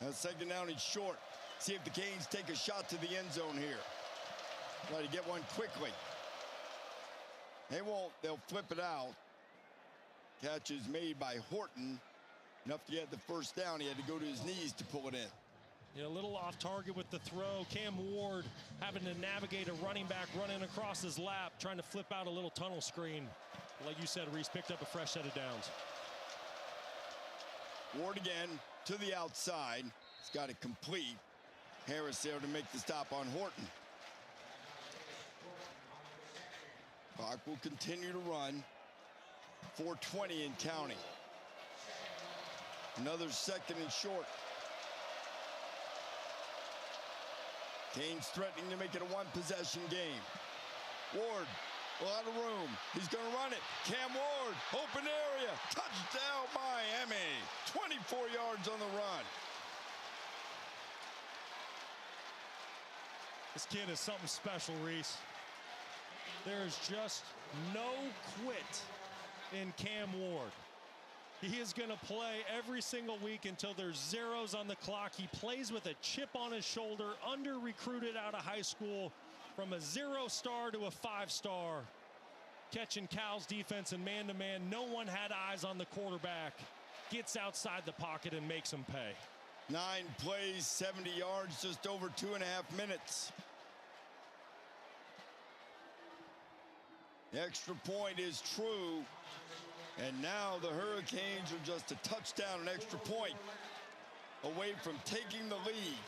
Now second down, he's short. See if the Canes take a shot to the end zone here. Try to get one quickly. They won't. They'll flip it out. Catch is made by Horton. Enough to get the first down. He had to go to his knees to pull it in. Yeah, a little off target with the throw. Cam Ward having to navigate a running back running across his lap, trying to flip out a little tunnel screen. Like you said, Reese picked up a fresh set of downs. Ward again to the outside. He's got it complete. Harris there to make the stop on Horton. Clock will continue to run. 4:20 and counting. Another second and short. Canes threatening to make it a one-possession game. Ward, a lot of room. He's going to run it. Cam Ward, open area. Touchdown, Miami. 24 yards on the run. This kid is something special, Reese. There's just no quit in Cam Ward. He is going to play every single week until there's zeros on the clock. He plays with a chip on his shoulder, under-recruited out of high school, from a 0-star to a 5-star. Catching Cal's defense and man-to-man. No one had eyes on the quarterback. Gets outside the pocket and makes him pay. 9 plays, 70 yards, just over 2.5 minutes. The extra point is true. And now the Hurricanes are just a touchdown, an extra point away from taking the lead.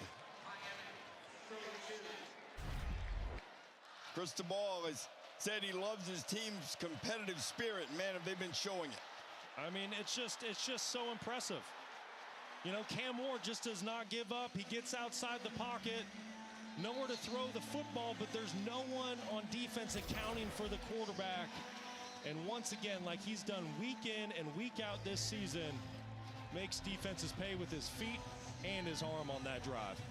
Cristobal has said he loves his team's competitive spirit. Man, have they been showing it. I mean, it's just so impressive. You know, Cam Ward just does not give up. He gets outside the pocket, nowhere to throw the football, but there's no one on defense accounting for the quarterback. And once again, like he's done week in and week out this season, makes defenses pay with his feet and his arm on that drive.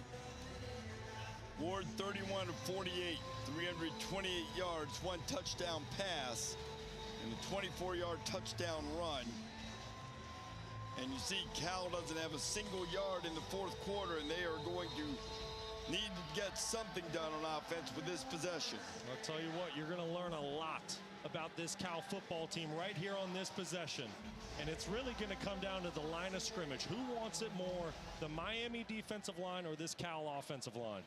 Ward 31 of 48, 328 yards, 1 touchdown pass, and a 24-yard touchdown run. And you see Cal doesn't have a single yard in the fourth quarter, and they are going to need to get something done on offense with this possession. I'll tell you what, you're going to learn a lot about this Cal football team right here on this possession. And it's really going to come down to the line of scrimmage. Who wants it more, the Miami defensive line or this Cal offensive line?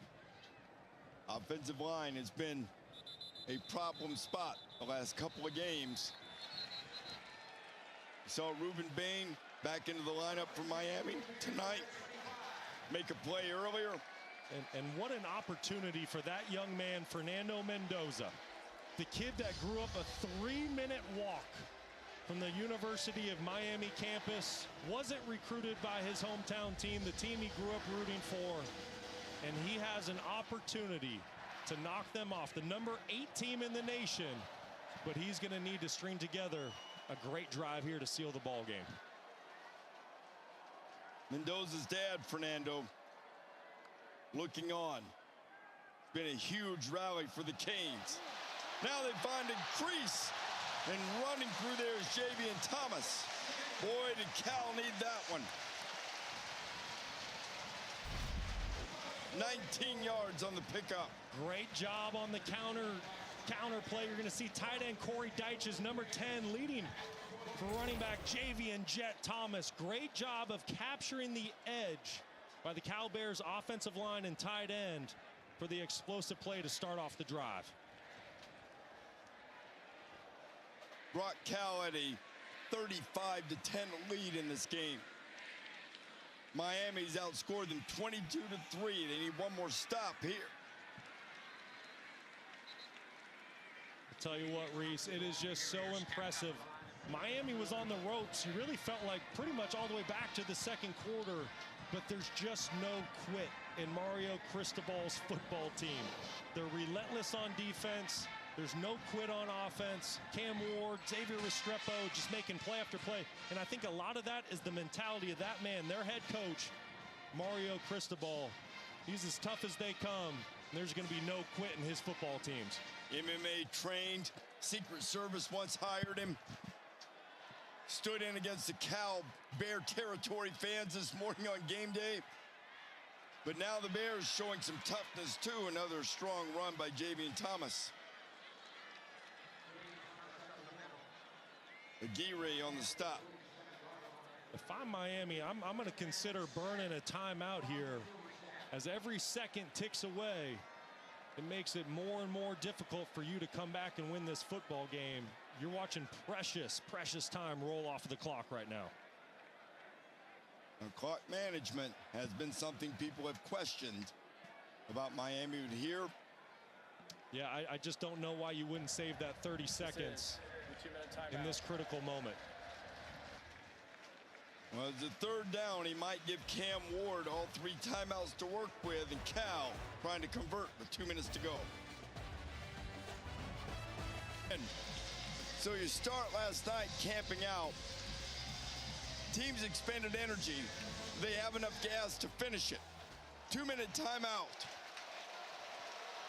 Offensive line has been a problem spot the last couple of games. We saw Ruben Bain back into the lineup for Miami tonight. Make a play earlier. And what an opportunity for that young man, Fernando Mendoza. The kid that grew up a 3-minute walk from the University of Miami campus, wasn't recruited by his hometown team, the team he grew up rooting for, and he has an opportunity to knock them off, the number 8 team in the nation, but he's going to need to string together a great drive here to seal the ball game. Mendoza's dad, Fernando, looking on. It's been a huge rally for the Canes. Now they find a crease, and running through there is Javian Thomas. Boy, did Cal need that one. 19 yards on the pickup. Great job on the counter play. You're going to see tight end Corey Deitch is number 10, leading for running back Javian Jet Thomas. Great job of capturing the edge by the Cal Bears offensive line and tight end for the explosive play to start off the drive. Brought Cal at a 35-10 lead in this game. Miami's outscored them 22-3. They need one more stop here. I'll tell you what, Reese, it is just so impressive. Miami was on the ropes. You really felt like pretty much all the way back to the second quarter, but there's just no quit in Mario Cristobal's football team. They're relentless on defense. There's no quit on offense. Cam Ward, Xavier Restrepo just making play after play. And I think a lot of that is the mentality of that man, their head coach, Mario Cristobal. He's as tough as they come. There's going to be no quit in his football teams. MMA trained, Secret Service once hired him. Stood in against the Cal Bear territory fans this morning on game day. But now the Bears showing some toughness too. Another strong run by Javian Thomas. Aguirre on the stop. If I'm Miami, I'm going to consider burning a timeout here. As every second ticks away, it makes it more and more difficult for you to come back and win this football game. You're watching precious time roll off of the clock right now. Now, clock management has been something people have questioned about Miami here. Yeah, I just don't know why you wouldn't save that 30 seconds in this critical moment. Well, it's a third down. He might give Cam Ward all 3 timeouts to work with, and Cal trying to convert with 2 minutes to go. And so you start last night camping out. Teams expended energy. They have enough gas to finish it. 2-minute timeout.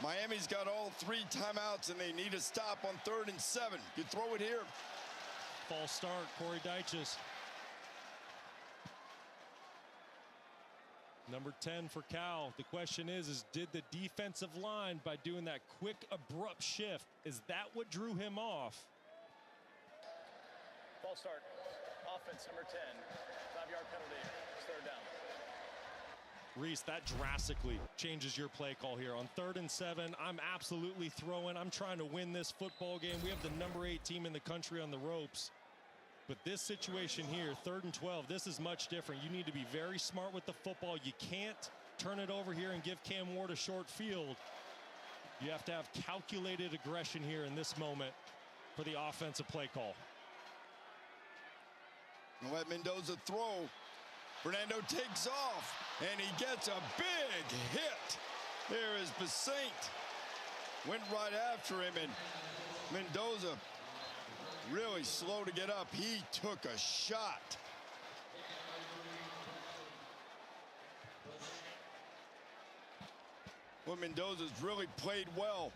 Miami's got all 3 timeouts, and they need a stop on 3rd and 7. You throw it here. False start, Corey Dyches. Number 10 for Cal. The question is did the defensive line, by doing that quick, abrupt shift, is that what drew him off? False start. Offense, number 10. 5-yard penalty. It's 3rd down. Reese, that drastically changes your play call here. On 3rd and 7, I'm absolutely throwing. I'm trying to win this football game. We have the number 8 team in the country on the ropes. But this situation here, 3rd and 12, this is much different. You need to be very smart with the football. You can't turn it over here and give Cam Ward a short field. You have to have calculated aggression here in this moment for the offensive play call. And let Mendoza throw. Fernando takes off, and he gets a big hit. There is Basaint. Went right after him, and Mendoza really slow to get up. He took a shot. Well, Mendoza's really played well.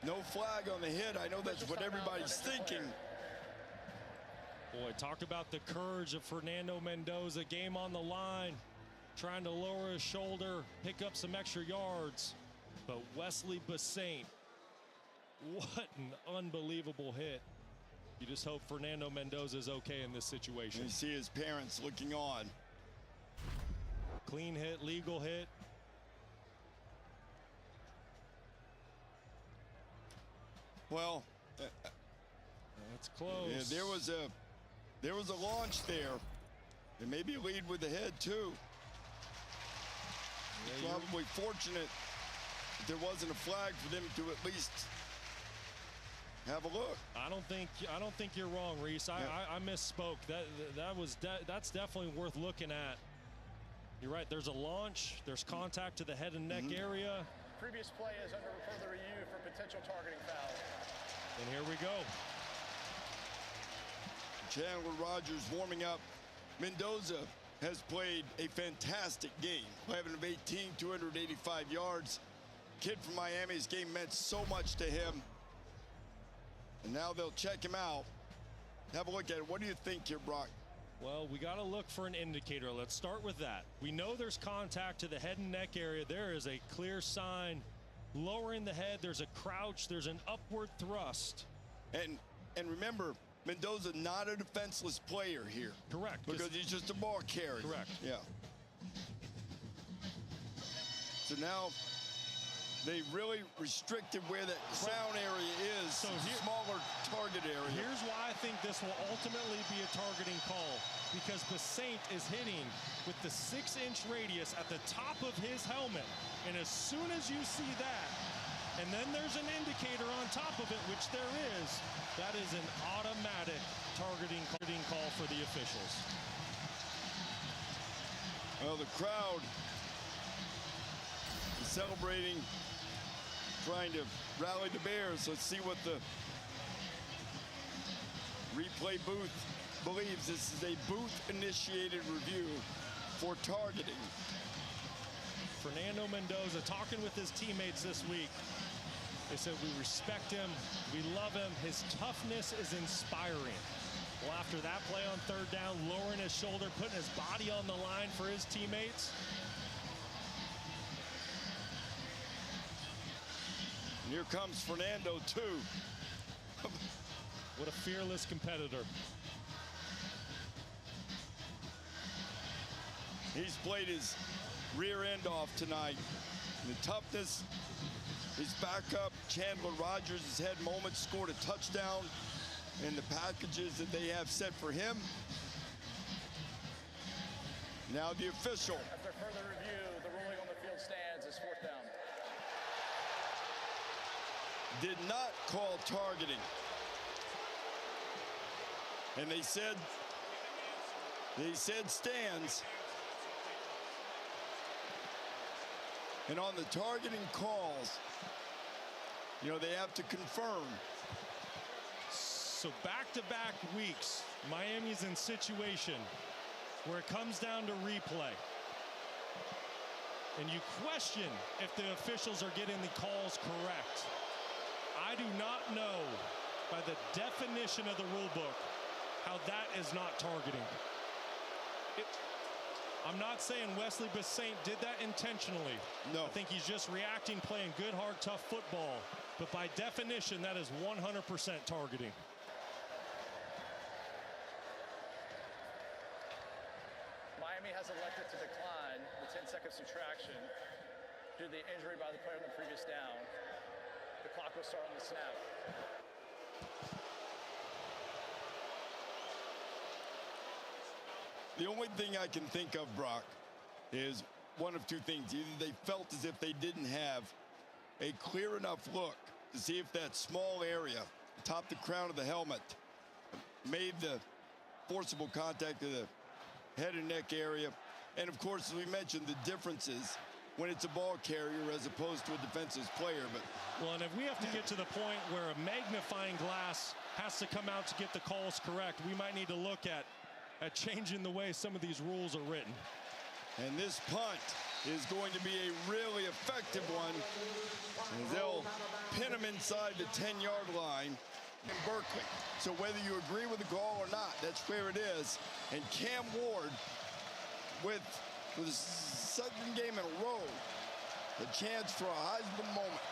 No flag on the hit. I know that's what everybody's thinking. Boy, talk about the courage of Fernando Mendoza. Game on the line, trying to lower his shoulder, pick up some extra yards. But Wesley Basaint, what an unbelievable hit. You just hope Fernando Mendoza is okay in this situation. You see his parents looking on. Clean hit, legal hit. Well, that's close. Yeah, there was a launch there. And maybe a lead with the head too. Yeah, probably fortunate that there wasn't a flag for them to at least have a look. I don't think you're wrong, Reese. I misspoke. That's definitely worth looking at. You're right. There's a launch. There's contact to the head and neck area. Previous play is under further review for potential targeting foul. And here we go. Chandler Rogers warming up. Mendoza has played a fantastic game. 11 of 18, 285 yards. Kid from Miami's game meant so much to him. And now they'll check him out. Have a look at it. What do you think here, Brock? Well, we got to look for an indicator. Let's start with that. We know there's contact to the head and neck area. There is a clear sign. Lowering the head, there's a crouch, there's an upward thrust. And remember, Mendoza not a defenseless player here. Correct. Because he's just a ball carrier. Correct. Yeah. So now they really restricted where that crown area is. So smaller target area. Here's why I think this will ultimately be a targeting call. Because Basaint is hitting with the 6-inch radius at the top of his helmet. And as soon as you see that, and then there's an indicator on top of it, which there is, that is an automatic targeting call for the officials. Well, the crowd is celebrating trying to rally the Bears. Let's see what the replay booth believes. This is a booth-initiated review for targeting. Fernando Mendoza talking with his teammates this week. They said, we respect him, we love him, his toughness is inspiring. Well, after that play on third down, lowering his shoulder, putting his body on the line for his teammates. And here comes Fernando, too. What a fearless competitor. He's played his rear end off tonight. The toughness, his backup, Chandler Rogers, has had moments, scored a touchdown in the packages that they have set for him. Now the official. After further review, the ruling on the field stands is 4th down. Did not call targeting. And they said stands. And on the targeting calls, you know, they have to confirm. So back-to-back weeks, Miami's in situation where it comes down to replay. And you question if the officials are getting the calls correct. I do not know, by the definition of the rule book, how that is not targeting. I'm not saying Wesley Bissaint did that intentionally. No. I think he's just reacting, playing good, hard, tough football. But by definition, that is 100% targeting. Miami has elected to decline the 10-second subtraction due to the injury by the player on the previous down. The clock will start on the snap. The only thing I can think of, Brock, is one of two things. Either they felt as if they didn't have a clear enough look to see if that small area, atop the crown of the helmet, made the forcible contact to the head and neck area. And of course, as we mentioned, the differences when it's a ball carrier as opposed to a defensive player. But well, and if we have to get to the point where a magnifying glass has to come out to get the calls correct, we might need to look at changing the way some of these rules are written. And this punt is going to be a really effective one. And they'll pin him inside the 10-yard line in Berkeley. So whether you agree with the call or not, that's where it is. And Cam Ward, with the second game in a row, the chance for a Heisman moment.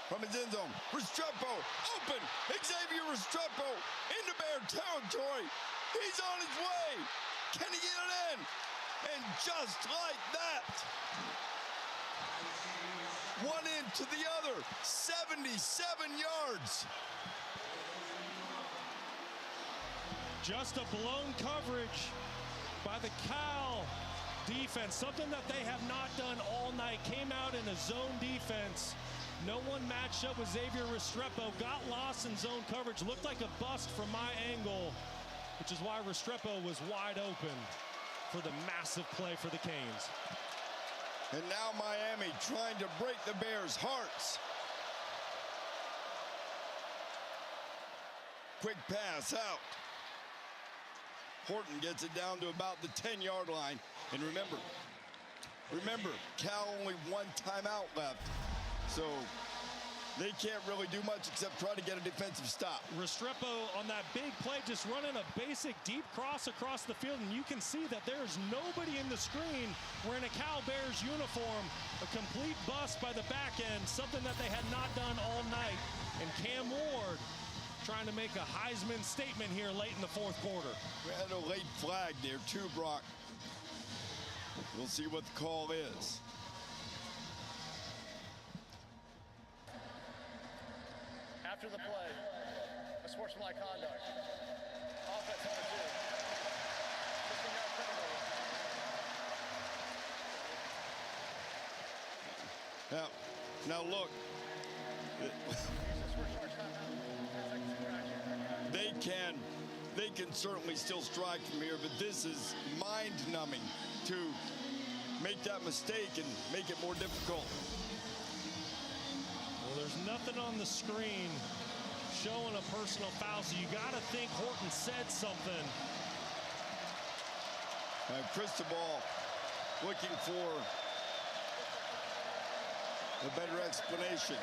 From his end zone, Restrepo open. Xavier Restrepo into Bear territory. He's on his way. Can he get it in? And just like that, one into the other, 77 yards. Just a blown coverage by the Cal defense, something that they have not done all night. Came out in a zone defense. No one matched up with Xavier Restrepo. Got lost in zone coverage. Looked like a bust from my angle, which is why Restrepo was wide open for the massive play for the Canes. And now Miami trying to break the Bears' hearts. Quick pass out. Horton gets it down to about the 10-yard line. And remember, Cal only one timeout left. So they can't really do much except try to get a defensive stop. Restrepo on that big play just running a basic deep cross across the field, and you can see that there's nobody in the screen wearing a Cal Bears uniform. A complete bust by the back end, something that they had not done all night. And Cam Ward trying to make a Heisman statement here late in the fourth quarter. We had a late flag there too, Brock. We'll see what the call is. After the play, a sportsmanlike conduct. Offense number 2. 15-yard penalty. Now look. they can certainly still strike from here, but this is mind-numbing to make that mistake and make it more difficult. Well, there's nothing on the screen showing a personal foul, so you got to think Horton said something. And Cristobal looking for a better explanation.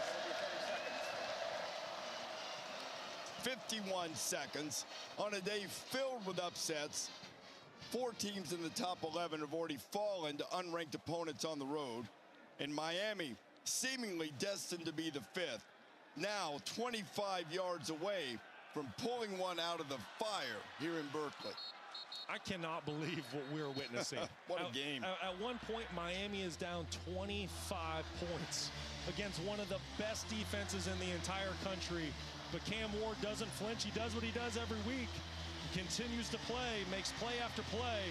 51 seconds on a day filled with upsets. 4 teams in the top 11 have already fallen to unranked opponents on the road. And Miami, seemingly destined to be the 5th, now 25 yards away from pulling one out of the fire here in Berkeley. I cannot believe what we're witnessing. What a game. At one point, Miami is down 25 points against one of the best defenses in the entire country. But Cam Ward doesn't flinch. He does what he does every week. He continues to play, makes play after play.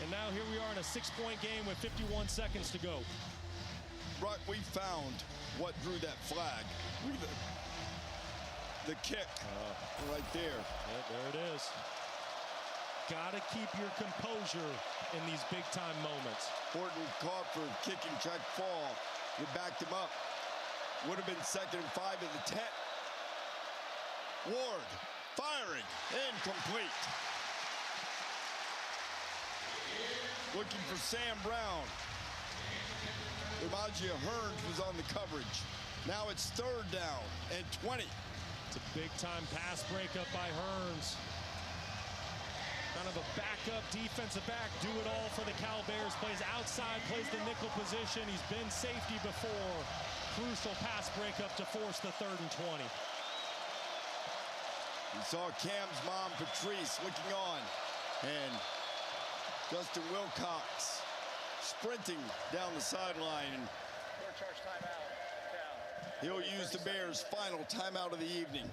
And now here we are in a 6-point game with 51 seconds to go. Brock, we found what drew that flag. The kick right there. Yeah, there it is. Got to keep your composure in these big-time moments. Horton caught for kicking check fall. You backed him up. Would have been 2nd and 5 at the 10. Ward firing, incomplete. Looking for Sam Brown. Imagine Hearns was on the coverage. Now it's 3rd down and 20. It's a big-time pass breakup by Hearns. Kind of a backup defensive back, do it all for the Cal Bears. Plays outside, plays the nickel position. He's been safety before. Crucial pass breakup to force the 3rd and 20. We saw Cam's mom, Patrice, looking on. And Justin Wilcox sprinting down the sideline. Charge timeout. Down. He'll use the Bears' final timeout of the evening.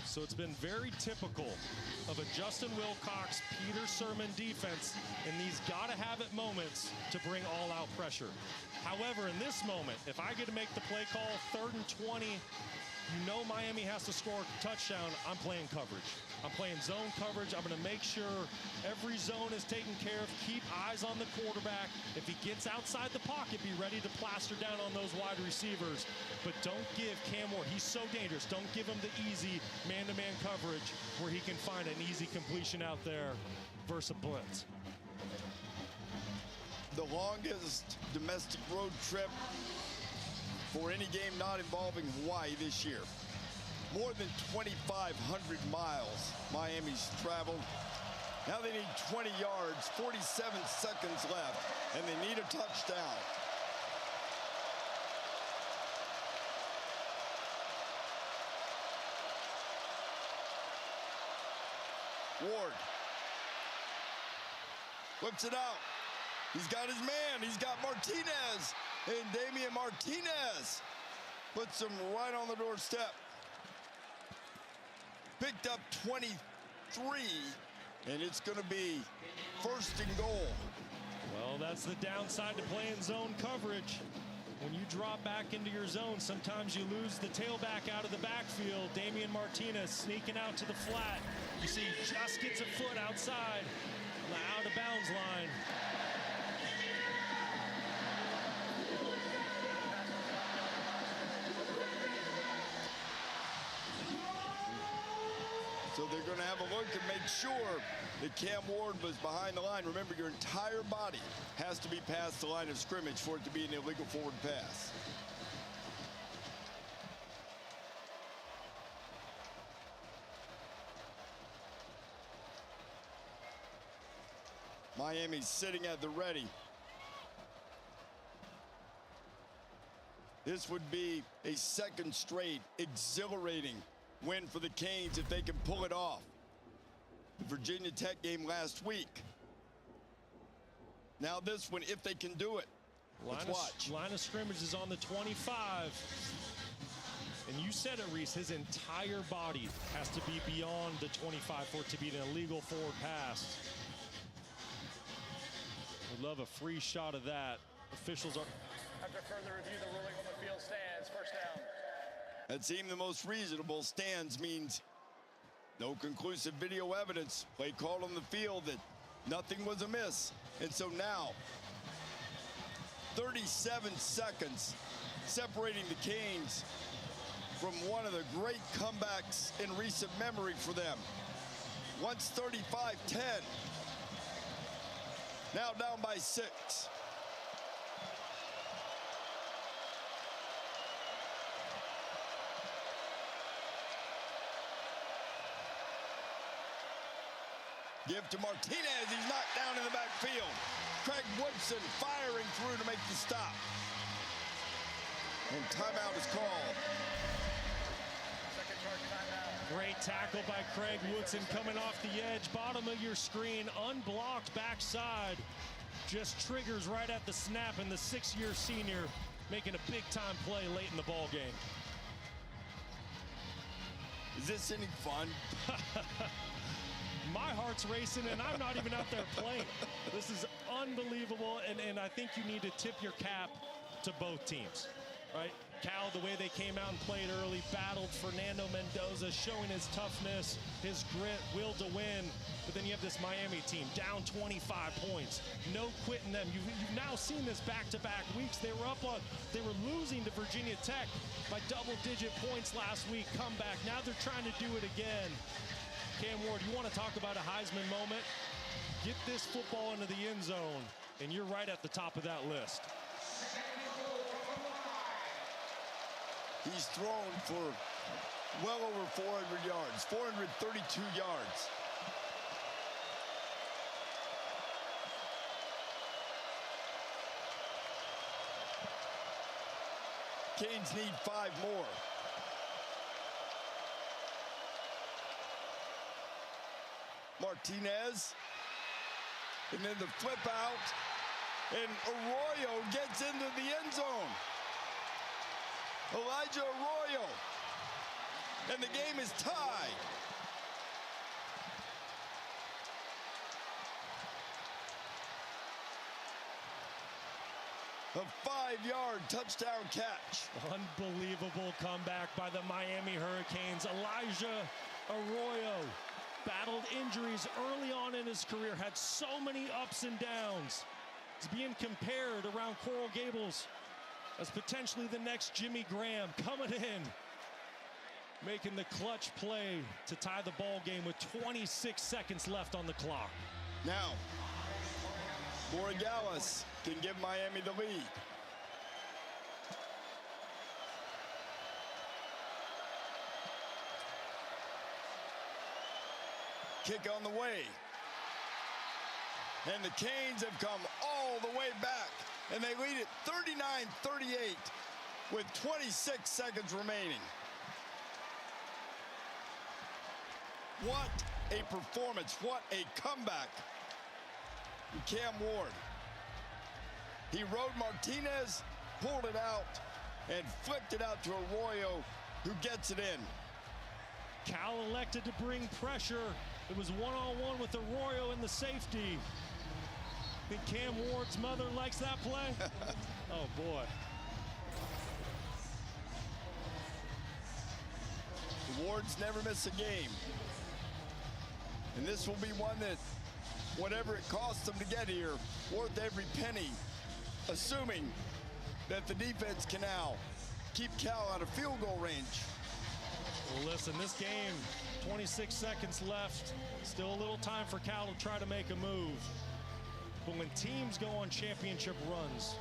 So it's been very typical of a Justin Wilcox, Peter Sermon defense in these gotta-have-it moments to bring all-out pressure. However, in this moment, if I get to make the play call, 3rd and 20, you know Miami has to score a touchdown. I'm playing coverage. I'm playing zone coverage. I'm going to make sure every zone is taken care of. Keep eyes on the quarterback. If he gets outside the pocket, be ready to plaster down on those wide receivers. But don't give Cam Ward, he's so dangerous. Don't give him the easy man-to-man coverage where he can find an easy completion out there versus a blitz. The longest domestic road trip for any game not involving Hawaii this year. More than 2,500 miles Miami's traveled. Now they need 20 yards, 47 seconds left, and they need a touchdown. Ward whips it out. He's got his man. He's got Martinez. And Damian Martinez puts him right on the doorstep. Picked up 23, and it's going to be 1st and goal. Well, that's the downside to playing zone coverage. When you drop back into your zone, sometimes you lose the tailback out of the backfield. Damian Martinez sneaking out to the flat. You see, just gets a foot outside on the out-of-bounds line. So they're going to have a look and make sure that Cam Ward was behind the line. Remember, your entire body has to be past the line of scrimmage for it to be an illegal forward pass. Miami's sitting at the ready. This would be a 2nd straight exhilarating win for the Canes if they can pull it off. The Virginia Tech game last week. Now this one, if they can do it. Let's watch. Line of scrimmage is on the 25. And you said it, Reese, his entire body has to be beyond the 25 for it to be an illegal forward pass. We'd love a free shot of that. Officials are... After further review, the ruling on the field stands. 1st down. That seemed the most reasonable. Stands means No conclusive video evidence. Play called on the field that nothing was amiss. And so now, 37 seconds separating the Canes from one of the great comebacks in recent memory for them. Once 35-10. Now down by 6. Give to Martinez. He's knocked down in the backfield. Craig Woodson firing through to make the stop. And timeout is called. Second charge timeout. Great tackle by Craig Woodson coming off the edge. Bottom of your screen, unblocked backside. Just triggers right at the snap, and the 6-year senior making a big-time play late in the ball game. Is this any fun? My heart's racing, and I'm not even out there playing. This is unbelievable, and I think you need to tip your cap to both teams, right? Cal, the way they came out and played early, battled Fernando Mendoza, showing his toughness, his grit, will to win. But then you have this Miami team down 25 points. No quitting them. You've now seen this back-to-back weeks. They were losing to Virginia Tech by double-digit points last week. Come back. Now they're trying to do it again. Cam Ward, you want to talk about a Heisman moment? Get this football into the end zone, and you're right at the top of that list. He's thrown for well over 400 yards, 432 yards. Canes need 5 more. Martinez, and then the flip out, and Arroyo gets into the end zone. Elijah Arroyo, and the game is tied. A 5-yard touchdown catch. Unbelievable comeback by the Miami Hurricanes. Elijah Arroyo battled injuries early on in his career, had so many ups and downs. He's being compared around Coral Gables as potentially the next Jimmy Graham, coming in, making the clutch play to tie the ball game with 26 seconds left on the clock. Now, Borregales can give Miami the lead. Kick on the way. And the Canes have come all the way back, and they lead it 39-38 with 26 seconds remaining. What a performance, what a comeback. Cam Ward. He rode Martinez, pulled it out, and flicked it out to Arroyo, who gets it in. Cal elected to bring pressure. It was one-on-one with Arroyo in the safety. I think Cam Ward's mother likes that play. Oh, boy. The Wards never miss a game. And this will be one that, whatever it costs them to get here, worth every penny, assuming that the defense can now keep Cal out of field goal range. Well, listen, this game, 26 seconds left. Still a little time for Cal to try to make a move. But when teams go on championship runs,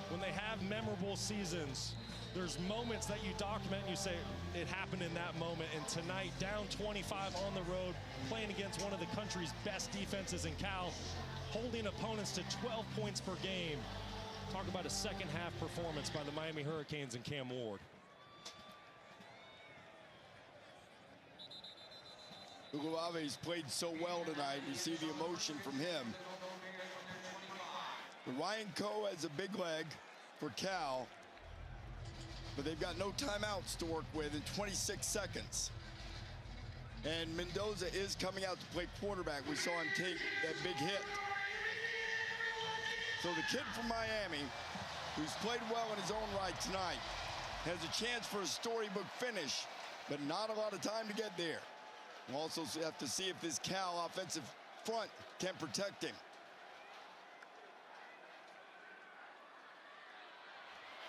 when they have memorable seasons, there's moments that you document and you say, it happened in that moment. And tonight, down 25 on the road, playing against one of the country's best defenses in Cal, holding opponents to 12 points per game. Talk about a second half performance by the Miami Hurricanes and Cam Ward. Uluave's played so well tonight. You see the emotion from him. But Ryan Coe has a big leg for Cal, but they've got no timeouts to work with in 26 seconds. And Mendoza is coming out to play quarterback. We saw him take that big hit. So the kid from Miami, who's played well in his own right tonight, has a chance for a storybook finish, but not a lot of time to get there. We'll also have to see if this Cal offensive front can protect him.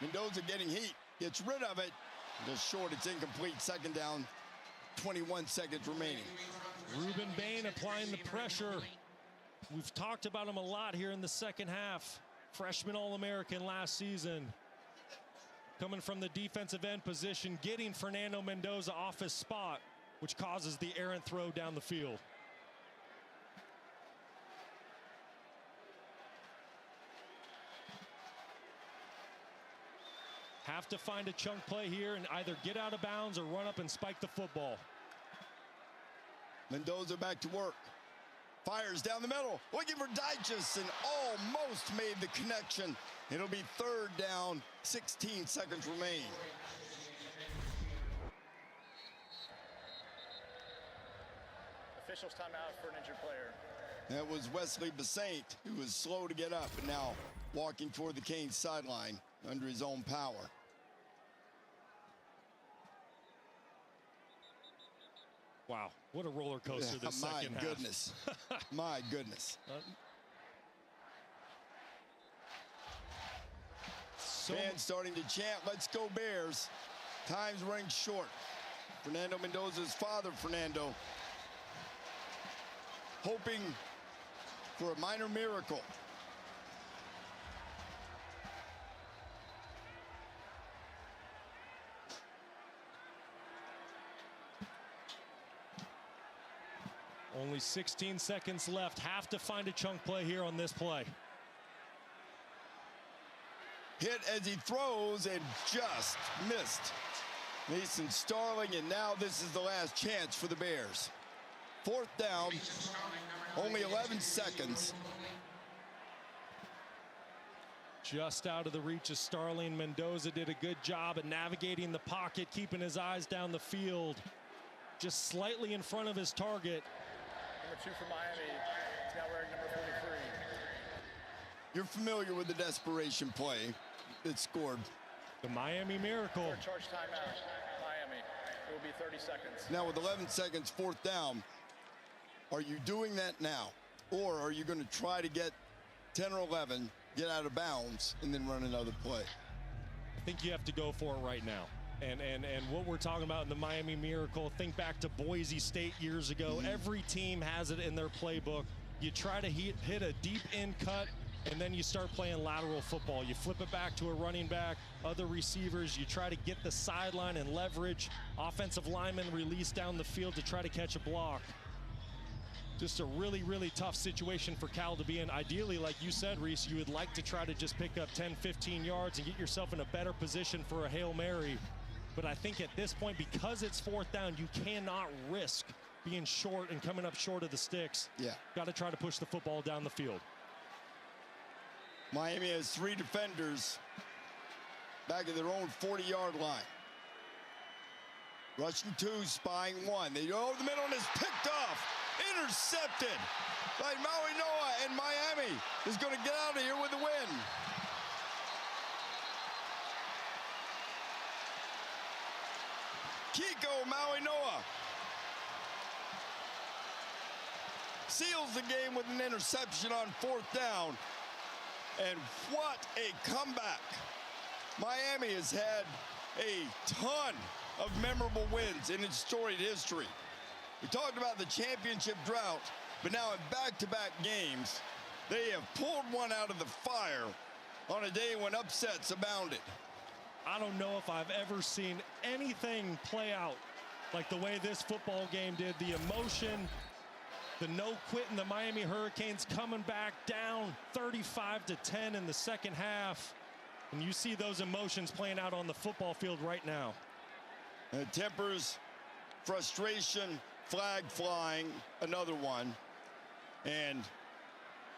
Mendoza getting heat, gets rid of it. Just short, it's incomplete. Second down, 21 seconds remaining. Ruben Bain applying the pressure. We've talked about him a lot here in the second half. Freshman All-American last season. Coming from the defensive end position, getting Fernando Mendoza off his spot, which causes the errant throw down the field. Have to find a chunk play here and either get out of bounds or run up and spike the football. Mendoza back to work. Fires down the middle, looking for Dyches, and almost made the connection. It'll be third down, 16 seconds remaining. Officials timeout for an injured player. That was Wesley Basaint, who was slow to get up, and now walking toward the Canes sideline under his own power. Wow, what a roller coaster this second half. My goodness. My goodness. Fans starting to chant, "Let's go Bears." Time's running short. Fernando Mendoza's father, Fernando, hoping for a minor miracle. Only 16 seconds left. Have to find a chunk play here on this play. Hit as he throws and just missed Mason Starling, and now this is the last chance for the Bears. Fourth down, only 11 seconds. Just out of the reach of Starling. Mendoza did a good job at navigating the pocket, keeping his eyes down the field. Just slightly in front of his target. Number 2 for Miami. It's now wearing number 43. You're familiar with the desperation play that scored. The Miami Miracle. Third charge timeout, Miami. It will be 30 seconds. Now with 11 seconds, fourth down, are you doing that now? Or are you going to try to get 10 or 11, get out of bounds, and then run another play? I think you have to go for it right now. And what we're talking about in the Miami Miracle, think back to Boise State years ago. Every team has it in their playbook. You try to hit a deep in cut, and then you start playing lateral football. You flip it back to a running back, other receivers. You try to get the sideline and leverage. Offensive linemen release down the field to try to catch a block. Just a really, really tough situation for Cal to be in. Ideally, like you said, Reese, you would like to try to just pick up 10, 15 yards and get yourself in a better position for a Hail Mary. But I think at this point, because it's fourth down, you cannot risk being short and coming up short of the sticks. Yeah. Got to try to push the football down the field. Miami has 3 defenders back at their own 40-yard line. Rushing 2, spying 1. They go over the middle and it's picked off. Intercepted by Maui Noah, and Miami is going to get out of here with a win. Kiko Maui Noah seals the game with an interception on fourth down. And what a comeback. Miami has had a ton of memorable wins in its storied history. We talked about the championship drought, but now in back-to-back games, they have pulled one out of the fire on a day when upsets abounded. I don't know if I've ever seen anything play out like the way this football game did. The emotion, the no quitting, the Miami Hurricanes coming back down 35-10 in the second half. And you see those emotions playing out on the football field right now. Tempers, frustration, flag flying, another one. And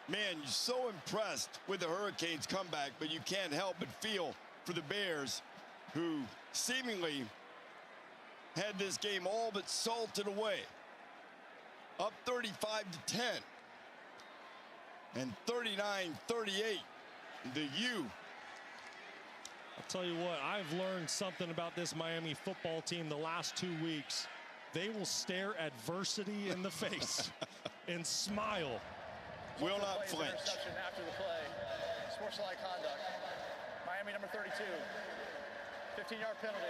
man, you're so impressed with the Hurricanes comeback, but you can't help but feel for the Bears, who seemingly had this game all but salted away. Up 35-10 and 39-38. The U. I'll tell you what, I've learned something about this Miami football team the last 2 weeks. they will stare adversity in the face and smile. Will not flinch. Interception after the play. Sportsmanlike conduct. Miami number 32. 15-yard penalty.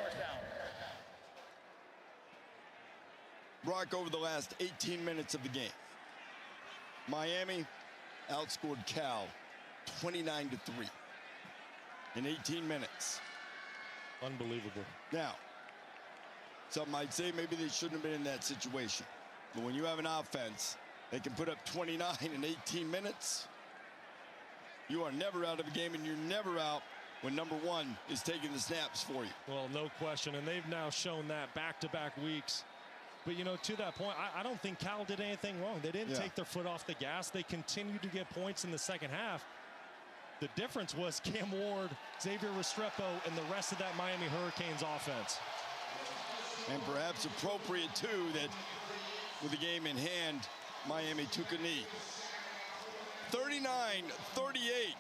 First down. Brock, over the last 18 minutes of the game, Miami outscored Cal 29-3 in 18 minutes. Unbelievable. Now, some might say maybe they shouldn't have been in that situation. But when you have an offense that can put up 29 in 18 minutes, you are never out of a game, and you're never out when number one is taking the snaps for you. Well, no question, and they've now shown that back-to-back weeks. But, you know, to that point, I don't think Cal did anything wrong. They didn't take their foot off the gas. They continued to get points in the second half. The difference was Cam Ward, Xavier Restrepo, and the rest of that Miami Hurricanes offense. And perhaps appropriate, too, that with the game in hand, Miami took a knee. 39-38.